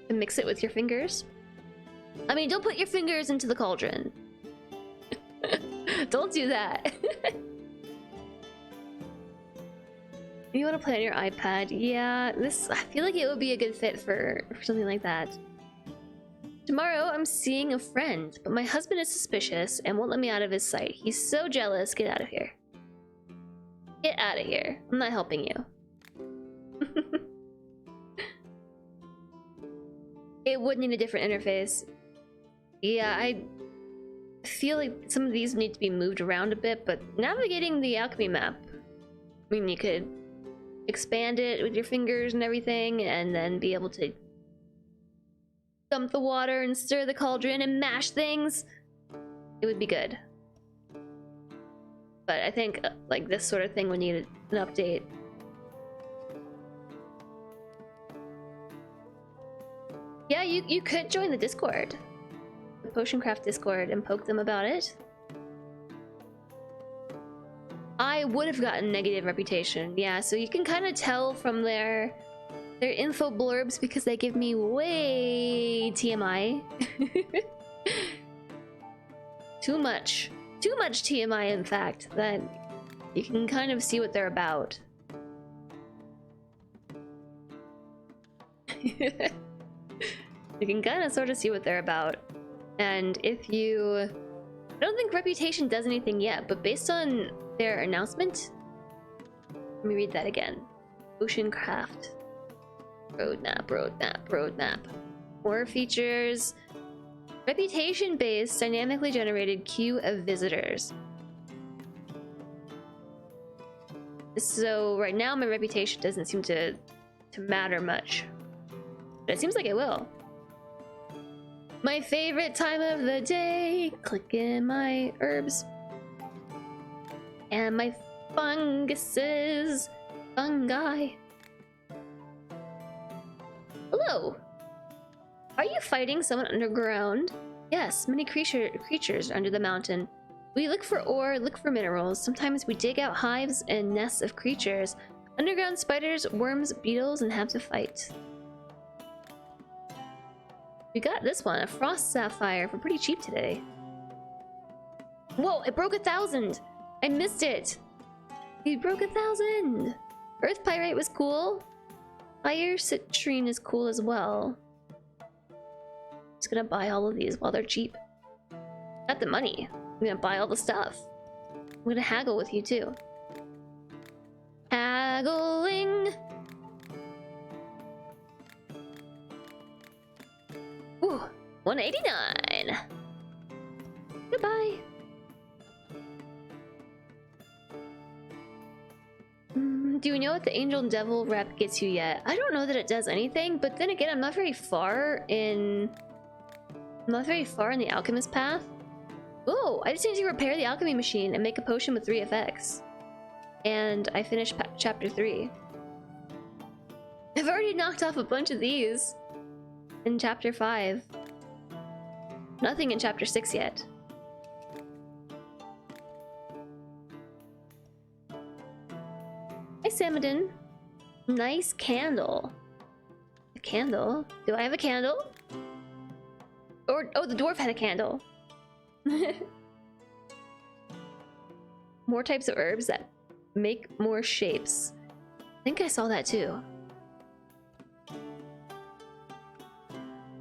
mix it with your fingers. I mean, don't put your fingers into the cauldron. Don't do that. You want to play on your iPad? Yeah, I feel like it would be a good fit for something like that. Tomorrow, I'm seeing a friend, but my husband is suspicious and won't let me out of his sight. He's so jealous. Get out of here. Get out of here. I'm not helping you. It would need a different interface. Yeah, I feel like some of these need to be moved around a bit, but navigating the alchemy map, I mean, you could expand it with your fingers and everything, and then be able to dump the water and stir the cauldron and mash things. It would be good. But I think like this sort of thing would need an update. Yeah, you could join the Discord, the Potioncraft Discord, and poke them about it. I would have gotten negative reputation, yeah, so you can kind of tell from their info blurbs because they give me way TMI. Too much TMI, in fact, that you can kind of see what they're about. You can kind of sort of see what they're about. And if you... I don't think Reputation does anything yet, but based on their announcement... Let me read that again. Potioncraft. Roadmap. More features. Reputation-based, dynamically generated queue of visitors. So right now my reputation doesn't seem to matter much. But it seems like it will. My favorite time of the day, clicking my herbs and my funguses, fungi. Hello. Are you fighting someone underground? Yes, many creatures under the mountain. We look for ore, look for minerals. Sometimes we dig out hives and nests of creatures. Underground spiders, worms, beetles, and have to fight. We got this one, a frost sapphire, for pretty cheap today. Whoa, it broke 1,000! I missed it! It broke 1,000! Earth pyrite was cool. Fire citrine is cool as well. Just gonna buy all of these while they're cheap. Got the money. I'm gonna buy all the stuff. I'm gonna haggle with you too. Haggling! Ooh, 189. Goodbye. Do you know what the Angel and Devil rep gets you yet? I don't know that it does anything, but then again, I'm not very far in the Alchemist path. Oh, I just need to repair the alchemy machine and make a potion with 3 effects. And I finished chapter 3. I've already knocked off a bunch of these in chapter 5. Nothing in chapter 6 yet. Hi, Samadin. Nice candle. A candle? Do I have a candle? Or, oh, the dwarf had a candle. More types of herbs that make more shapes. I think I saw that too. I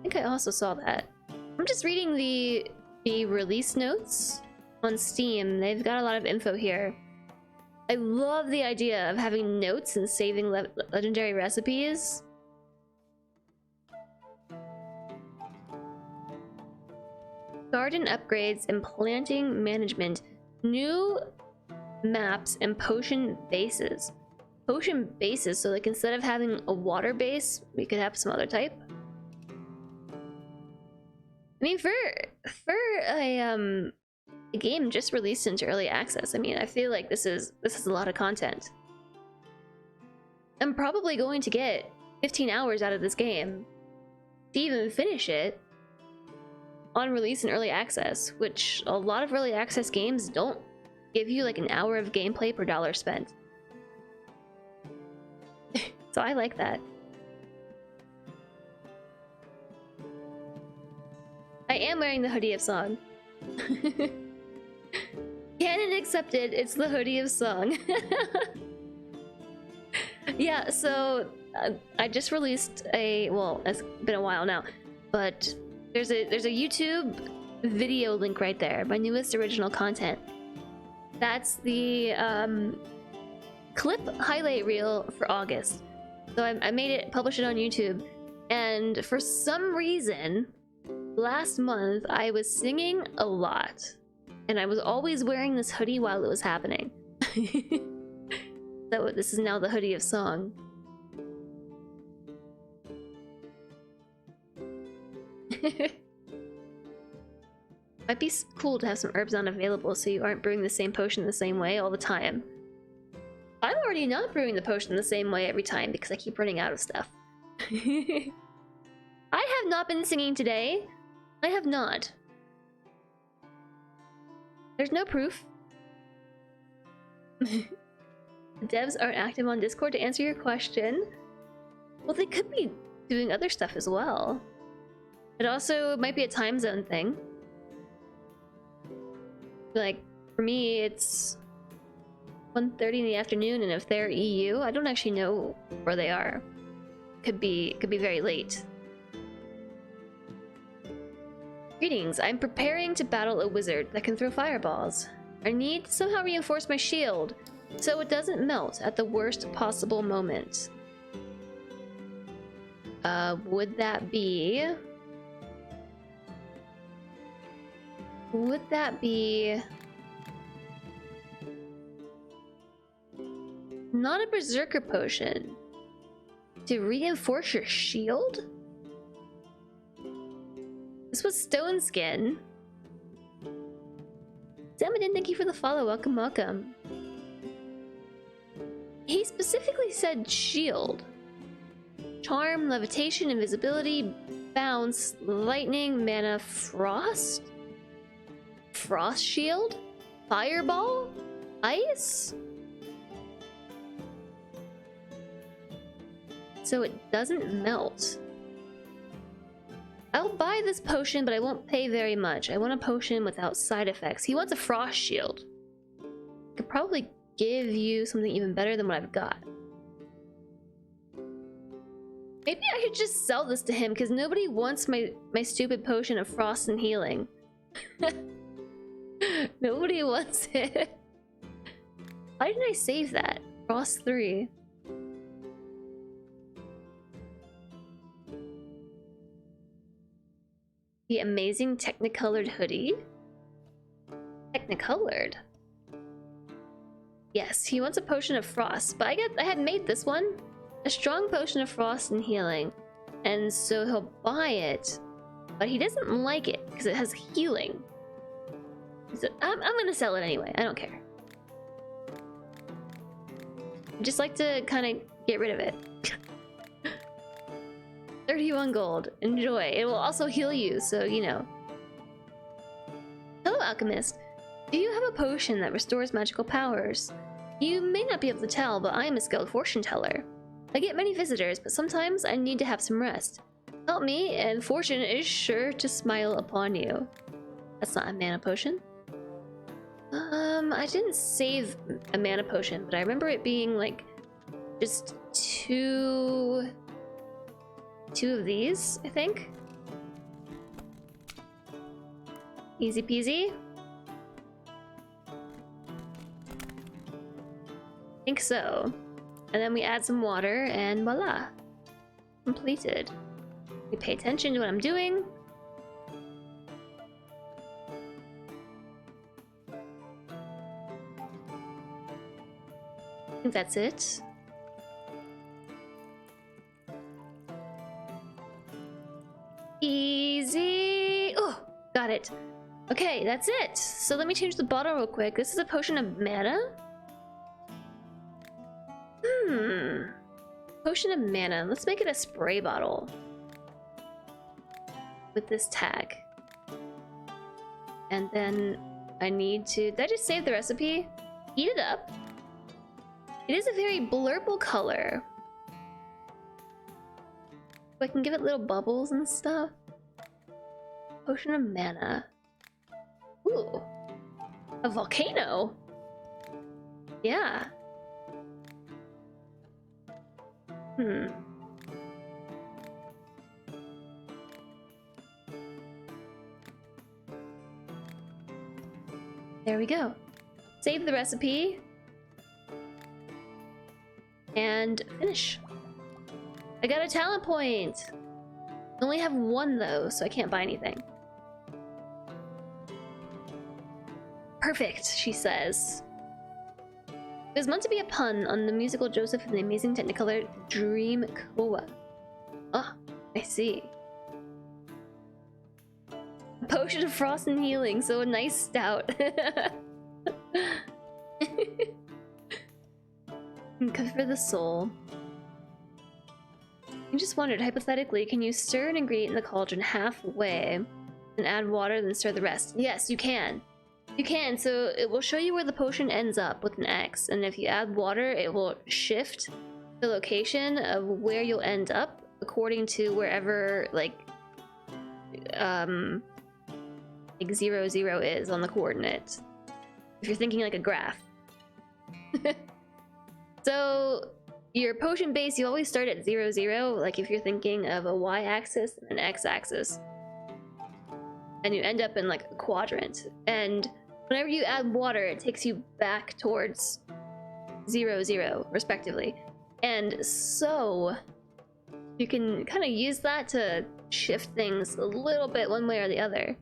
think I also saw that. I'm just reading the release notes on Steam. They've got a lot of info here. I love the idea of having notes and saving legendary recipes. Garden upgrades and planting management. New maps and potion bases. Potion bases, so like instead of having a water base, we could have some other type. I mean, for a game just released into early access, I mean, I feel like this is a lot of content. I'm probably going to get 15 hours out of this game to even finish it on release in early access, which a lot of early access games don't give you like an hour of gameplay per dollar spent. So I like that. I am wearing the hoodie of Song. accepted. It's the hoodie of song. Yeah, so I just released a, well, it's been a while now, but there's a YouTube video link right there, my newest original content. That's the clip highlight reel for August. So I made it, published it on YouTube, and for some reason, last month I was singing a lot, and I was always wearing this hoodie while it was happening. So this is now the hoodie of song. Might be cool to have some herbs unavailable so you aren't brewing the same potion the same way all the time. I'm already not brewing the potion the same way every time because I keep running out of stuff. I have not been singing today. I have not. There's no proof. The devs aren't active on Discord to answer your question. Well, they could be doing other stuff as well. It also might be a time zone thing. Like, for me, it's 1:30 in the afternoon, and if they're EU, I don't actually know where they are. Could be very late. Greetings, I'm preparing to battle a wizard that can throw fireballs. I need to somehow reinforce my shield so it doesn't melt at the worst possible moment. Would that be... not a berserker potion to reinforce your shield? This was stone skin. Samadin, thank you for the follow. Welcome, welcome. He specifically said shield. Charm, levitation, invisibility, bounce, lightning, mana, frost? Frost shield? Fireball? Ice? So it doesn't melt. I'll buy this potion, but I won't pay very much. I want a potion without side effects. He wants a frost shield. I could probably give you something even better than what I've got. Maybe I should just sell this to him, because nobody wants my stupid potion of frost and healing. Nobody wants it. Why didn't I save that? Frost 3. The amazing technicolored hoodie. Technicolored? Yes, he wants a potion of frost, but I had made this one. A strong potion of frost and healing. And so he'll buy it, but he doesn't like it because it has healing. So I'm gonna sell it anyway, I don't care. I just like to kind of get rid of it. 31 gold. Enjoy. It will also heal you, so you know. Hello, Alchemist. Do you have a potion that restores magical powers? You may not be able to tell, but I am a skilled fortune teller. I get many visitors, but sometimes I need to have some rest. Help me, and fortune is sure to smile upon you. That's not a mana potion. I didn't save a mana potion, but I remember it being like just two of these, I think. Easy peasy. Think so. And then we add some water and voila. Completed. We pay attention to what I'm doing. I think that's it. Easy. Oh, got it. Okay, that's it. So let me change the bottle real quick. This is a potion of mana. Potion of mana. Let's make it a spray bottle. With this tag. And then I need to... Did I just save the recipe? Heat it up. It is a very blurple color. I can give it little bubbles and stuff. Potion of mana. Ooh. A volcano. Yeah. There we go. Save the recipe. And finish. I got a talent point! I only have one though, so I can't buy anything. Perfect, she says. It was meant to be a pun on the musical Joseph and the Amazing Technicolor Dream Koa. Oh, I see. A potion of frost and healing, so a nice stout. Good for the soul. I just wondered, hypothetically, can you stir an ingredient in the cauldron halfway and add water, then stir the rest? Yes, you can. You can, so it will show you where the potion ends up with an X, and if you add water, it will shift the location of where you'll end up according to wherever, like 0, 0 is on the coordinate. If you're thinking like a graph. So your potion base, you always start at 0, 0, like if you're thinking of a y-axis and an x-axis. And you end up in like a quadrant. And whenever you add water, it takes you back towards 0, 0, respectively. And so you can kind of use that to shift things a little bit one way or the other.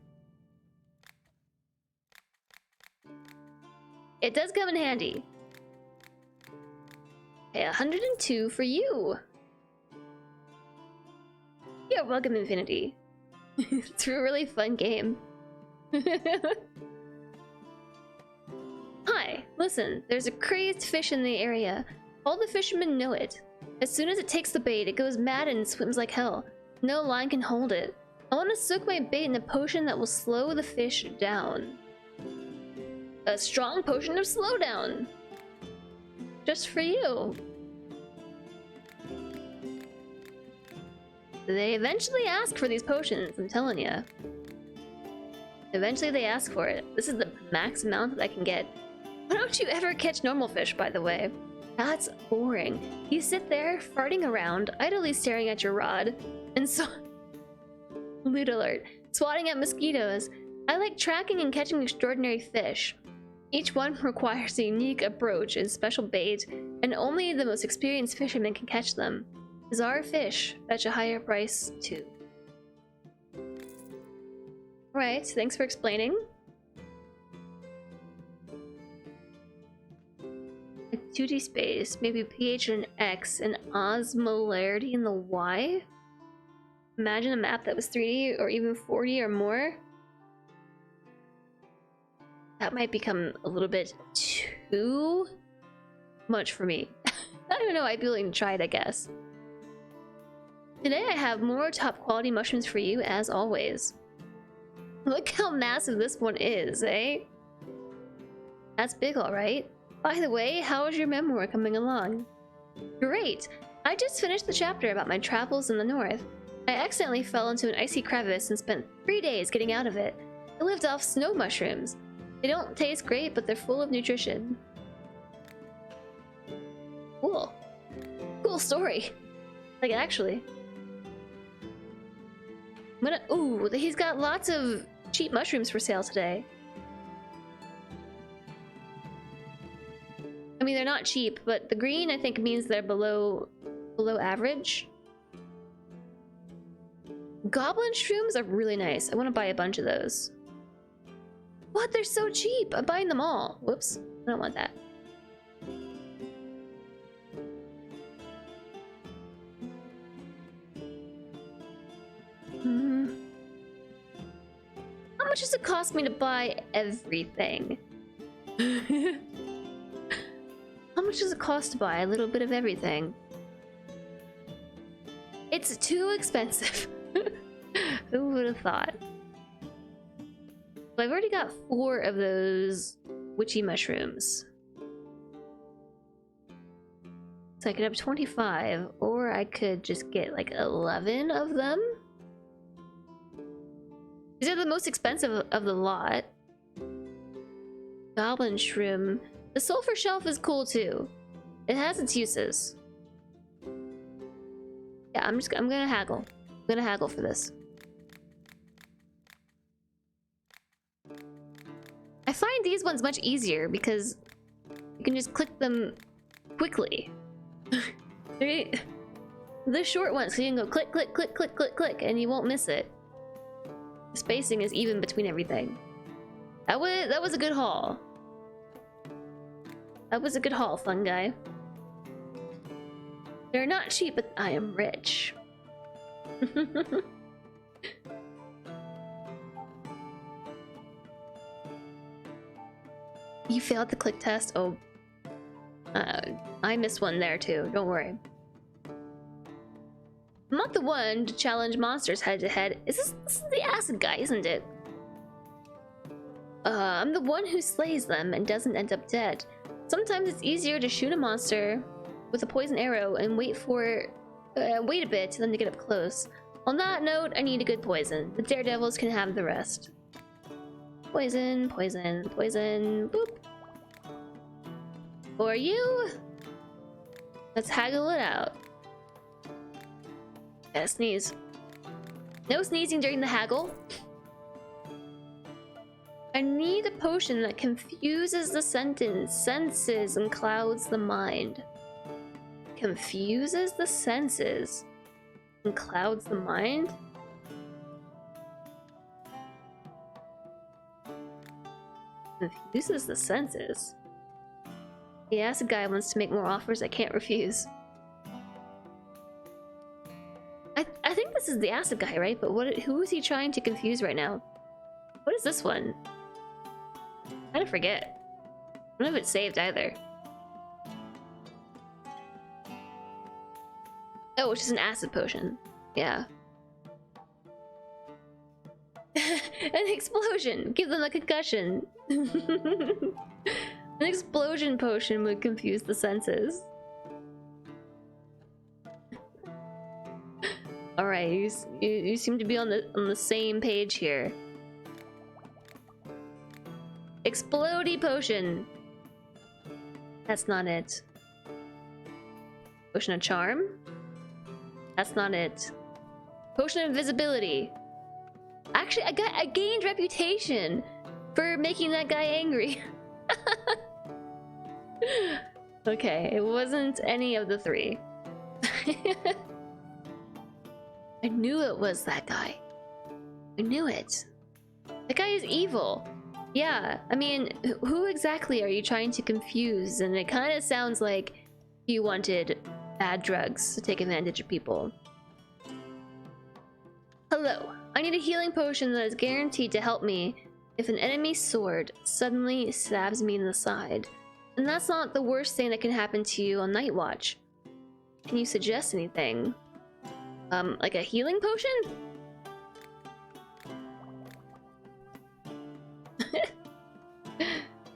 It does come in handy. Okay, 102 for you. You're welcome, Infinity. It's a really fun game. Hi, listen, there's a crazed fish in the area. All the fishermen know it. As soon as it takes the bait, it goes mad and swims like hell. No line can hold it. I want to soak my bait in a potion that will slow the fish down. A strong potion of slowdown. Just for you. They eventually ask for these potions, I'm telling you. Eventually they ask for it. This is the max amount that I can get. Why don't you ever catch normal fish, by the way? That's boring. You sit there, farting around, idly staring at your rod, and so... Loot alert. Swatting at mosquitoes. I like tracking and catching extraordinary fish. Each one requires a unique approach and special bait, and only the most experienced fishermen can catch them. Bizarre fish fetch a higher price, too. Alright, thanks for explaining. A 2D space, maybe pH in an X, and osmolarity in the Y? Imagine a map that was 3D or even 4D or more. That might become a little bit too much for me. I don't know, I'd be willing to try it, I guess. Today I have more top quality mushrooms for you, as always. Look how massive this one is, eh? That's big, alright. By the way, how is your memoir coming along? Great! I just finished the chapter about my travels in the north. I accidentally fell into an icy crevice and spent 3 days getting out of it. I lived off snow mushrooms. They don't taste great, but they're full of nutrition. Cool. Cool story. Like, actually. Ooh, he's got lots of cheap mushrooms for sale today. I mean, they're not cheap, but the green, I think, means they're below average. Goblin shrooms are really nice. I want to buy a bunch of those. What? They're so cheap! I'm buying them all. Whoops. I don't want that. How much does it cost me to buy everything? How much does it cost to buy a little bit of everything? It's too expensive. Who would have thought? I've already got 4 of those witchy mushrooms. So I could have 25, or I could just get like 11 of them. These are the most expensive of the lot. Goblin shroom. The sulfur shelf is cool too. It has its uses. Yeah, I'm gonna haggle. I'm gonna haggle for this. I find these ones much easier because you can just click them quickly. The short ones, so you can go click, click, click, click, click, click, and you won't miss it. The spacing is even between everything. That was a good haul. That was a good haul, fun guy. They're not cheap, but I am rich. You failed the click test? Oh. I missed one there too, don't worry. I'm not the one to challenge monsters head to head. This is the acid guy, isn't it? I'm the one who slays them and doesn't end up dead. Sometimes it's easier to shoot a monster with a poison arrow and wait a bit to them to get up close. On that note, I need a good poison. The daredevils can have the rest. Poison, poison, poison, boop. For you? Let's haggle it out. Gotta sneeze. No sneezing during the haggle. I need a potion that confuses the senses and clouds the mind. Confuses the senses and clouds the mind? Confuses the senses? The acid guy wants to make more offers I can't refuse. I think this is the acid guy, right? But who is he trying to confuse right now? What is this one? I kind of forget. I don't know if it's saved either. Oh, it's just an acid potion. Yeah. An explosion! Give them a concussion! An explosion potion would confuse the senses. Alright, you seem to be on the same page here. Explodey potion! That's not it. Potion of charm? That's not it. Potion of invisibility. Actually, I gained reputation for making that guy angry. Okay, it wasn't any of the three. I knew it was that guy. I knew it. That guy is evil. Yeah, I mean, who exactly are you trying to confuse? And it kind of sounds like you wanted bad drugs to take advantage of people. Hello, I need a healing potion that is guaranteed to help me if an enemy sword suddenly stabs me in the side. And that's not the worst thing that can happen to you on Night Watch. Can you suggest anything? Like a healing potion?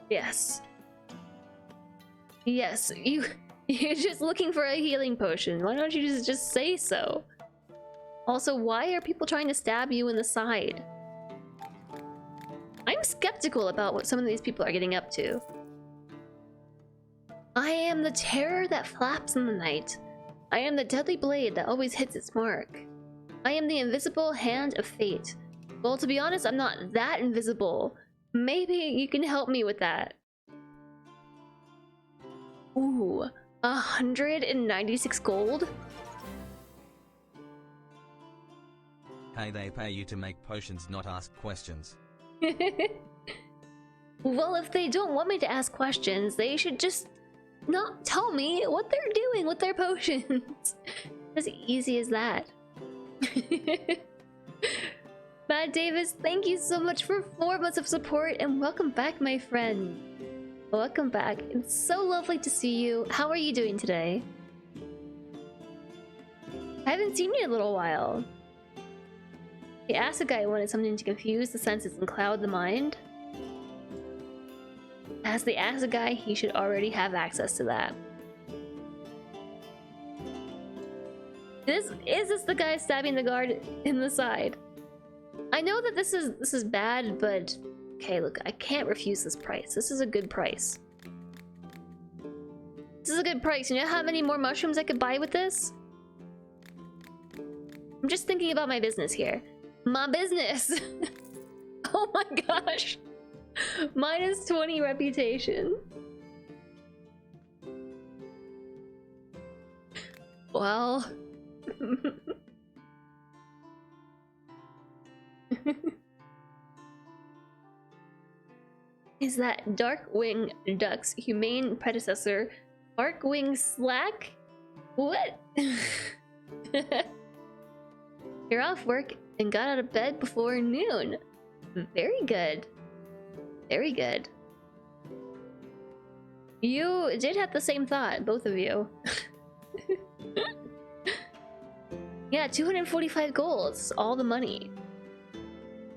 Yes. Yes, you're just looking for a healing potion. Why don't you just say so? Also, why are people trying to stab you in the side? I'm skeptical about what some of these people are getting up to. I am the terror that flaps in the night. I am the deadly blade that always hits its mark. I am the invisible hand of fate. Well, to be honest, I'm not that invisible. Maybe you can help me with that. Ooh, 196 gold? Hey, they pay you to make potions, not ask questions. Well, if they don't want me to ask questions, they should just not tell me what they're doing with their potions. As easy as that. Matt Davis, thank you so much for 4 months of support and welcome back, my friend. Welcome back. It's so lovely to see you. How are you doing today? I haven't seen you in a little while. The acid guy wanted something to confuse the senses and cloud the mind. As the acid guy, he should already have access to that. Is this the guy stabbing the guard in the side? I know that this is bad, but okay, look, I can't refuse this price. This is a good price. This is a good price. You know how many more mushrooms I could buy with this? I'm just thinking about my business here. My business! Oh my gosh! Minus 20 reputation. Well... Is that Darkwing Duck's humane predecessor, Barkwing Slack? What? You're off work and got out of bed before noon. Very good. Very good. You did have the same thought, both of you. Yeah, 245 gold. It's all the money.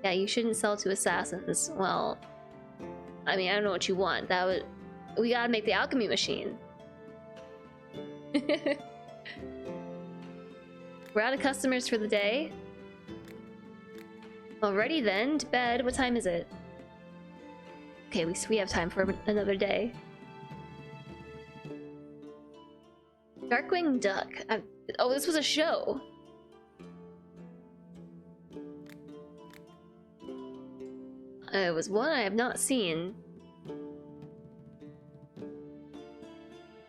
Yeah, you shouldn't sell to assassins. Well, I mean, I don't know what you want. That would... We gotta make the alchemy machine. We're out of customers for the day. Alrighty then, to bed. What time is it? Okay, we have time for another day. Darkwing Duck. Oh, this was a show. It was one I have not seen.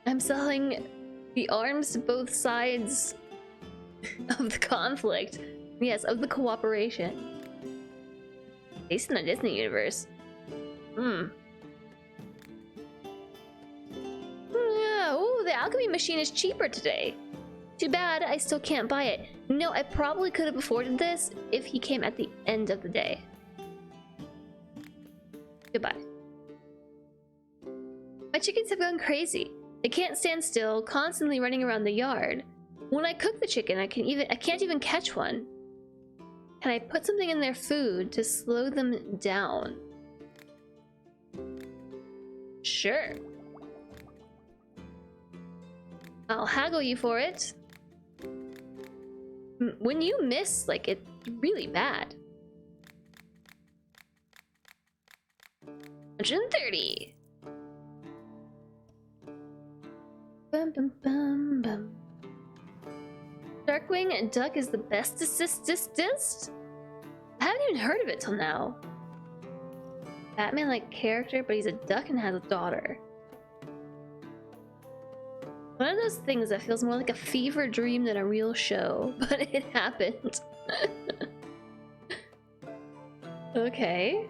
I'm selling the arms to both sides of the conflict. Yes, of the cooperation. Based in the Disney universe. Yeah, ooh, the alchemy machine is cheaper today. Too bad I still can't buy it. No, I probably could have afforded this if he came at the end of the day. Goodbye. My chickens have gone crazy. They can't stand still, constantly running around the yard. When I cook the chicken, I can't even catch one. Can I put something in their food to slow them down? Sure. I'll haggle you for it. When you miss, like, it's really bad. 130. Bum, bum, bum, bum. Darkwing Duck is the bestest? I haven't even heard of it till now. Batman-like character, but he's a duck and has a daughter. One of those things that feels more like a fever dream than a real show, but it happened. Okay.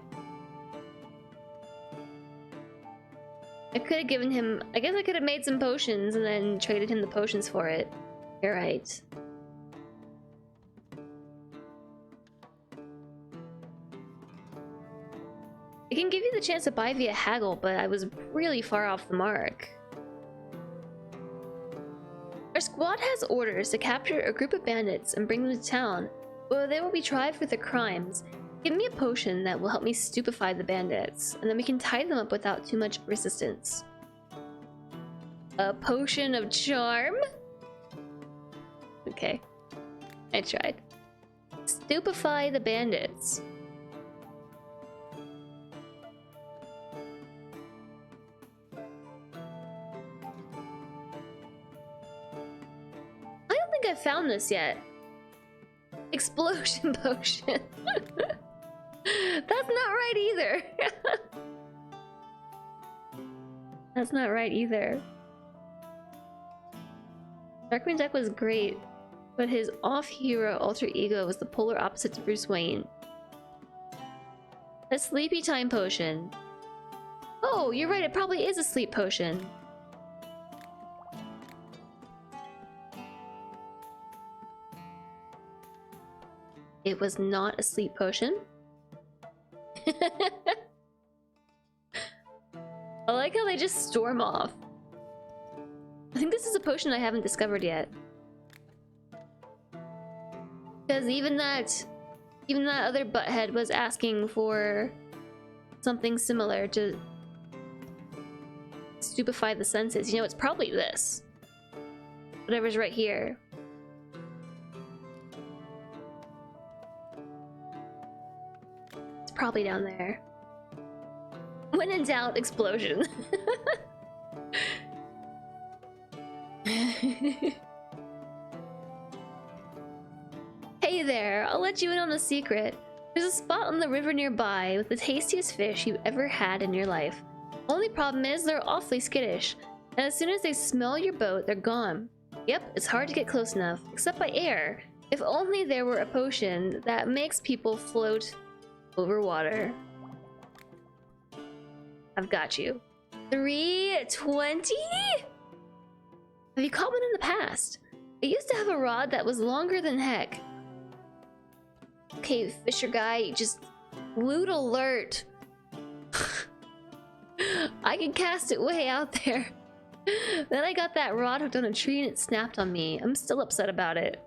I could have given him... I guess I could have made some potions and then traded him the potions for it. You're right. I can give you the chance to buy via haggle, but I was really far off the mark. Our squad has orders to capture a group of bandits and bring them to town, where they will be tried for their crimes. Give me a potion that will help me stupefy the bandits, and then we can tie them up without too much resistance. A potion of charm? Okay. I tried. Stupefy the bandits. I don't think I've found this yet. Explosion potion. That's not right either. That's not right either. Darkwing Duck was great, but his off-hero alter ego was the polar opposite to Bruce Wayne. A sleepy time potion. Oh, you're right, it probably is a sleep potion. It was not a sleep potion. I like how they just storm off. I think this is a potion I haven't discovered yet. Because even that other butthead was asking for something similar to stupefy the senses. You know, it's probably this. Whatever's right here. It's probably down there. When in doubt, explosion. Hey there, I'll let you in on a secret. There's a spot on the river nearby with the tastiest fish you've ever had in your life. Only problem is they're awfully skittish, and as soon as they smell your boat, they're gone. Yep, it's hard to get close enough, except by air. If only there were a potion that makes people float over water. I've got you. 320? Have you caught one in the past? I used to have a rod that was longer than heck. Okay, Fisher guy, just loot alert. I can cast it way out there. Then I got that rod hooked on a tree and it snapped on me. I'm still upset about it.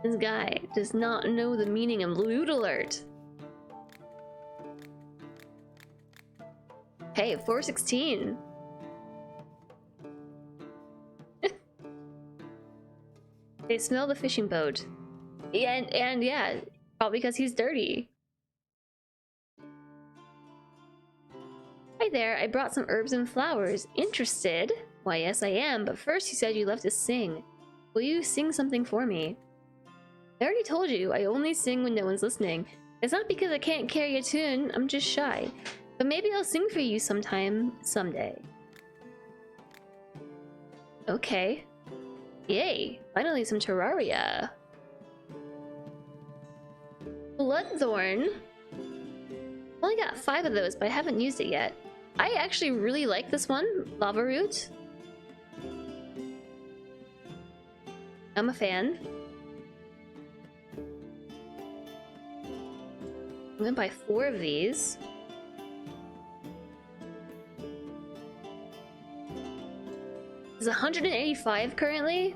This guy does not know the meaning of loot alert. Hey, 416. They smell the fishing boat. And yeah, probably because he's dirty. Hi there, I brought some herbs and flowers. Interested? Why, yes I am, but first you said you love to sing. Will you sing something for me? I already told you, I only sing when no one's listening. It's not because I can't carry a tune, I'm just shy. But maybe I'll sing for you sometime, someday. Okay. Yay, finally some Terraria. Bloodthorn. Only got 5 of those, but I haven't used it yet. I actually really like this one, Lava Root. I'm a fan. I'm gonna buy 4 of these. Is 185 currently?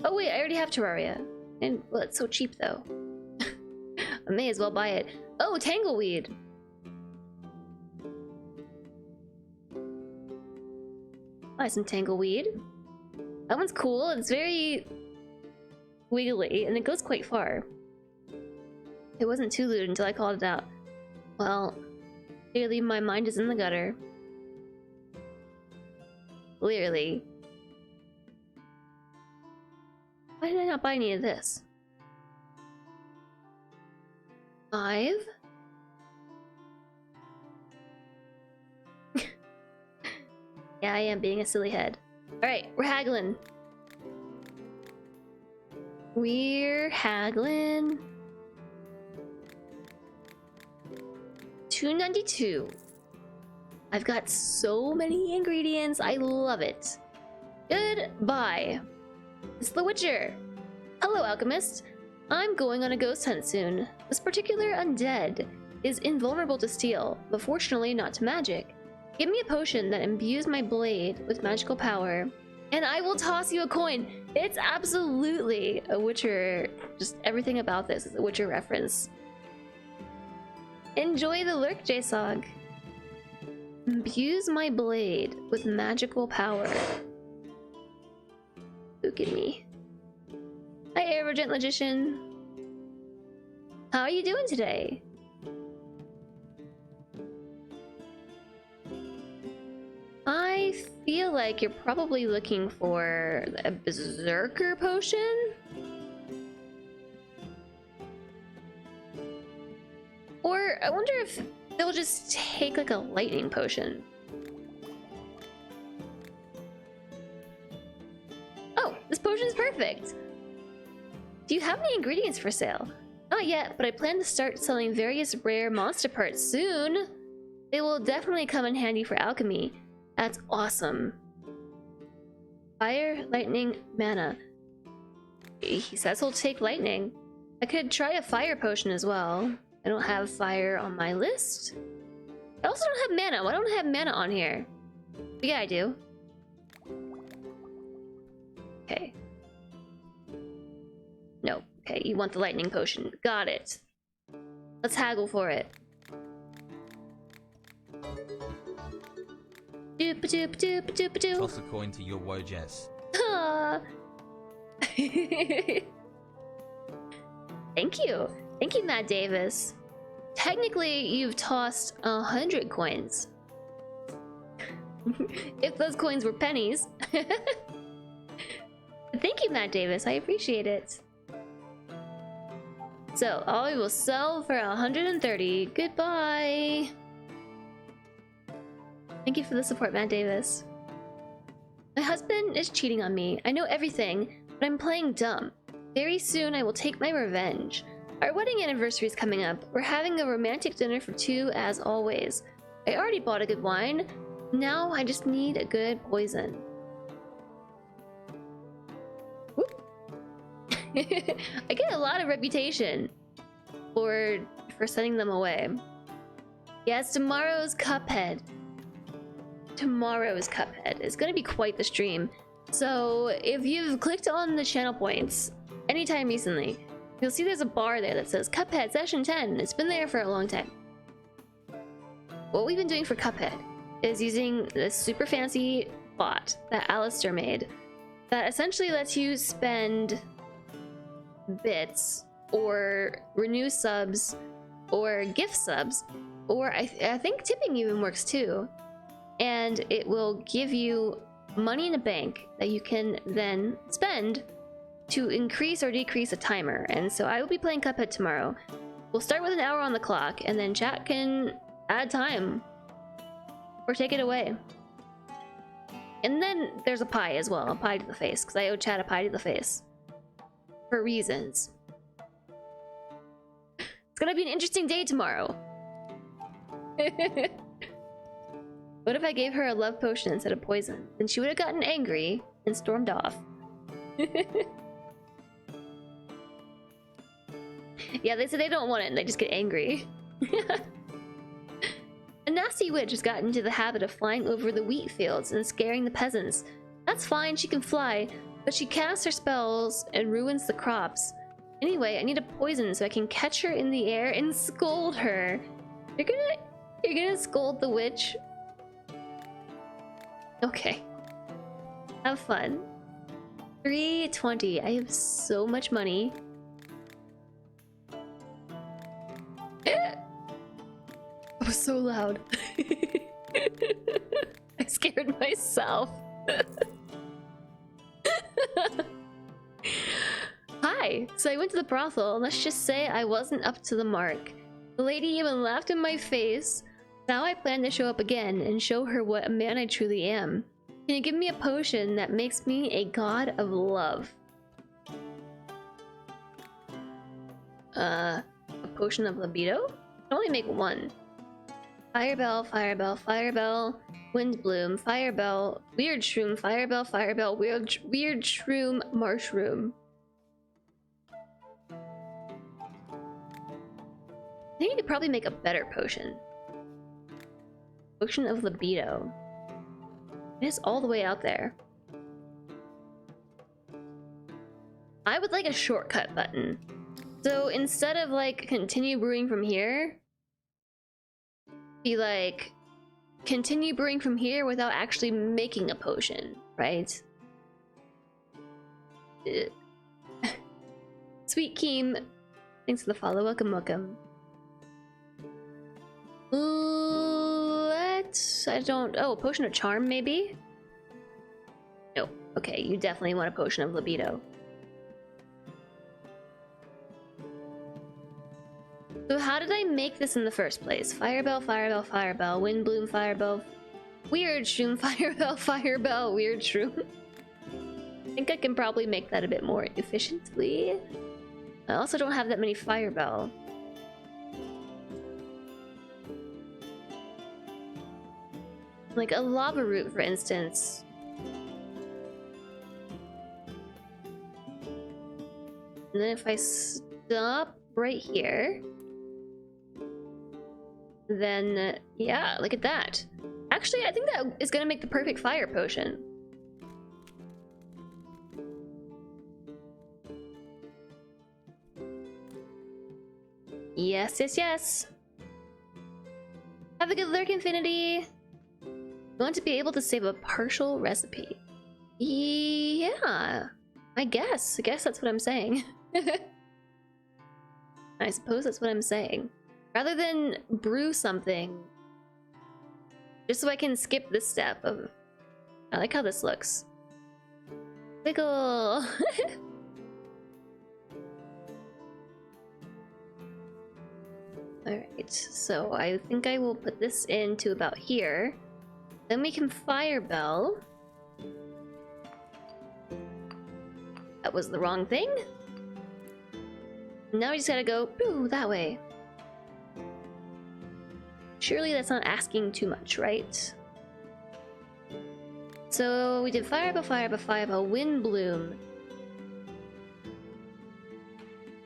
Oh wait, I already have Terraria. And well, it's so cheap though. I may as well buy it. Oh, Tangleweed. Buy some Tangleweed. That one's cool. It's very wiggly and it goes quite far. It wasn't too lewd until I called it out. Well, clearly my mind is in the gutter. Clearly. Why did I not buy any of this? 5? Yeah, I am being a silly head. Alright, we're haggling. We're haggling. 292. I've got so many ingredients. I love it. Goodbye. It's the Witcher. Hello, Alchemist. I'm going on a ghost hunt soon. This particular undead is invulnerable to steel, but fortunately not to magic. Give me a potion that imbues my blade with magical power, and I will toss you a coin. It's absolutely a Witcher. Just everything about this is a Witcher reference. Enjoy the lurk, JSOG. Imbues my blade with magical power. Look at me. Hi, Aerogent Logician. How are you doing today? I feel like you're probably looking for a Berserker Potion? Or I wonder if they'll just take like a Lightning Potion. Oh, this potion's perfect! Do you have any ingredients for sale? Not yet, but I plan to start selling various rare monster parts soon. They will definitely come in handy for alchemy. That's awesome. Fire, lightning, mana. He says he'll take lightning. I could try a fire potion as well. I don't have fire on my list. I also don't have mana. Why don't I have mana on here? But yeah, I do. Okay. No. Okay, you want the lightning potion. Got it. Let's haggle for it. Doop doop doop doop doop. Toss a coin to your woahhjess. Thank you. Thank you, Matt Davis. Technically, you've tossed 100 coins. If those coins were pennies. Thank you, Matt Davis. I appreciate it. So, I will sell for 130. Goodbye. Thank you for the support, Matt Davis. My husband is cheating on me. I know everything, but I'm playing dumb. Very soon, I will take my revenge. Our wedding anniversary is coming up. We're having a romantic dinner for two, as always. I already bought a good wine. Now I just need a good poison. I get a lot of reputation for sending them away. Yes, tomorrow's Cuphead. Tomorrow's Cuphead is going to be quite the stream. So if you've clicked on the channel points anytime recently, you'll see there's a bar there that says Cuphead Session 10. It's been there for a long time. What we've been doing for Cuphead is using this super fancy bot that Alistair made that essentially lets you spend bits or renew subs or gift subs, or I think tipping even works too, and it will give you money in the bank that you can then spend to increase or decrease a timer. And so I will be playing Cuphead tomorrow. We'll start with an hour on the clock, and then chat can add time or take it away. And then there's a pie as well, a pie to the face, because I owe chat a pie to the face for reasons. It's gonna be an interesting day tomorrow. What if I gave her a love potion instead of poison? Then she would have gotten angry and stormed off. Yeah, they said they don't want it and they just get angry. A nasty witch has gotten into the habit of flying over the wheat fields and scaring the peasants. That's fine, she can fly, but she casts her spells and ruins the crops. Anyway, I need a poison so I can catch her in the air and scold her. You're gonna scold the witch? Okay. Have fun. 320. I have so much money. That was so loud. I scared myself. Hi. So I went to the brothel, and let's just say I wasn't up to the mark. The lady even laughed in my face. Now I plan to show up again and show her what a man I truly am. Can you give me a potion that makes me a god of love? A potion of libido? I can only make one. Firebell, firebell, firebell, wind bloom, firebell, weird shroom, firebell, firebell, weird shroom, marshroom. I think you could probably make a better potion. Potion of libido. It is all the way out there. I would like a shortcut button. So instead of like continue brewing from here, be like continue brewing from here without actually making a potion, right? Sweet Keem, thanks for the follow. Welcome, welcome. I don't... Oh, a potion of charm, maybe? No. Okay, you definitely want a potion of libido. So how did I make this in the first place? Firebell, firebell, firebell, wind bloom, firebell, weird shroom, firebell, firebell, weird shroom. I think I can probably make that a bit more efficiently. I also don't have that many firebell. Like a lava root, for instance. And then if I stop right here, then yeah, look at that. Actually, I think that is gonna make the perfect fire potion. Yes, yes, yes. Have a good lurk, Infinity. You want to be able to save a partial recipe. Yeah, I guess that's what I'm saying. I suppose that's what I'm saying. Rather than brew something Just so I can skip this step of... I like how this looks. Wiggle! Alright, so I think I will put this into about here. Then we can fire bell. That was the wrong thing. Now we just gotta go ooh, that way. Surely that's not asking too much, right? So we did firebell, wind bloom.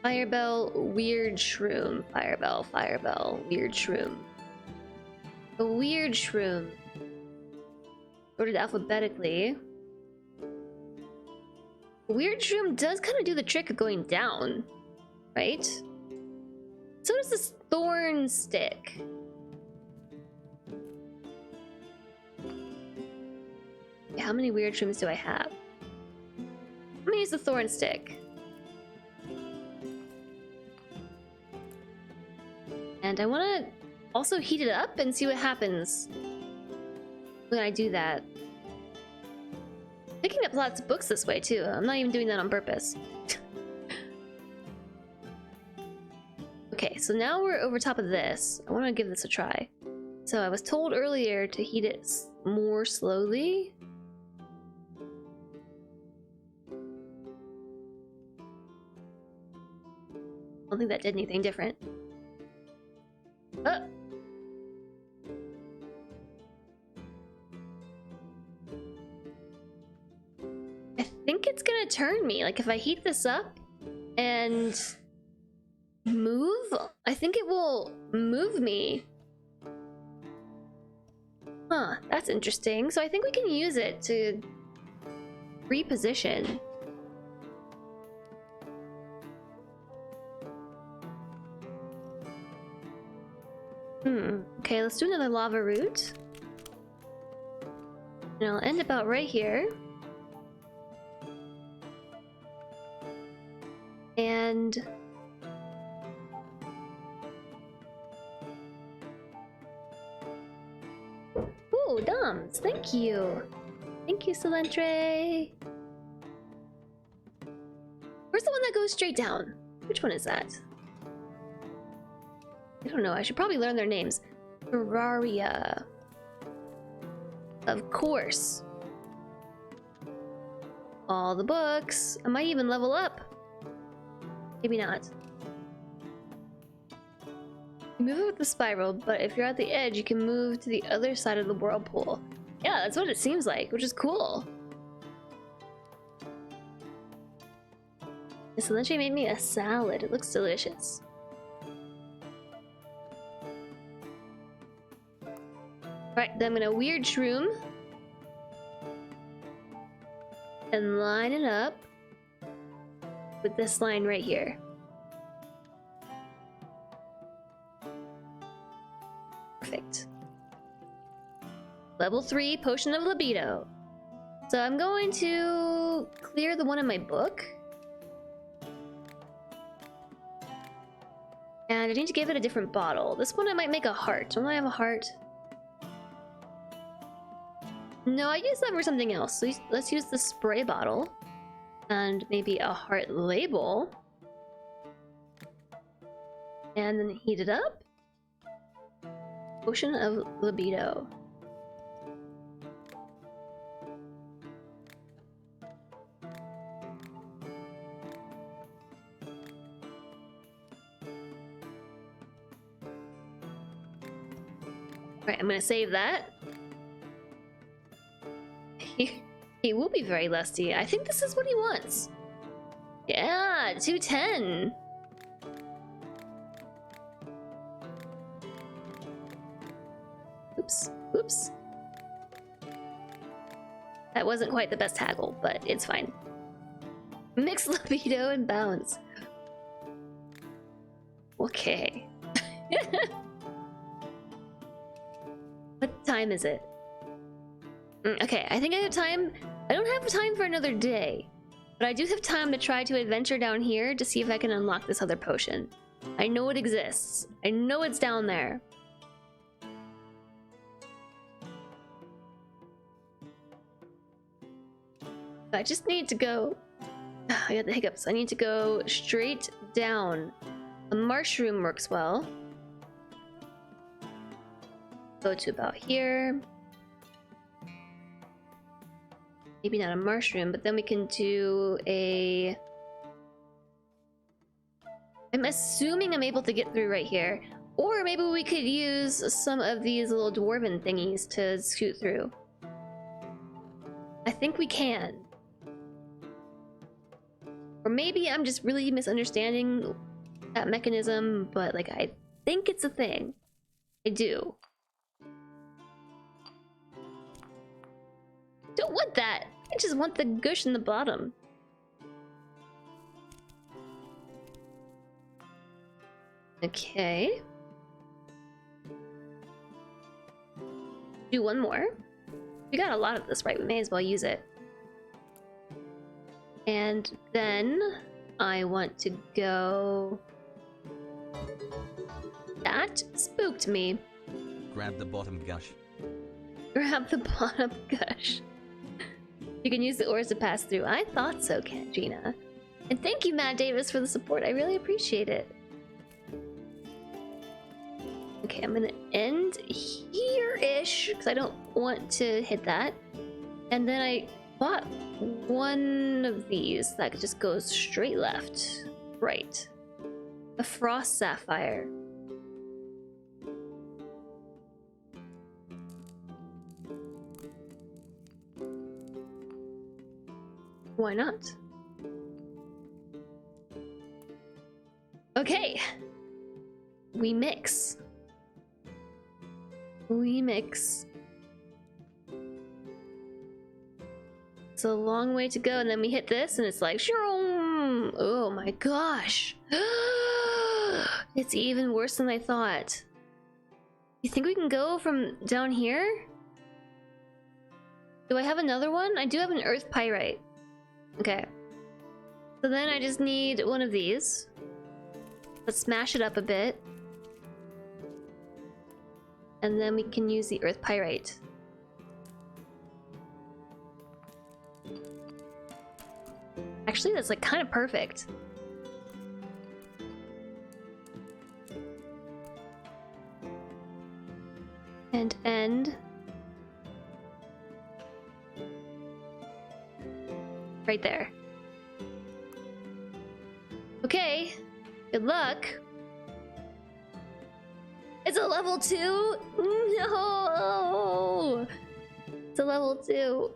Firebell, weird shroom. Firebell, weird shroom. A weird shroom. Ordered alphabetically. A weird shroom does kind of do the trick of going down, right? So does this thorn stick. How many weird shrooms do I have? I'm gonna use the thorn stick. And I want to also heat it up and see what happens when I do that. Picking up lots of books this way too. I'm not even doing that on purpose. Okay, so now we're over top of this. I want to give this a try. So I was told earlier to heat it more slowly. I don't think that did anything different. Oh. I think it's gonna turn me. Like if I heat this up and move, I think it will move me. Huh, that's interesting. So I think we can use it to reposition. Okay, let's do another lava root. And I'll end about right here. And... ooh, Doms! Thank you! Thank you, Solentre! Where's the one that goes straight down? Which one is that? I don't know, I should probably learn their names. Terraria. Of course. All the books. I might even level up. Maybe not. You move with the spiral, but if you're at the edge, you can move to the other side of the whirlpool. Yeah, that's what it seems like, which is cool. This literally made me a salad. It looks delicious. Right, then I'm gonna weird shroom and line it up with this line right here. Perfect. Level 3 Potion of Libido. So I'm going to clear the one in my book. And I need to give it a different bottle. This one I might make a heart. Don't I have a heart? No, I use that for something else. So let's use the spray bottle. And maybe a heart label. And then heat it up. Potion of Libido. Right, I'm gonna save that. He will be very lusty. I think this is what he wants. Yeah, 210. Oops, oops. That wasn't quite the best haggle, but it's fine. Mix libido and bounce. Okay. What time is it? Okay, I think I have time. I don't have time for another day, but I do have time to try to adventure down here to see if I can unlock this other potion. I know it exists. I know it's down there. I just need to go. I got the hiccups. I need to go straight down. A mushroom works well. Go to about here. Maybe not a mushroom, but then we can do a... I'm assuming I'm able to get through right here. Or maybe we could use some of these little dwarven thingies to scoot through. I think we can. Or maybe I'm just really misunderstanding that mechanism, but like I think it's a thing. I do. Don't want that. I just want the gush in the bottom. Okay. Do one more. We got a lot of this, right? We may as well use it. And then I want to go... That spooked me. Grab the bottom gush. Grab the bottom gush. You can use the ores to pass through. I thought so, Gina. And thank you, Matt Davis, for the support. I really appreciate it. Okay, I'm gonna end here-ish, because I don't want to hit that. And then I bought one of these that just goes straight left. Right. A frost sapphire. Why not? Okay. We mix. We mix. It's a long way to go, and then we hit this, and it's like, shroom! Oh my gosh. It's even worse than I thought. You think we can go from down here? Do I have another one? I do have an earth pyrite. Okay. So then I just need one of these. Let's smash it up a bit. And then we can use the earth pyrite. Actually, that's like kind of perfect. And end. Right there. Okay. Good luck. It's a level 2? No! It's a level 2.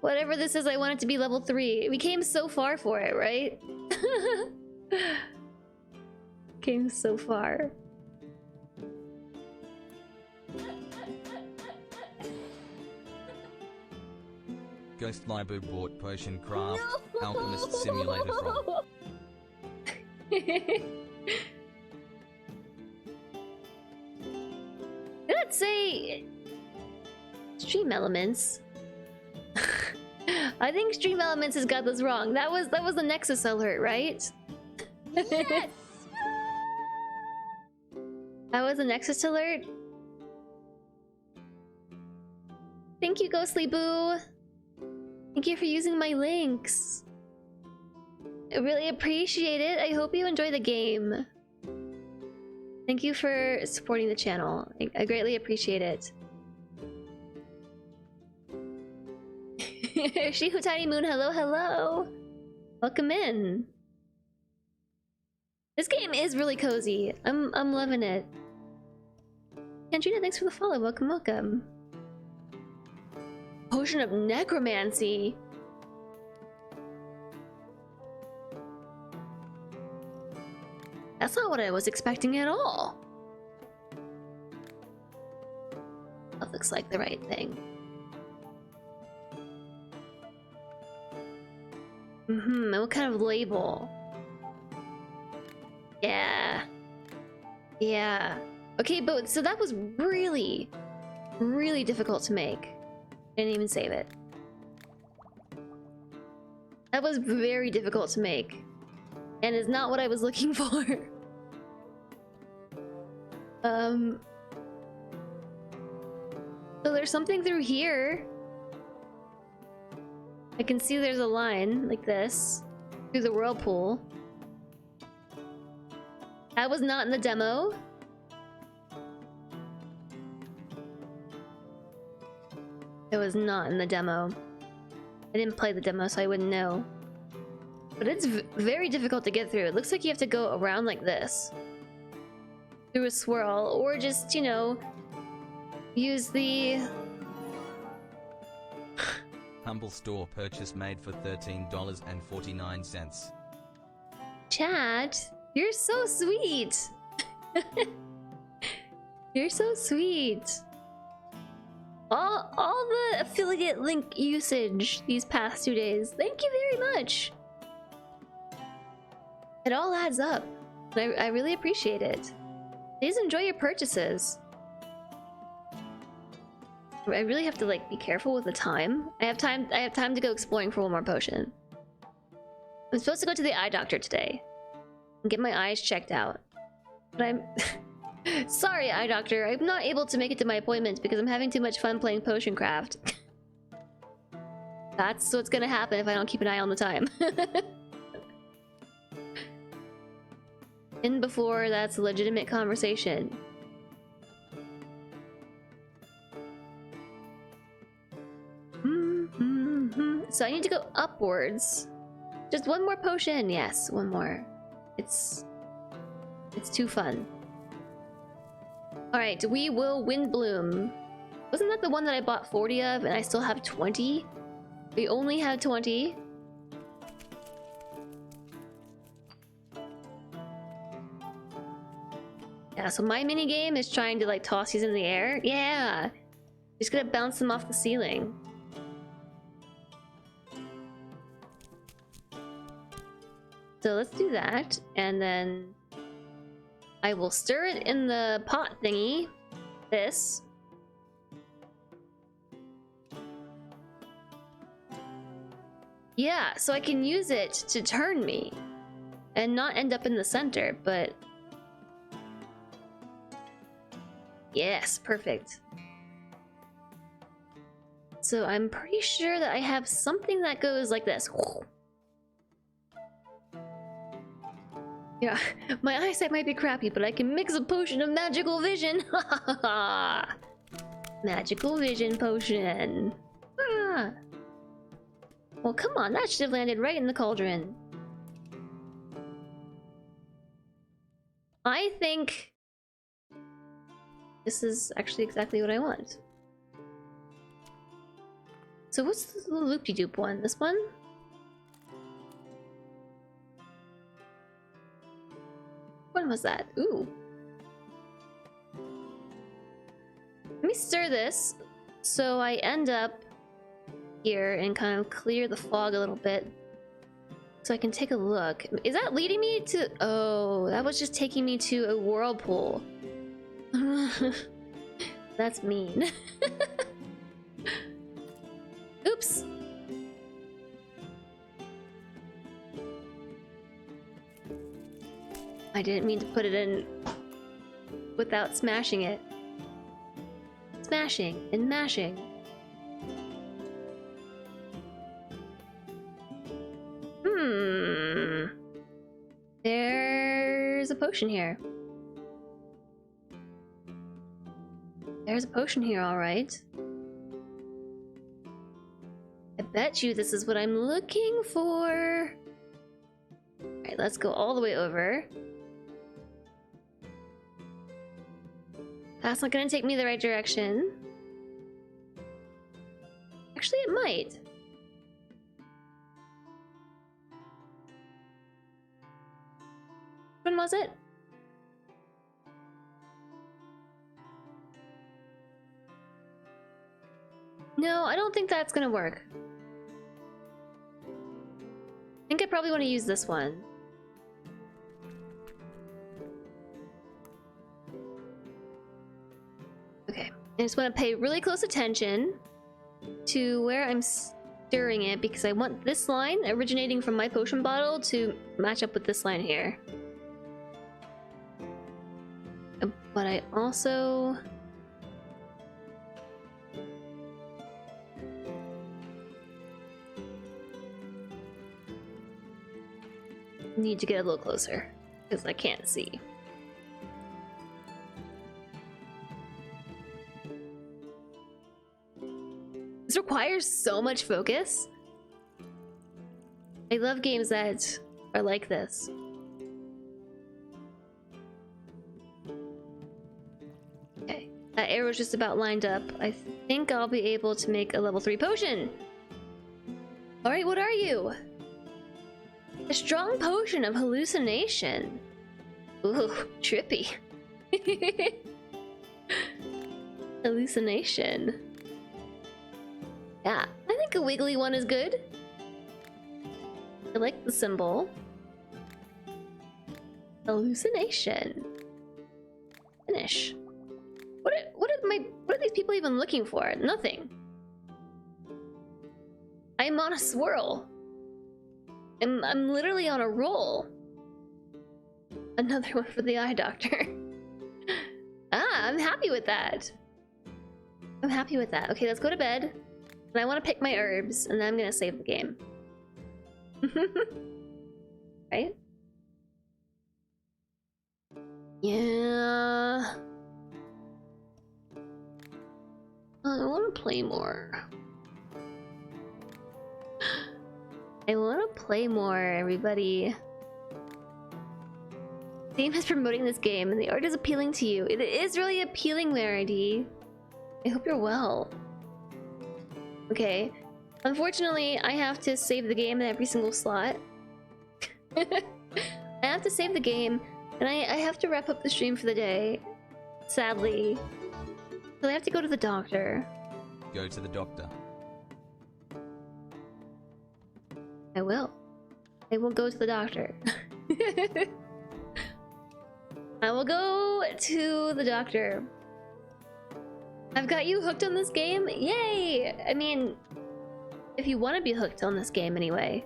Whatever this is, I want it to be level 3. We came so far for it, right? Came so far. Ghost Library bought Potion Craft Alchemist Simulator from. Let's say Stream Elements. I think Stream Elements has got this wrong. That was the Nexus alert, right? Yes! That was a Nexus alert. Thank you, Ghostly Boo. Thank you for using my links. I really appreciate it. I hope you enjoy the game. Thank you for supporting the channel. I greatly appreciate it. Shihu Tiny Moon, hello, hello. Welcome in. This game is really cozy. I'm loving it. Andrina, thanks for the follow. Welcome, welcome. Potion of Necromancy. That's not what I was expecting at all. That looks like the right thing. And what kind of label? Yeah. Yeah. Okay, but so that was really, really difficult to make. I didn't even save it. That was very difficult to make. And is not what I was looking for. So there's something through here. I can see there's a line like this through the whirlpool. That was not in the demo. It was not in the demo. I didn't play the demo, so I wouldn't know. But it's very difficult to get through. It looks like you have to go around like this. Through a swirl, or just, you know, use the... Humble store purchase made for $13.49. Chat, you're so sweet. You're so sweet. All the affiliate link usage these past 2 days. Thank you very much. It all adds up. I really appreciate it. Please enjoy your purchases. I really have to like be careful with the time. I have time to go exploring for one more potion. I'm supposed to go to the eye doctor today and get my eyes checked out. But I'm sorry, eye doctor, I'm not able to make it to my appointment because I'm having too much fun playing potion craft. That's what's gonna happen if I don't keep an eye on the time. In before that's a legitimate conversation. So I need to go upwards. Just one more potion. Yes, one more. It's too fun. Alright, we will wind bloom. Wasn't that the one that I bought 40 of and I still have 20? We only have 20. Yeah, so my mini game is trying to like toss these in the air. Yeah! Just gonna bounce them off the ceiling. So let's do that, and then I will stir it in the pot thingy. This. Yeah, so I can use it to turn me and not end up in the center, but yes, perfect. So I'm pretty sure that I have something that goes like this. Yeah, my eyesight might be crappy, but I can mix a potion of magical vision. Magical vision potion. Ah. Well, come on, that should have landed right in the cauldron. I think this is actually exactly what I want. So what's the loop-de-doop one? This one? When was that? Ooh. Let me stir this so I end up here and kind of clear the fog a little bit so I can take a look. Is that leading me to... Oh, that was just taking me to a whirlpool. That's mean. Oops. I didn't mean to put it in without smashing it. Smashing and mashing. There's a potion here. There's a potion here, alright. I bet you this is what I'm looking for. Alright, let's go all the way over. That's not gonna take me the right direction. Actually, it might. When was it? No, I don't think that's gonna work. I think I probably want to use this one. Okay, I just want to pay really close attention to where I'm stirring it because I want this line originating from my potion bottle to match up with this line here. But I also need to get a little closer because I can't see. This requires so much focus. I love games that are like this. Okay, that arrow's just about lined up. I think I'll be able to make a level 3 potion. All right, what are you? A strong potion of hallucination. Ooh, trippy. Hallucination. Yeah, I think a wiggly one is good. I like the symbol. Hallucination. Finish. What are these people even looking for? Nothing. I'm on a swirl. I'm literally on a roll. Another one for the eye doctor. I'm happy with that. I'm happy with that. Okay, let's go to bed. And I want to pick my herbs, and then I'm gonna save the game. Right? Yeah. I want to play more. I want to play more, everybody. Steam is promoting this game, and the art is appealing to you. It is really appealing, Larity. I hope you're well. Okay. Unfortunately, I have to save the game in every single slot. I have to save the game, and I have to wrap up the stream for the day. Sadly. So I have to go to the doctor. Go to the doctor. I will. I will go to the doctor. I will go to the doctor. I've got you hooked on this game? Yay! I mean, if you want to be hooked on this game anyway.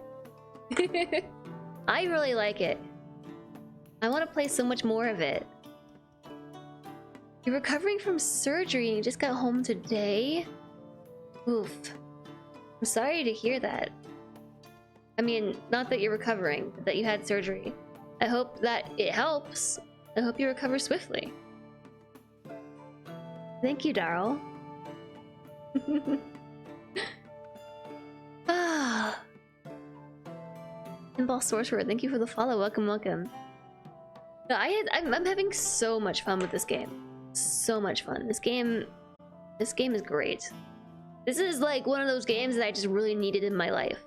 I really like it. I want to play so much more of it. You're recovering from surgery and you just got home today? Oof. I'm sorry to hear that. I mean, not that you're recovering, but that you had surgery. I hope that it helps. I hope you recover swiftly. Thank you, Darryl. Ah. Pinball Sorcerer, thank you for the follow. Welcome, welcome. No, I'm having so much fun with this game. So much fun. This game is great. This is like one of those games that I just really needed in my life.